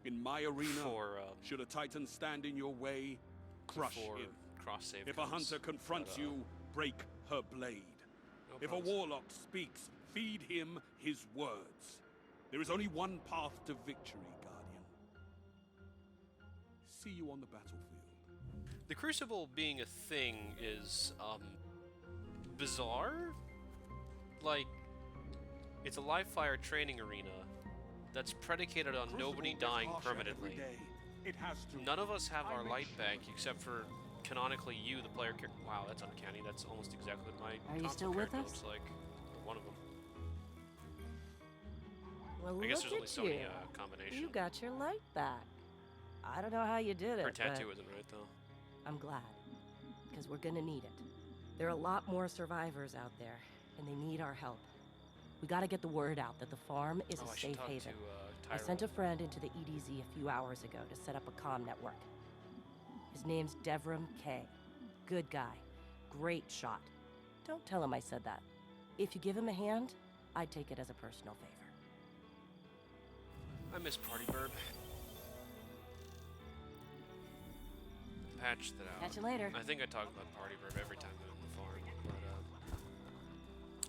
In my arena, for, should a Titan stand in your way, crush before him. cross save If a comes. hunter confronts But, you, break her blade. no If a problems. warlock speaks, feed him his words. There is only one path to victory, Guardian. See you on the battlefield. The Crucible being a thing is, bizarre? Like, it's a live fire training arena that's predicated on nobody Crucible gets dying harsher every permanently. day. It has to. None of us have our light back except for canonically you, the player character. Wow, that's uncanny. That's almost exactly what my Are you console still with character us? looks like. Or one of them. Well, I guess look there's only at so you. many combinations. You got your light back. I don't know how you did it, Her but tattoo isn't right though. I'm glad. Because we're gonna need it. There are a lot more survivors out there, and they need our help. We gotta get the word out that the farm is Oh, a I should safe talk haven. to I Tyra. sent a friend into the EDZ a few hours ago to set up a comm network. His name's Devram K. Good guy. Great shot. Don't tell him I said that. If you give him a hand, I'd take it as a personal favor. I miss Party Burb. Patch that out. Catch you later. I think I talk about Party Burb every time I'm on the farm,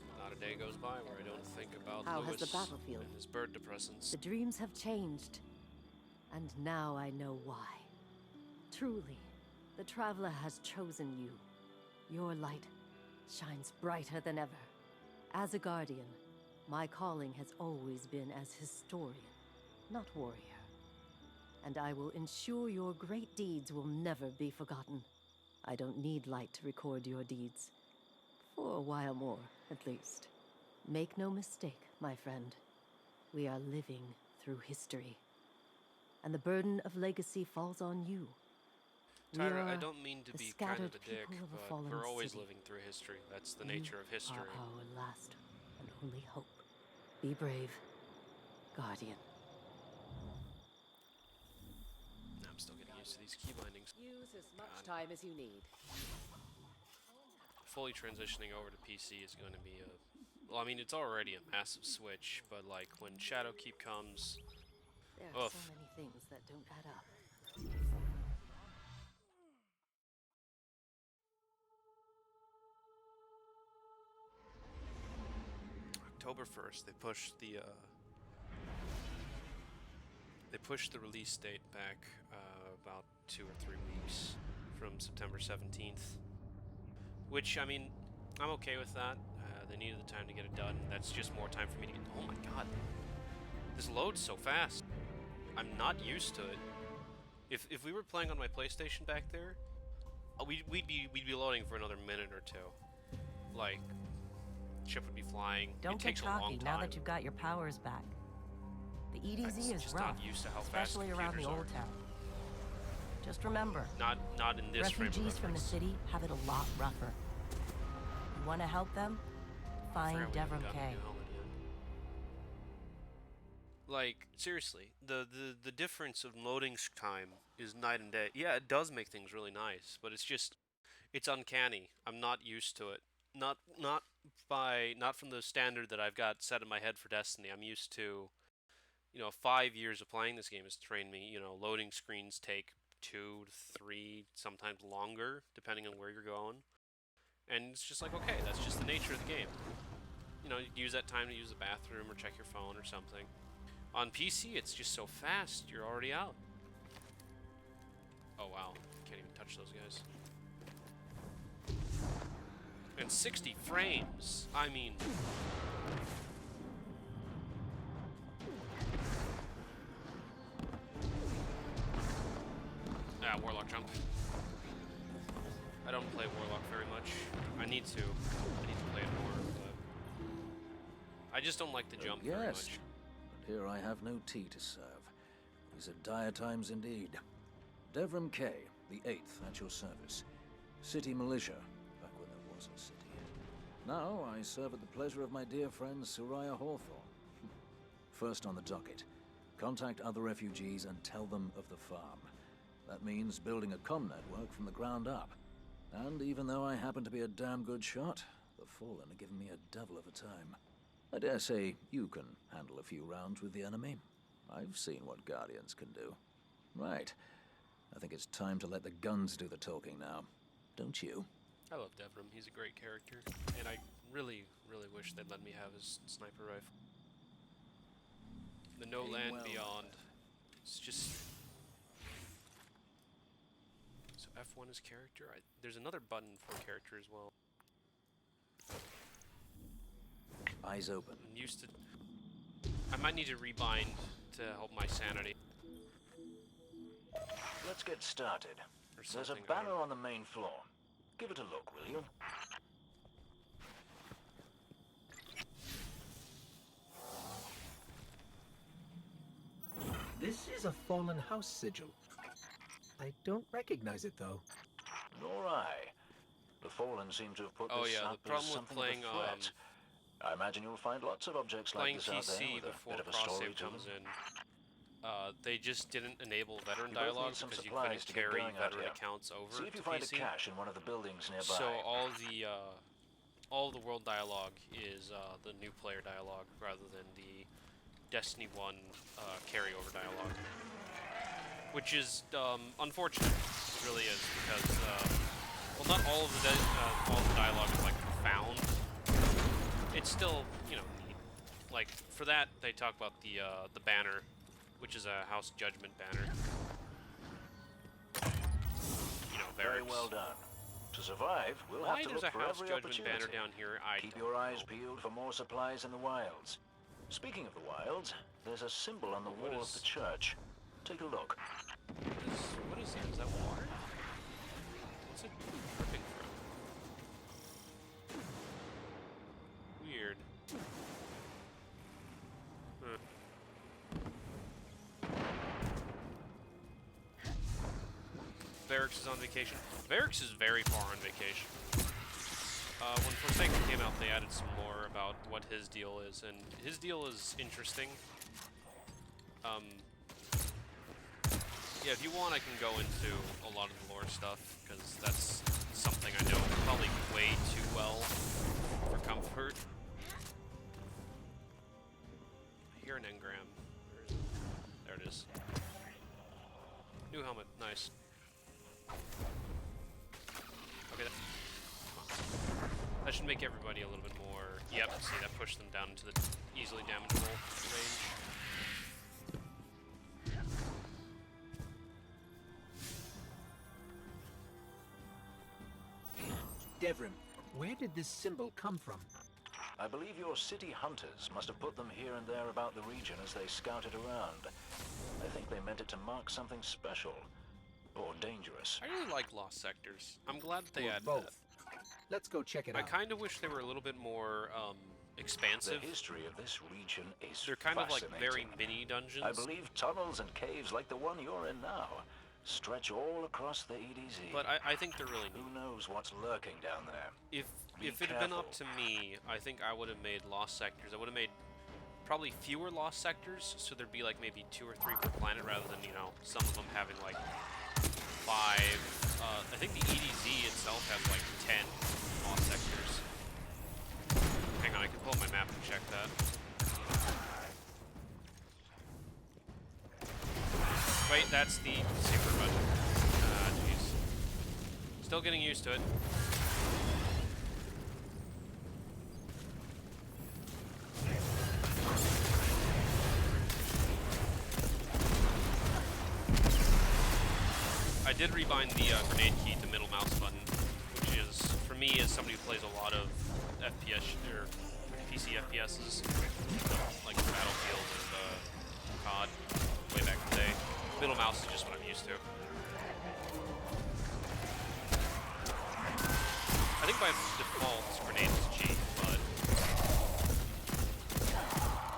but not a day goes by where I don't think about How has Lewis the battlefield? and his bird depressants. The dreams have changed, and now I know why. Truly, the Traveler has chosen you. Your light shines brighter than ever. As a guardian, my calling has always been as historian, not warrior. And I will ensure your great deeds will never be forgotten. I don't need light to record your deeds. For a while more, at least. Make no mistake, my friend. We are living through history. And the burden of legacy falls on you. We Tyra, I are don't mean to the be kind of scattered a dick, people of a but fallen we're always city. living through history. That's the You nature of history. are our last and only hope. Be brave, Guardian. I'm still getting used to these key bindings. Use as much God. time as you need. Fully transitioning over to PC is going to be a... Well, I mean, it's already a massive switch, but like when Shadowkeep comes... There are Oof. so many things that don't add up. October 1st, they pushed the release date back about 2 or 3 weeks from September 17th. Which, I mean, I'm okay with that. They needed the time to get it done. That's just more time for me to get... Oh my god. This loads so fast. I'm not used to it. If we were playing on my PlayStation back there, we'd be loading for another minute or two. Like, ship would be flying. Don't It get takes a long cocky time. now that you've got your powers back. The EDZ is just rough, not used to how fast especially around the computers old are. town. Just remember, Not in this frame of refugees from the reference. city have it a lot rougher. You want to help them? Find Forgot we haven't Devram gotten K. a new helmet yet. Like, seriously, the difference of loading time is night and day. Yeah, it does make things really nice, but it's uncanny. I'm not used to it. Not from the standard that I've got set in my head for Destiny. I'm used to, 5 years of playing this game has trained me. Loading screens take 2 to 3, sometimes longer, depending on where you're going. And it's just like, okay, that's just the nature of the game. You use that time to use the bathroom or check your phone or something. On PC, it's just so fast, you're already out. Oh wow, can't even touch those guys. And 60 frames, I mean... Warlock jump. I don't play Warlock very much. I need to play it more, but... I just don't like the jump very Yes, much. but here I have no tea to serve. These are dire times indeed. Devram Kay, the 8th, at your service. City militia, back when there was a city. Now I serve at the pleasure of my dear friend Soraya Hawthorne. First on the docket, contact other refugees and tell them of the farm. That means building a comm network from the ground up. And even though I happen to be a damn good shot, the Fallen are giving me a devil of a time. I dare say you can handle a few rounds with the enemy. I've seen what Guardians can do. Right. I think it's time to let the guns do the talking now. Don't you? I love Devram. He's a great character. And I really, really wish they'd let me have his sniper rifle. The No Land Beyond. It's just... So F1 is character? There's another button for character as well. Eyes open. I'm used to... I might need to rebind to help my sanity. Let's get started. Or There's a something, banner on the main floor. Give it a look, will you? This is a fallen house sigil. I don't recognize it, though. Nor I. The Fallen seem to have put Oh this yeah, up the problem as with something playing of a threat. I imagine you'll find lots of objects like playing this out there PC with before a bit of a cross story save to comes them. in. They just didn't enable veteran You both need dialogue some because you supplies couldn't to get carry going out veteran here. accounts over See if you to find PC. a cache in one of the buildings nearby. So all the world dialogue is the new player dialogue rather than the Destiny 1 carryover dialogue, which is unfortunate. It really is because well, not all of the dialogue is like profound. It's still, you know, neat. Like for that they talk about the banner, which is a House Judgment banner. You know, Very well done. To survive, we'll Why have to there's look a for House every Judgment opportunity. banner down here? I Keep don't your eyes know. peeled for more supplies in the wilds. Speaking of the wilds, there's a symbol on the What wall is- of the church. Take a look. What is that? Is that water? What's it dripping from? Weird. Huh. Varix is on vacation. Varix is very far on vacation. When Forsaken came out, they added some more about what his deal is, and his deal is interesting. Yeah, if you want, I can go into a lot of the lore stuff, because that's something I know probably way too well for comfort. I hear an engram. Where is it? There it is. New helmet, nice. Okay, that should make everybody a little bit more... Yep, see, that pushed them down into the easily damageable range. Devrim, where did this symbol come from? I believe your city hunters must have put them here and there about the region as they scouted around. I think they meant it to mark something special. Or dangerous. I really like Lost Sectors. I'm glad that they Or added both. that. Let's go check it I out. kind of wish they were a little bit more expansive. The history of this region is They're kind of like very fascinating. mini dungeons. I believe tunnels and caves like the one you're in now stretch all across the EDZ. But I think they're really neat. Who knows what's lurking down there? If Be it had been up to careful. me, I think I would have made Lost Sectors. I would have made probably fewer Lost Sectors, so there'd be like maybe 2 or 3 per planet rather than, you know, some of them having like 5. I think the EDZ itself has like 10 Lost Sectors. Hang on, I can pull up my map and check that. Wait, that's the super button. Ah, jeez. Still getting used to it. I did rebind the grenade key to middle mouse button, which is, for me, as somebody who plays a lot of FPS, or PC FPSs, like Battlefield and COD, way back in the day. Middle mouse is just what I'm used to. I think by default, grenade is G, but...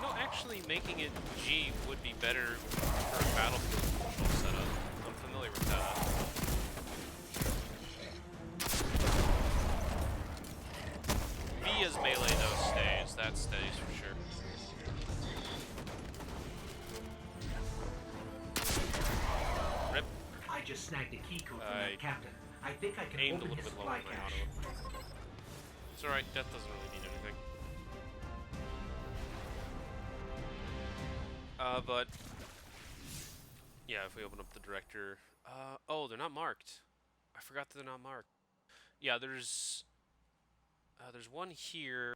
No, actually, making it G would be better for a Battlefield control setup. I'm familiar melee Rattata. Via's melee though stays. That stays for sure. Rip. I just snagged a key code from that captain. I think I can aimed a open little his bit lower supply than my cache. auto. It's alright, death doesn't really mean anything. But yeah, if we open up the director, oh, they're not marked. I forgot that they're not marked. Yeah, there's one here.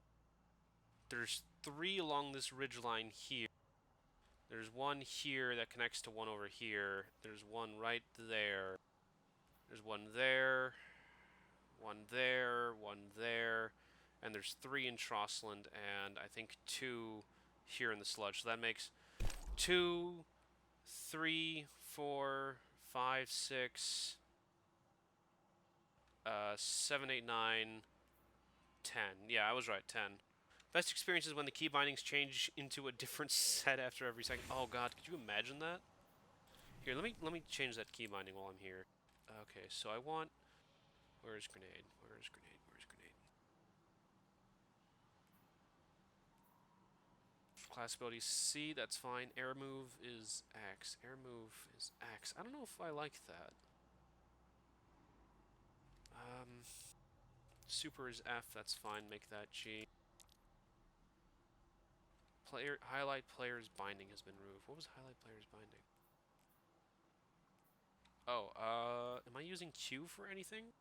There's 3 along this ridge line here. There's one here that connects to one over here. There's one right there. There's one there. One there. One there. And there's 3 in Trossland, and I think 2 here in the sludge. So that makes 2, 3, 4, 5, 6, 7, 8, 9, 10. Yeah, I was right, 10. Best experience is when the key bindings change into a different set after every second. Oh god, could you imagine that? Here, let me change that key binding while I'm here. Okay, so I want... Where's grenade? Where's grenade? Where's grenade? Class ability C, that's fine. Air move is X. Air move is X. I don't know if I like that. Super is F, that's fine. Make that G. Highlight player's binding has been removed. What was highlight player's binding? Oh, am I using Q for anything?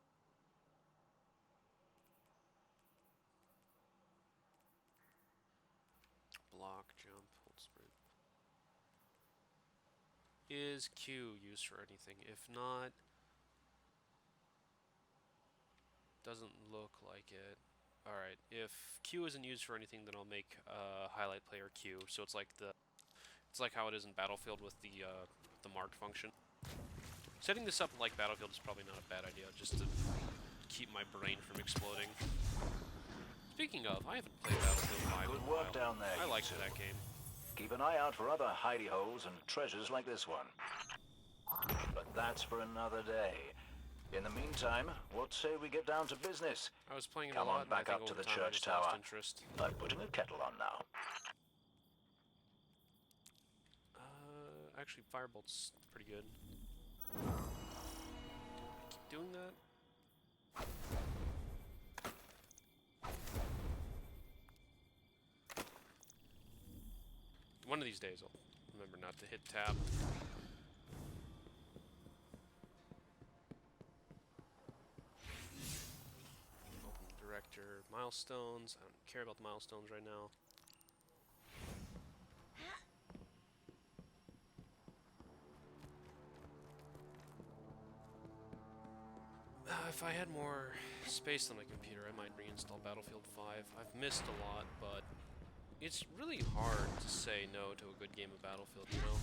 Block, jump, hold sprint. Is Q used for anything? If not, doesn't look like it. Alright, if Q isn't used for anything, then I'll make highlight player Q. So it's like how it is in Battlefield with the mark function. Setting this up like Battlefield is probably not a bad idea, just to keep my brain from exploding. Speaking of, I haven't played Battlefield 5 in a Good while. work down there, I you liked two. that game. Keep an eye out for other hidey holes and treasures like this one. But that's for another day. In the meantime, what say we get down to business? I was playing it Come a lot, on back and I up think to over the time I church just lost tower. interest. I'm putting a kettle on now. Actually, Firebolt's pretty good. Keep doing that. One of these days I'll remember not to hit tab. Open the director. Milestones. I don't care about the milestones right now. If I had more space on my computer, I might reinstall Battlefield 5. I've missed a lot, but it's really hard to say no to a good game of Battlefield, you know?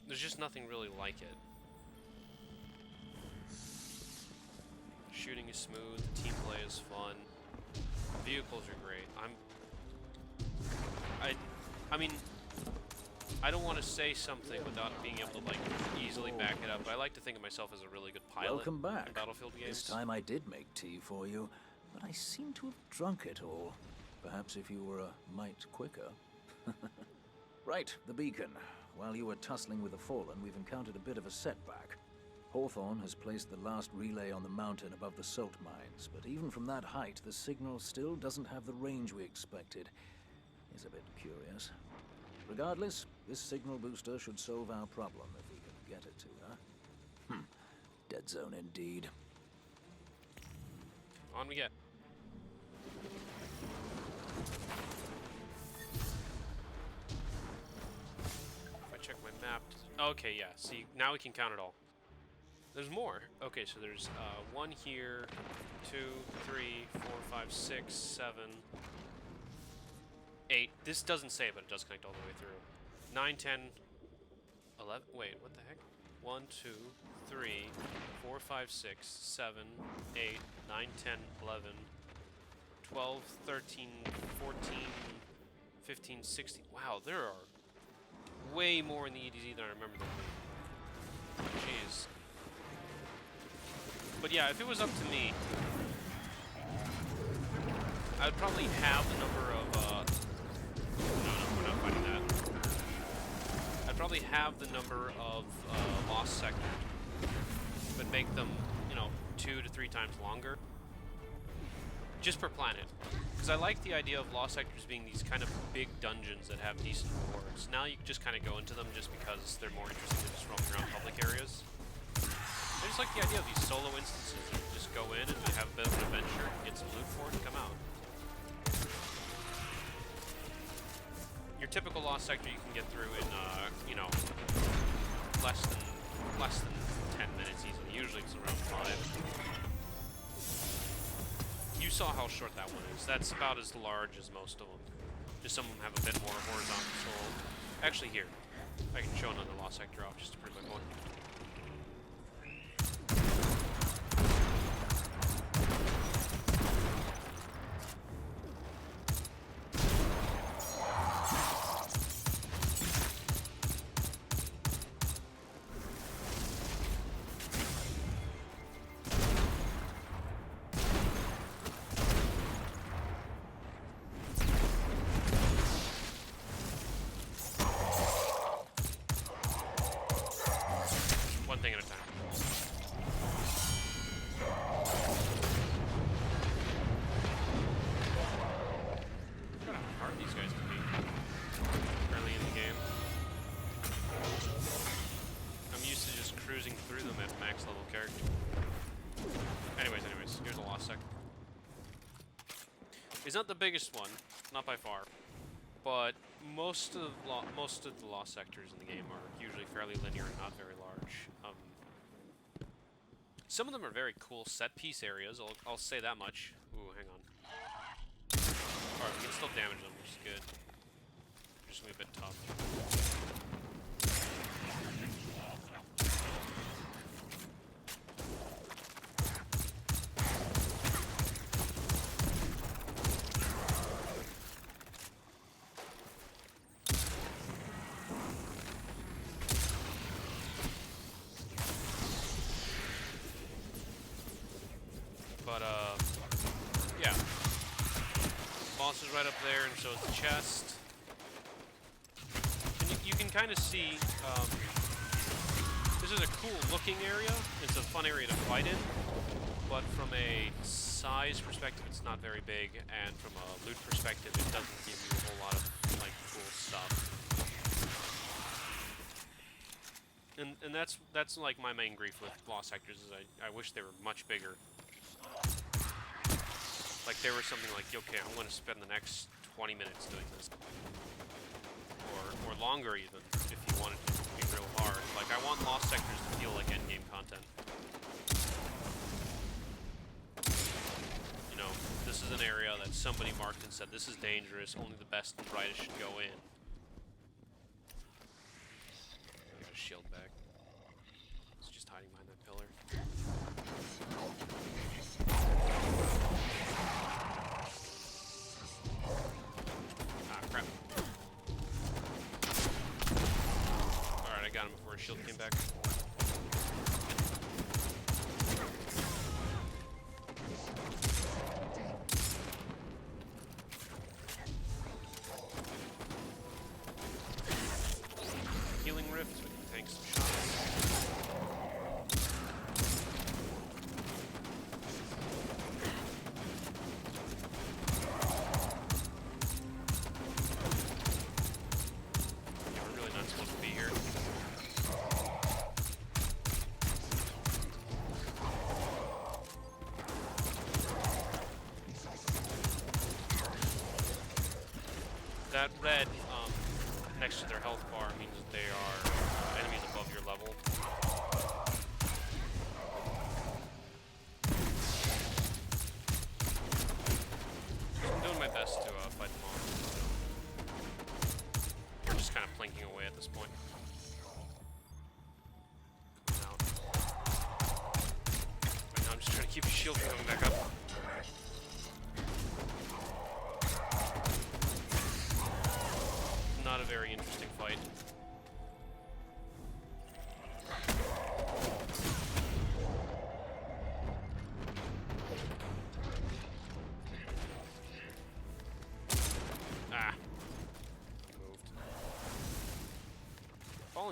There's just nothing really like it. Shooting is smooth, the team play is fun, vehicles are great. I mean, I don't want to say something without being able to, like, easily back it up, but I like to think of myself as a really good pilot Welcome back. in Battlefield games. This time I did make tea for you, but I seem to have drunk it all. Perhaps if you were a mite quicker. Right, the beacon. While you were tussling with the Fallen, we've encountered a bit of a setback. Hawthorne has placed the last relay on the mountain above the salt mines, but even from that height, the signal still doesn't have the range we expected. It's a bit curious. Regardless, this signal booster should solve our problem if we can get it to her. Dead zone indeed. On we get. If I check my map... Okay, yeah, see, now we can count it all. There's more. Okay, so there's 1 here, 2, 3, 4, 5, 6, 7, 8. This doesn't say, but it does connect all the way through. 9, 10, 11. Wait, what the heck? 1, 2, 3, 4, 5, 6, 7, 8, 9, 10, 11, 12, 13, 14, 15, 16. Wow, there are way more in the EDZ than I remember them being. Jeez. But yeah, if it was up to me, I'd probably have the number of, no, we're not fighting that. I'd probably have the number of lost sectors, but make them, you know, 2 to 3 times longer. Just per planet. Because I like the idea of lost sectors being these kind of big dungeons that have decent rewards. Now you can just kind of go into them just because they're more interesting than just roaming around public areas. I just like the idea of these solo instances. You just go in and you have a bit of an adventure, get some loot for it, and come out. Your typical lost sector you can get through in, you know, less than 10 minutes easily. Usually it's around 5. You saw how short that one is. That's about as large as most of them. Just some of them have a bit more horizontal. Actually, here, I can show another lost sector off just to prove my point. Thing at a time. Look how hard these guys can be early in the game. I'm used to just cruising through them at max level character. Anyways, here's a lost sector. It's not the biggest one, not by far, but most of the lost sectors in the game are usually fairly linear and not very large. Some of them are very cool set-piece areas, I'll say that much. Ooh, hang on. Alright, we can still damage them, which is good. Just gonna be a bit tough. But, yeah. Boss is right up there, and so is the chest. And you can kind of see, this is a cool looking area. It's a fun area to fight in. But from a size perspective, it's not very big. And from a loot perspective, it doesn't give you a whole lot of, like, cool stuff. And that's like my main grief with lost sectors is I wish they were much bigger. Like there was something like, okay, I'm going to spend the next 20 minutes doing this, or longer even, if you wanted to be real hard. Like I want lost sectors to feel like endgame content. You know, this is an area that somebody marked and said this is dangerous. Only the best and brightest should go in. I got a shield back. It's just hiding behind that pillar. Crap. Alright, I got him before his shield came back. Healing rift, so we can tank some shots. That red next to their health bar means that they are enemies above your level. I'm doing my best to fight them off. We're just kind of plinking away at this point. Coming out. Right now I'm just trying to keep his shield from coming back up. Not a very interesting fight.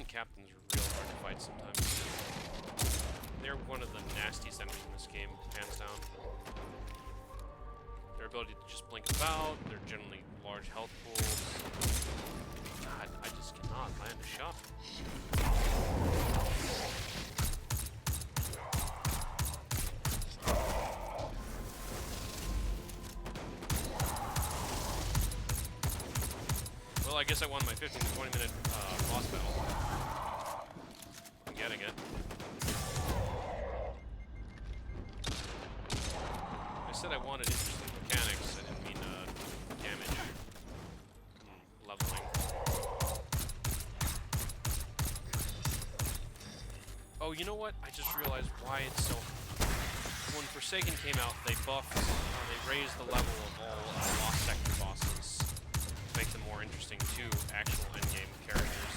captains are real hard to fight sometimes. They're one of the nastiest enemies in this game, hands down. Their ability to just blink about, they're generally large health pools. God, I just cannot land a shot. Well, I guess I won my 15 to 20 minute boss battle. I'm getting it. I said I wanted interesting mechanics. I didn't mean damage. Leveling. Oh, you know what? I just realized why it's so... When Forsaken came out, they buffed, they raised the level of all Lost Sector bosses to make them more interesting to actual endgame characters.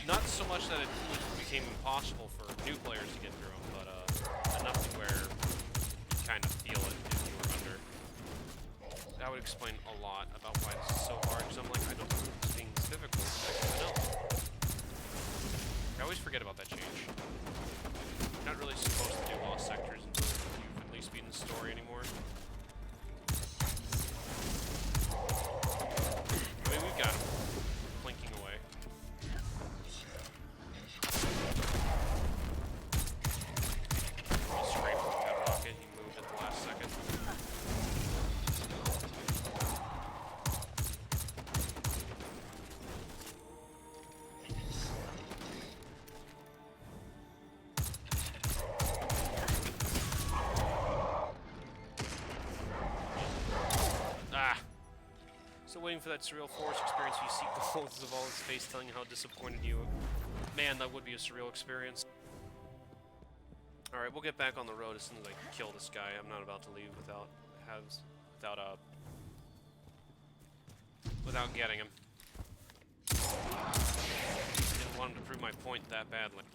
Not so much that it became impossible for new players to get through them, but enough to where you kind of feel it if you were under. That would explain a lot about why this is so hard, because I'm like, I don't remember this being this difficult. No. I always forget about that change. You're not really supposed to do Lost Sectors until you've at least beaten the story anymore. I mean, we've got him. Plinking away. I'll scrape that rocket. He moved at the last second. Waiting for that surreal forest experience, you see ghosts of all his face telling you how disappointed you. Man, that would be a surreal experience. Alright, we'll get back on the road as soon as I kill this guy. I'm not about to leave without getting him. Didn't want him to prove my point that badly.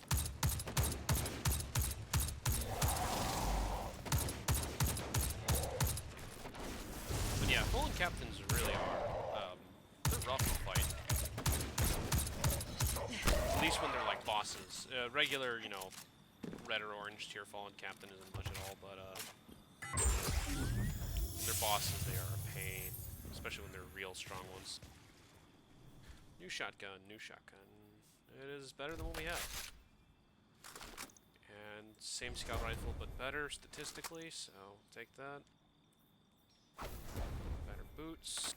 But yeah, Fallen Captains really are. They're rough to fight. At least when they're like bosses. Regular, you know, red or orange tier Fallen Captain isn't much at all, but when they're bosses, they are a pain. Especially when they're real strong ones. New shotgun, new shotgun. It is better than what we have. And same scout rifle, but better statistically, so take that. Better boots.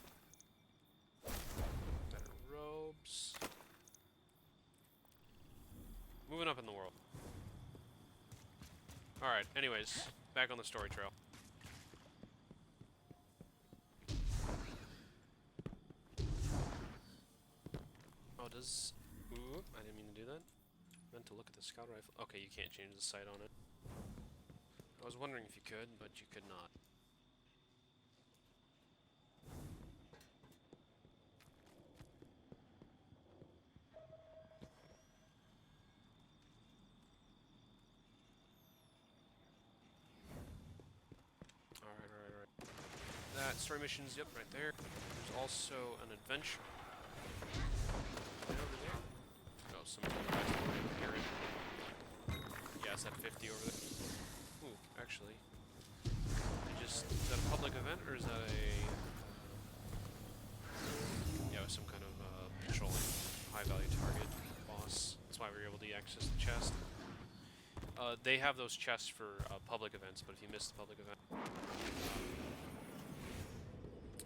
Better robes. Moving up in the world. Alright, anyways, back on the story trail. Oh, does... Ooh, I didn't mean to do that. Meant to look at the scout rifle. Okay, you can't change the sight on it. I was wondering if you could, but you could not. Story missions, yep, right there. There's also an adventure. Right over there. Oh, some other guys over here. Yeah, it's that 50 over there. Ooh, actually. Is that a public event, or is that a... yeah, it was some kind of patrolling high-value target boss. That's why we were able to access the chest. They have those chests for public events, but if you miss the public event...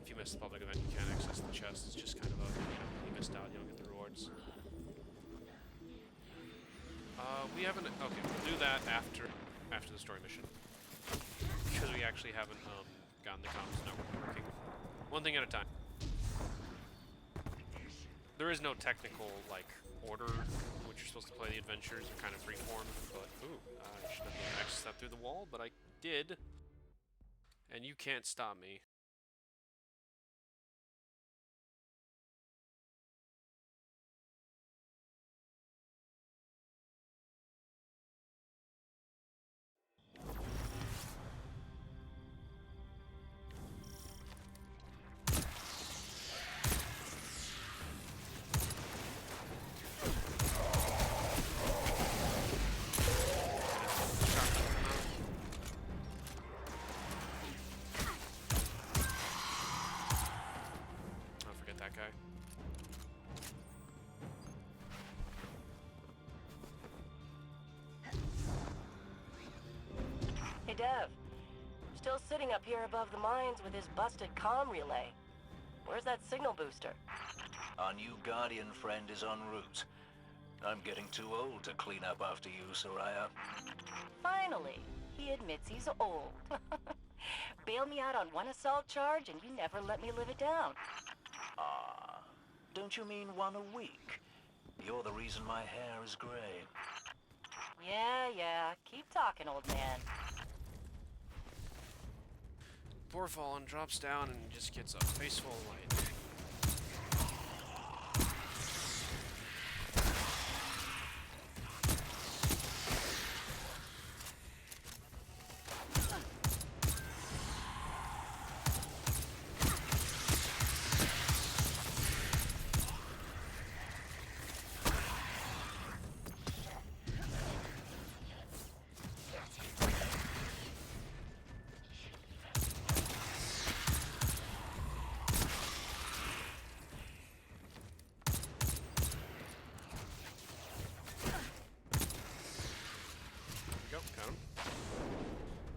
if you miss the public event, you can't access the chest. It's just kind of a, you missed out, you don't get the rewards. We haven't, okay, we'll do that after the story mission. Because we actually haven't gotten the comms network working. One thing at a time. There is no technical, like, order in which you're supposed to play the adventures. They're kind of freeform, but, ooh, I should have accessed that through the wall, but I did. And you can't stop me. Dev. Still sitting up here above the mines with his busted comm relay. Where's that signal booster? Our new Guardian friend is en route. I'm getting too old to clean up after you, Soraya. Finally, he admits he's old. Bail me out on one assault charge and you never let me live it down. Ah, don't you mean one a week? You're the reason my hair is gray. Yeah, keep talking, old man. Borfallen drops down and just gets a face full of light.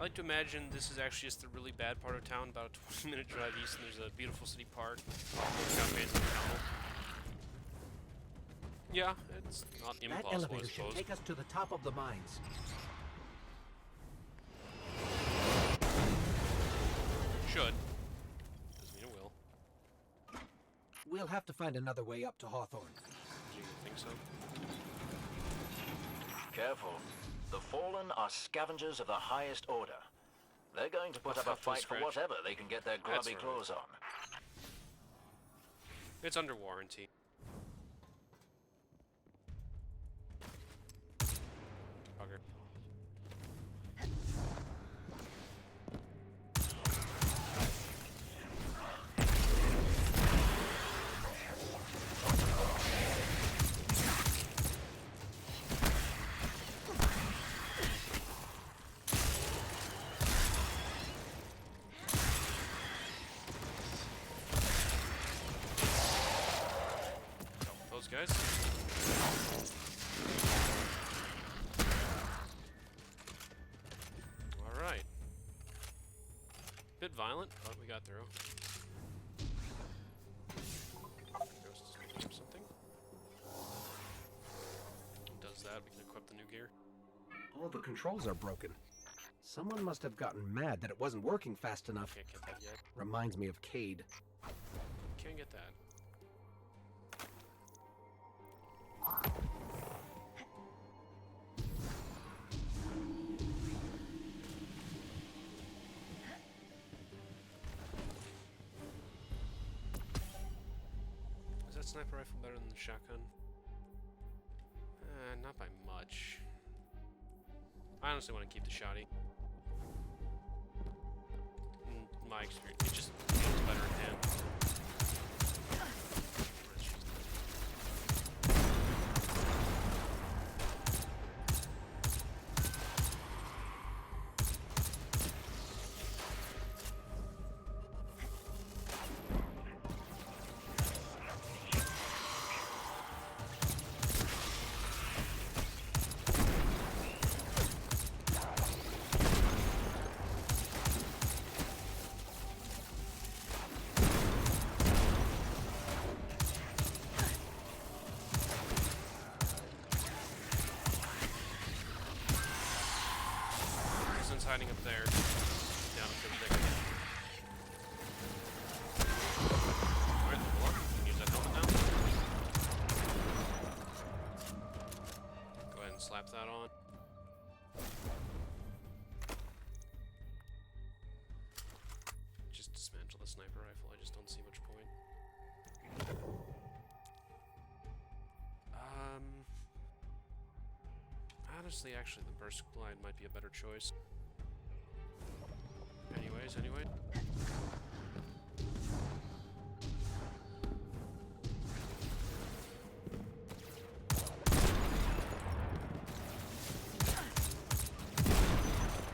I like to imagine this is actually just the really bad part of town, about a 20-minute drive east, and there's a beautiful city park, cafes and tunnel. Yeah, it's not That impossible, I elevator should suppose. take us to the top of the mines. Should. Doesn't mean it will. We'll have to find another way up to Hawthorne. Do you think so? Careful. The Fallen are scavengers of the highest order. They're going to put up a fight for whatever they can get their grubby claws on. It's under warranty. Bugger. Guys. Alright. Bit violent, but we got through. Ghost is picking up something. Does that, we can equip the new gear. All the controls are broken. Someone must have gotten mad that it wasn't working fast enough. Can't get that yet. Reminds me of Cade. Can't get that. Is that sniper rifle better than the shotgun? Not by much. I honestly want to keep the shotty. In my experience, it just feels better in hand. Hiding up there, down to the big. Alright, level up. You can use that helmet now. Go ahead and slap that on. Just dismantle the sniper rifle. I just don't see much point. Honestly, actually, the burst glide might be a better choice. Anyway.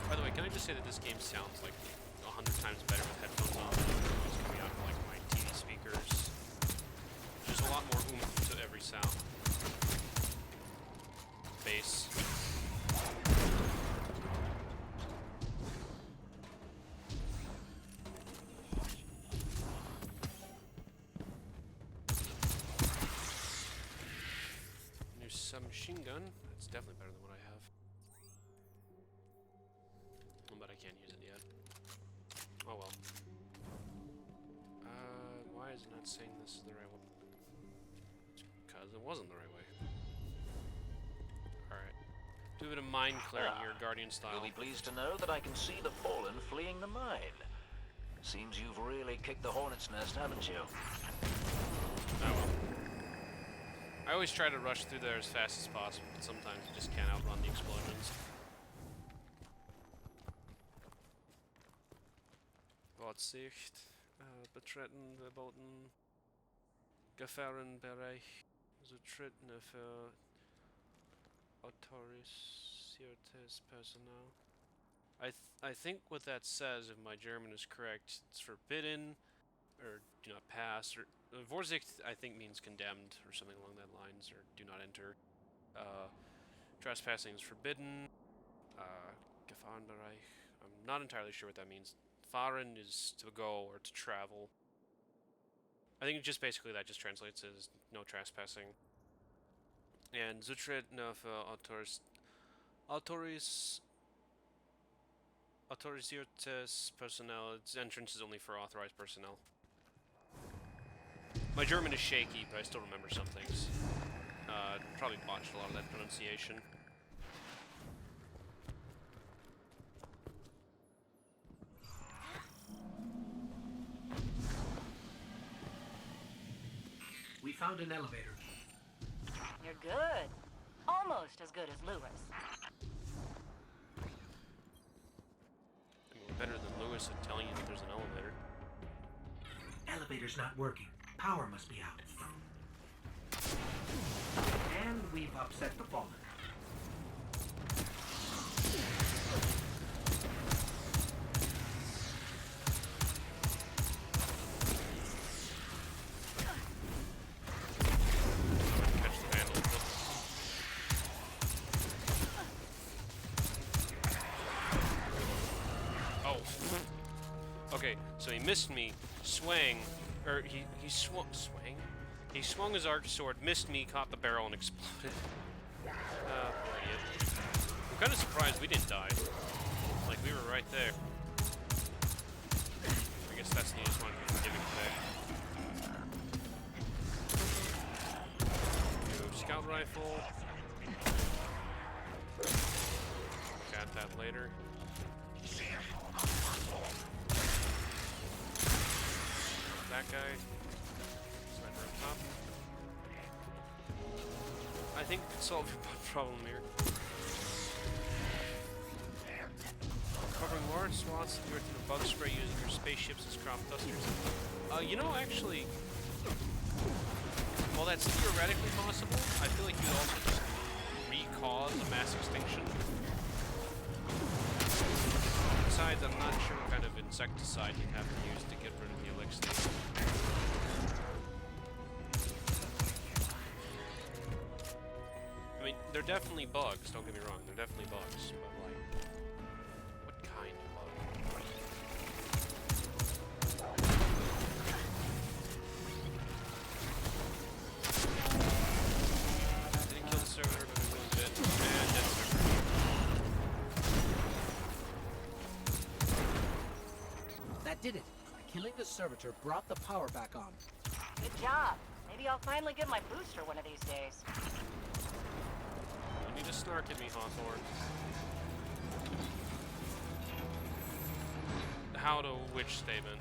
By the way, can I just say that this game sounds like 100 times better with headphones on than it's coming out of like my TV speakers. There's a lot more oomph to every sound. Bass. submachine gun. That's definitely better than what I have. But I can't use it yet. Oh well. Why is it not saying this is the right way? Because it wasn't the right way. Alright. Do a bit of mind clearing here, Guardian style. You'll be pleased to know that I can see the Fallen fleeing the mine. Seems you've really kicked the hornet's nest, haven't you? Oh well. I always try to rush through there as fast as possible, but sometimes you just can't outrun the explosions. Vorsicht, betreten verboten, Gefahrenbereich, zutreten für autorisiertes Personal. I think what that says, if my German is correct, it's forbidden, or do not pass, or Vorsicht I think means condemned, or something along that lines, or do not enter. Trespassing is forbidden. Gefahrenbereich, I'm not entirely sure what that means. Fahren is to go or to travel. I think just basically that just translates as no trespassing. And Zutritt für autorisiertes Personal, its entrance is only for authorized personnel. My German is shaky, but I still remember some things. Probably botched a lot of that pronunciation. We found an elevator. You're good. Almost as good as Lewis. I mean, better than Lewis at telling you that there's an elevator. Elevator's not working. Power must be out. And we've upset the Fallen. Okay, so he missed me, swang, or he swung his arc sword, missed me, caught the barrel, and exploded. Ah, poor idiot. I'm kind of surprised we didn't die. Like, we were right there. I guess that's the easiest one we can give it today. New scout rifle. Got that later. That guy. Sniper up top. I think we can solve your problem here. Covering large swaths of the earth with a bug spray using your spaceships as crop dusters. You know, actually, while that's theoretically possible, I feel like you'd also just re-cause a mass extinction. Besides, I'm not sure what kind of insecticide you'd have to use to get rid of the elixir. I mean, they're definitely bugs, don't get me wrong, they're definitely bugs, but like, what kind of bug? Didn't kill the servitor, but we wounded it. And dead servitor. That did it. Killing the servitor brought the power back on. Good job. Maybe I'll finally get my booster one of these days. You need to snark at me, Hawthorne. How to which statement?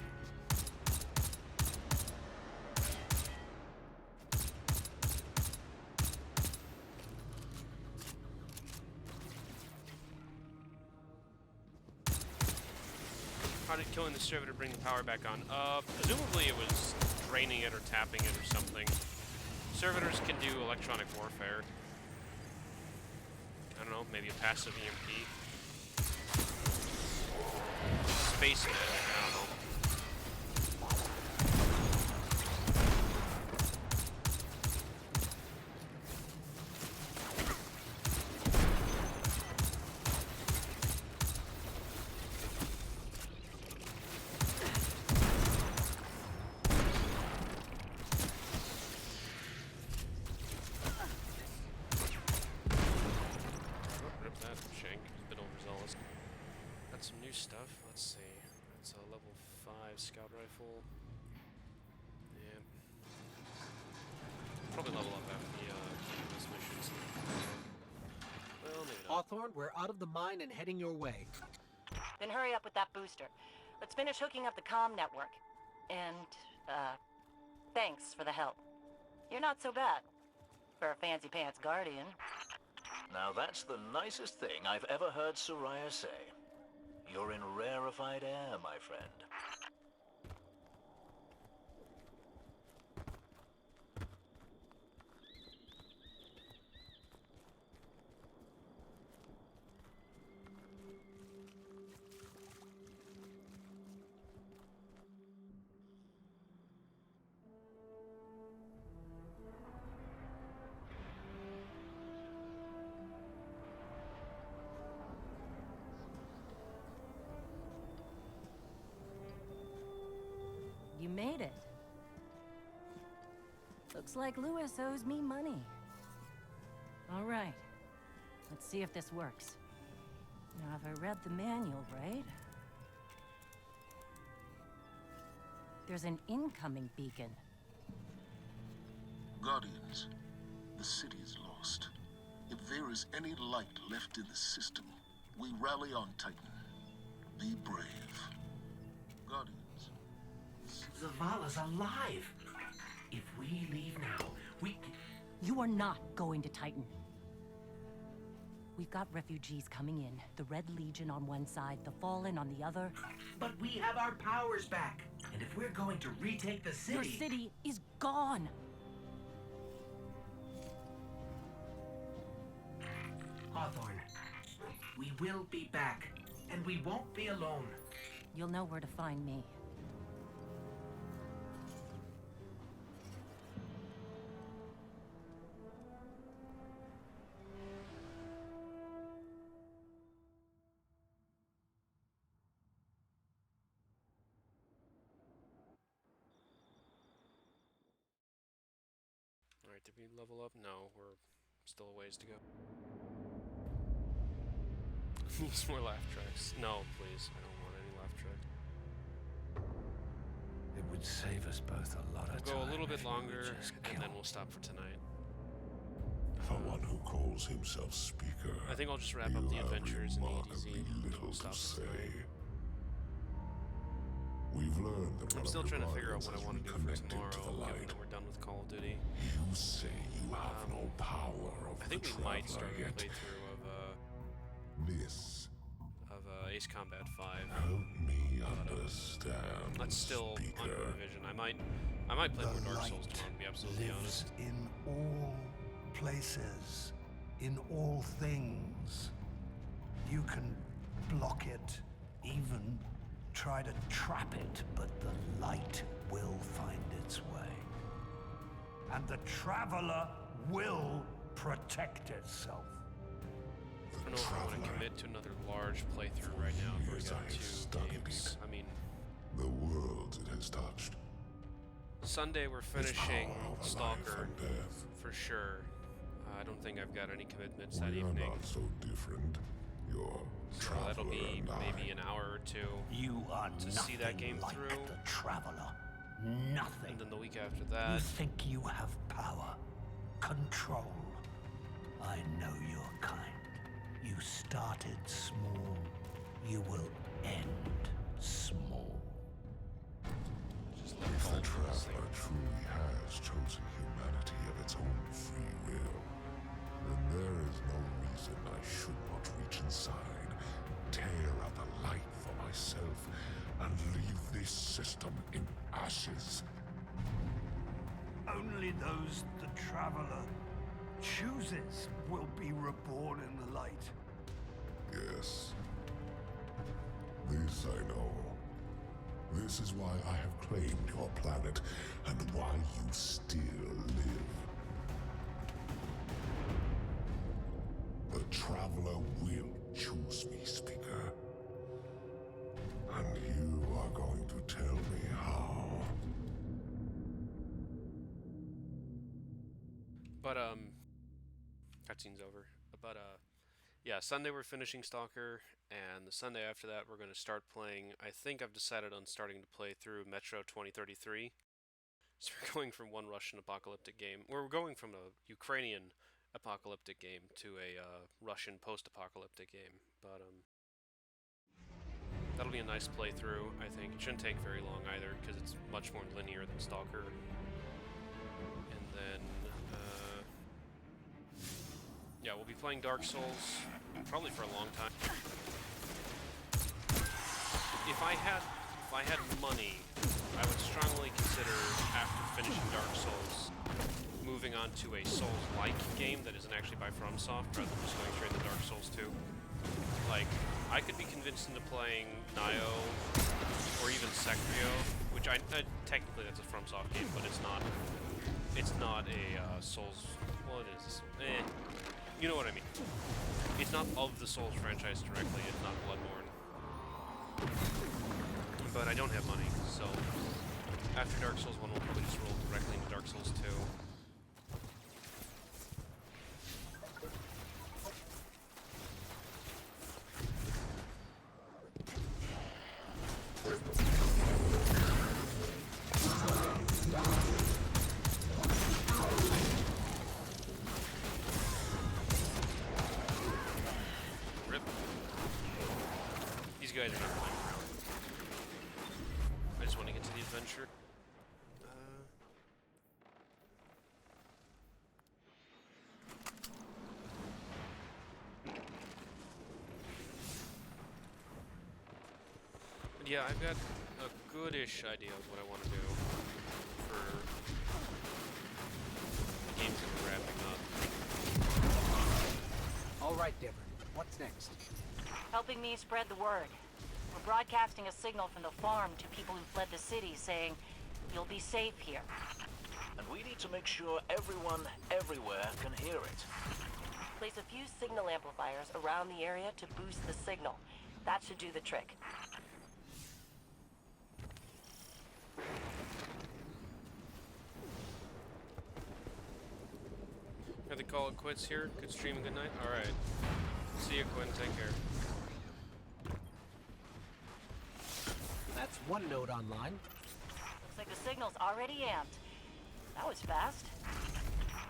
How did killing the servitor bring the power back on? Presumably it was draining it or tapping it or something. Servitors can do electronic warfare. I don't know, maybe a passive EMP. Space Medic, I don't know. new stuff. Let's see. It's a level 5 scout rifle. Yeah. Probably level up after these missions. Well, maybe not. Hawthorne, we're out of the mine and heading your way. Then hurry up with that booster. Let's finish hooking up the comm network. And, thanks for the help. You're not so bad. For a fancy pants guardian. Now that's the nicest thing I've ever heard Soraya say. You're in rarefied air, my friend. You made it. Looks like Lewis owes me money. All right. Let's see if this works. Now, have I read the manual right? There's an incoming beacon. Guardians, the city is lost. If there is any light left in the system, we rally on Titan. Be brave. Guardians. Zavala's alive. If we leave now, we... You are not going to Titan. We've got refugees coming in. The Red Legion on one side, the Fallen on the other. But we have our powers back. And if we're going to retake the city... Your city is gone. Hawthorne, we will be back. And we won't be alone. You'll know where to find me. Alright, did we level up? No, we're still a ways to go. Needs more laugh tracks. No, please. I don't want any laugh tracks. It would save us both a lot of time. We'll go a little bit if you would longer, just and then we'll stop for tonight. For one who calls himself Speaker, I think I'll just wrap up the adventures in the ADZ. little We'll stop to for say. tonight. We've learned that I'm still trying to figure out what I want to do for tomorrow, given that we're done with Call of Duty. You say you have no power of I think the we might Traveler start a yet. playthrough This of Ace Combat 5. help me understand. That's still Speaker. under revision. I might play more Dark Souls tomorrow, to be absolutely honest. lives in all places, in all things. You can block it, even try to trap it, but the light will find its way. And the Traveler will protect itself. I don't know if I want to commit to another large playthrough right now. I've already got 2 games. I mean, The world it has touched. Sunday we're finishing power over life Stalker and death. for sure. I don't think I've got any commitments that We are evening. not so different. You're So that'll be maybe an hour or 2 You are to see that game like through. the Traveler. Nothing. And then the week after You that, think you have power, control. I know your kind. You started small. You will end small. just If the Traveler truly has chosen humanity of its own free will, then there is no reason I should not reach inside, tear out the light for myself, and leave this system in ashes. Only those the Traveler chooses will be reborn in the light. Yes. This I know. This is why I have claimed your planet, and why you still live. The Traveler will choose me, Speaker. And you are going to tell me how. but cutscene's over. But yeah, Sunday we're finishing Stalker, and the Sunday after that we're going to start playing. I think I've decided on starting to play through Metro 2033. So we're going from one Russian apocalyptic game. We're going from a Ukrainian apocalyptic game to a Russian post-apocalyptic game. But that'll be a nice playthrough, I think. It shouldn't take very long either, because it's much more linear than Stalker. And then, yeah, we'll be playing Dark Souls probably for a long time. If I had money, I would strongly consider, after finishing Dark Souls, moving on to a Souls-like game that isn't actually by FromSoft, rather than just going straight to Dark Souls 2. Like, I could be convinced into playing Nioh, or even Sekiro, which technically that's a FromSoft game, but it's not a Souls, well it is, you know what I mean. It's not of the Souls franchise directly, it's not Bloodborne. But I don't have money, so after Dark Souls 1 we'll probably just roll directly into Dark Souls 2. Rip. These guys are not playing around. I just want to get to the adventure. But yeah, I've got a goodish idea of what I want to do for the games that we're wrapping up. All right, Devon. What's next? Helping me spread the word. We're broadcasting a signal from the farm to people who fled the city saying, you'll be safe here. And we need to make sure everyone, everywhere, can hear it. Place a few signal amplifiers around the area to boost the signal. That should do the trick. I think call it quits here. Good stream and good night. Alright. See you, Quinn. Take care. That's one node online. Looks like the signal's already amped. That was fast.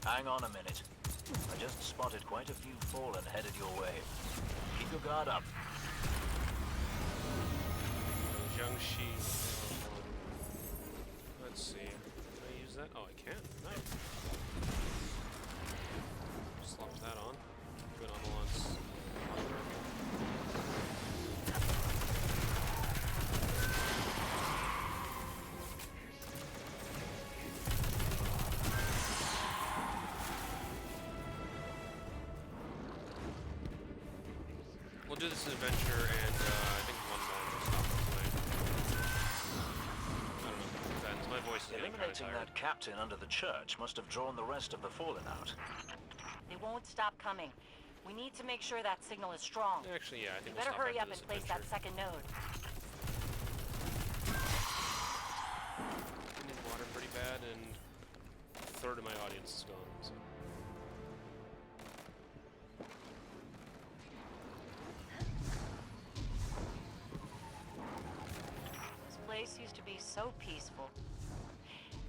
Hang on a minute. I just spotted quite a few fallen headed your way. Keep your guard up. Jiangxi. Let's see. Can I use that? Oh, I can. Nice. Slap that on. Good on the lance. We'll do this adventure and I think one more and we'll stop for tonight. I don't know. Depends. My voice is getting kind of Eliminating tired. that captain under the church must have drawn the rest of the fallen out. They won't stop coming. We need to make sure that signal is strong. Actually, yeah, I think You we'll better stop hurry up after and this place that adventure. second node. I need water pretty bad, and a third of my audience is gone. So. This place used to be so peaceful.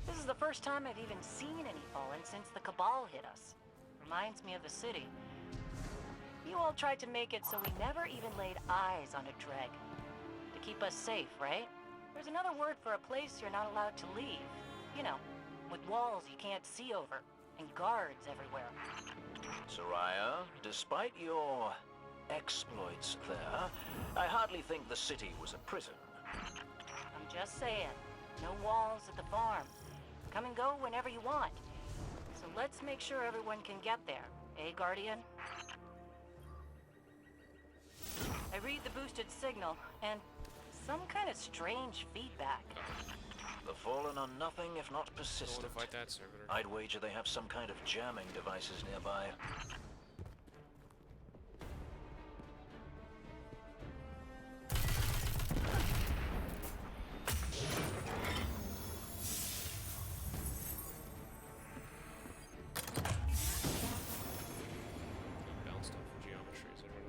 This is the first time I've even seen any fallen since the Cabal hit us. Reminds me of the city. You all tried to make it so we never even laid eyes on a Dreg. To keep us safe, right? There's another word for a place you're not allowed to leave. You know, with walls you can't see over, and guards everywhere. Soraya, despite your exploits there, I hardly think the city was a prison. I'm just saying, no walls at the farm. Come and go whenever you want. So let's make sure everyone can get there. Eh, Guardian? I read the boosted signal, and some kind of strange feedback. The Fallen are nothing if not Don't persistent. want to fight that servitor. I'd wager they have some kind of jamming devices nearby. Bounced off of geometry, is everyone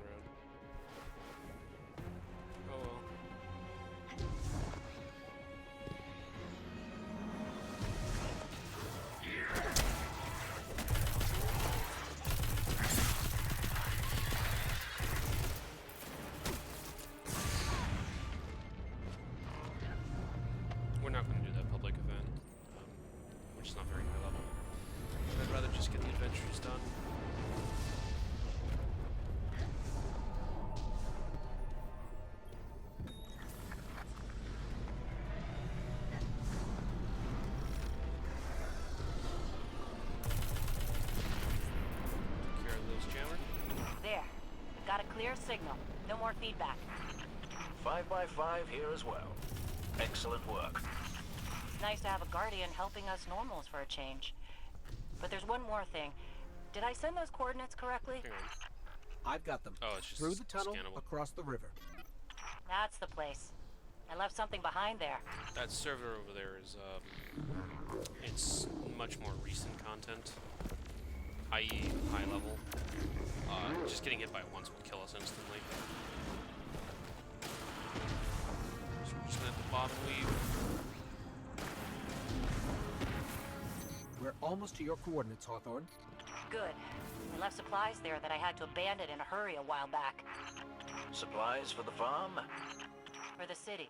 Clear signal. No more feedback. 5x5 here as well. Excellent work. It's nice to have a guardian helping us normals for a change. But there's one more thing. Did I send those coordinates correctly? I've got them. Oh, it's just through the tunnel, scannable. across the river. That's the place. I left something behind there. That server over there is, it's much more recent content, i.e. high level. Just getting hit by it once will kill us instantly. So we're just gonna hit the bottom weave. We're almost to your coordinates, Hawthorne. Good. I left supplies there that I had to abandon in a hurry a while back. Supplies for the farm? For the city.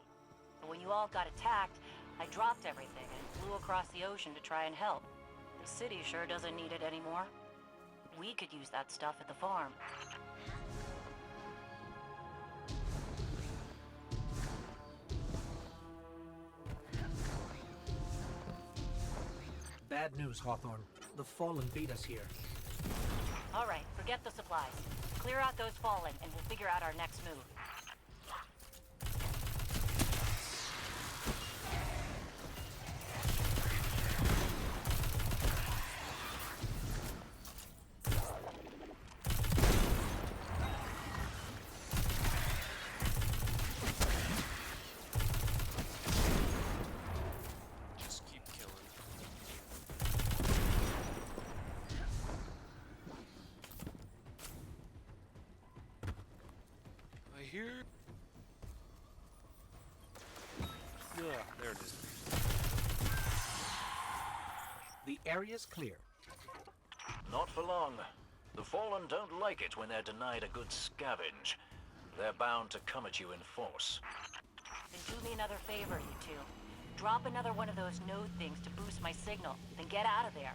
But when you all got attacked, I dropped everything and flew across the ocean to try and help. The city sure doesn't need it anymore. We could use that stuff at the farm. Bad news, Hawthorne. The Fallen beat us here. All right, forget the supplies. Clear out those Fallen, and we'll figure out our next move. Just keep killing. I hear. Yeah, there it is. The area's clear. Not for long. The Fallen don't like it when they're denied a good scavenge. They're bound to come at you in force. Then do me another favor, you two. Drop another one of those node things to boost my signal, then get out of there.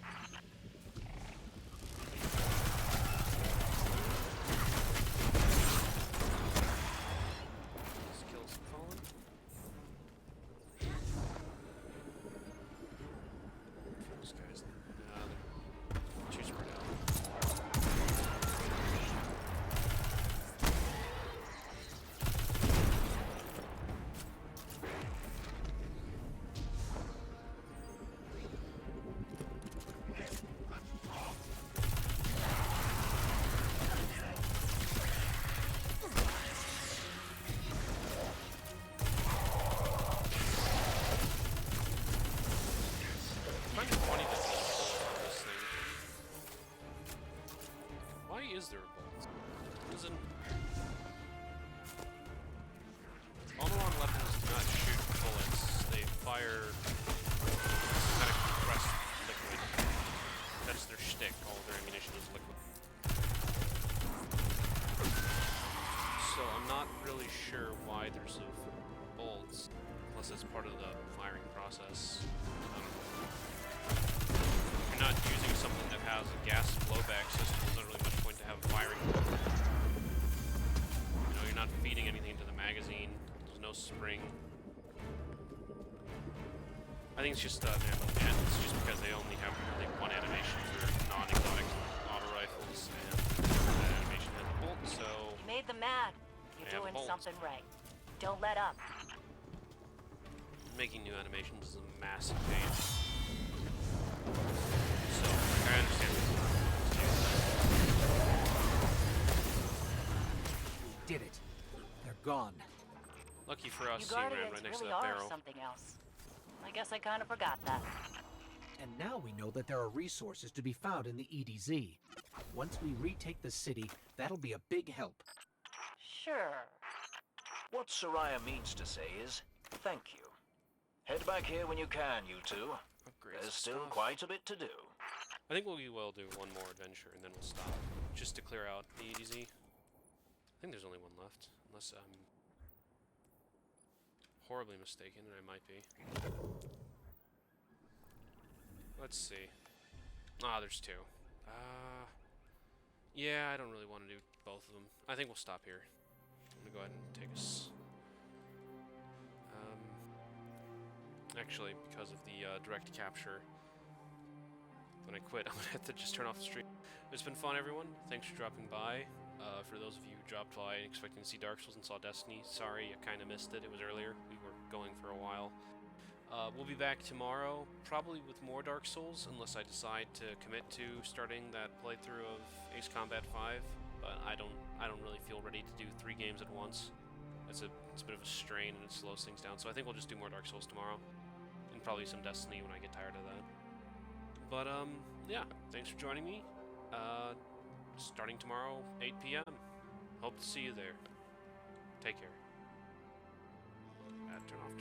Just kill some Fallen. Those guys, they're too spread out. Kind of funny that there's a bolt on this thing. Why is there a bolt? Isn't Almiron weapons do not shoot bullets. They fire kind of compressed liquid. That's their shtick. All of their ammunition is liquid. So I'm not really sure why there's a bolt, unless it's part of the firing process. If you're not using something that has a gas blowback system, there's not really much point to have a firing. You know, you're not feeding anything to the magazine. There's no spring. I think it's just it's just because they only have like one animation for non-exotic auto rifles, and that animation has a bolt, so You made them mad. You're I have doing bolts. something right. Don't let up. making new animations is a massive pain. So, I understand this. We did it. They're gone. Lucky for us, You he ran Guardians right next to really that are barrel. something else. I guess I kind of forgot that. And now we know that there are resources to be found in the EDZ. Once we retake the city, that'll be a big help. Sure. What Soraya means to say is, thank you. Head back here when you can, you two. Upgrades There's still stuff. quite a bit to do. I think we will do one more adventure and then we'll stop. Just to clear out the EDZ. I think there's only one left. Unless I'm horribly mistaken, and I might be. Let's see. Ah, there's two. Yeah, I don't really want to do both of them. I think we'll stop here. I'm gonna go ahead and take us. Actually, because of the direct capture, when I quit, I'm gonna have to just turn off the stream. It's been fun, everyone. Thanks for dropping by. For those of you who dropped by expecting to see Dark Souls and saw Destiny, sorry, you kind of missed it. It was earlier. We were going for a while. We'll be back tomorrow, probably with more Dark Souls, unless I decide to commit to starting that playthrough of Ace Combat 5. But I don't really feel ready to do 3 games at once. It's a bit of a strain and it slows things down. So I think we'll just do more Dark Souls tomorrow, and probably some Destiny when I get tired of that. But yeah, thanks for joining me. Starting tomorrow, 8 p.m. Hope to see you there. Take care. Turn off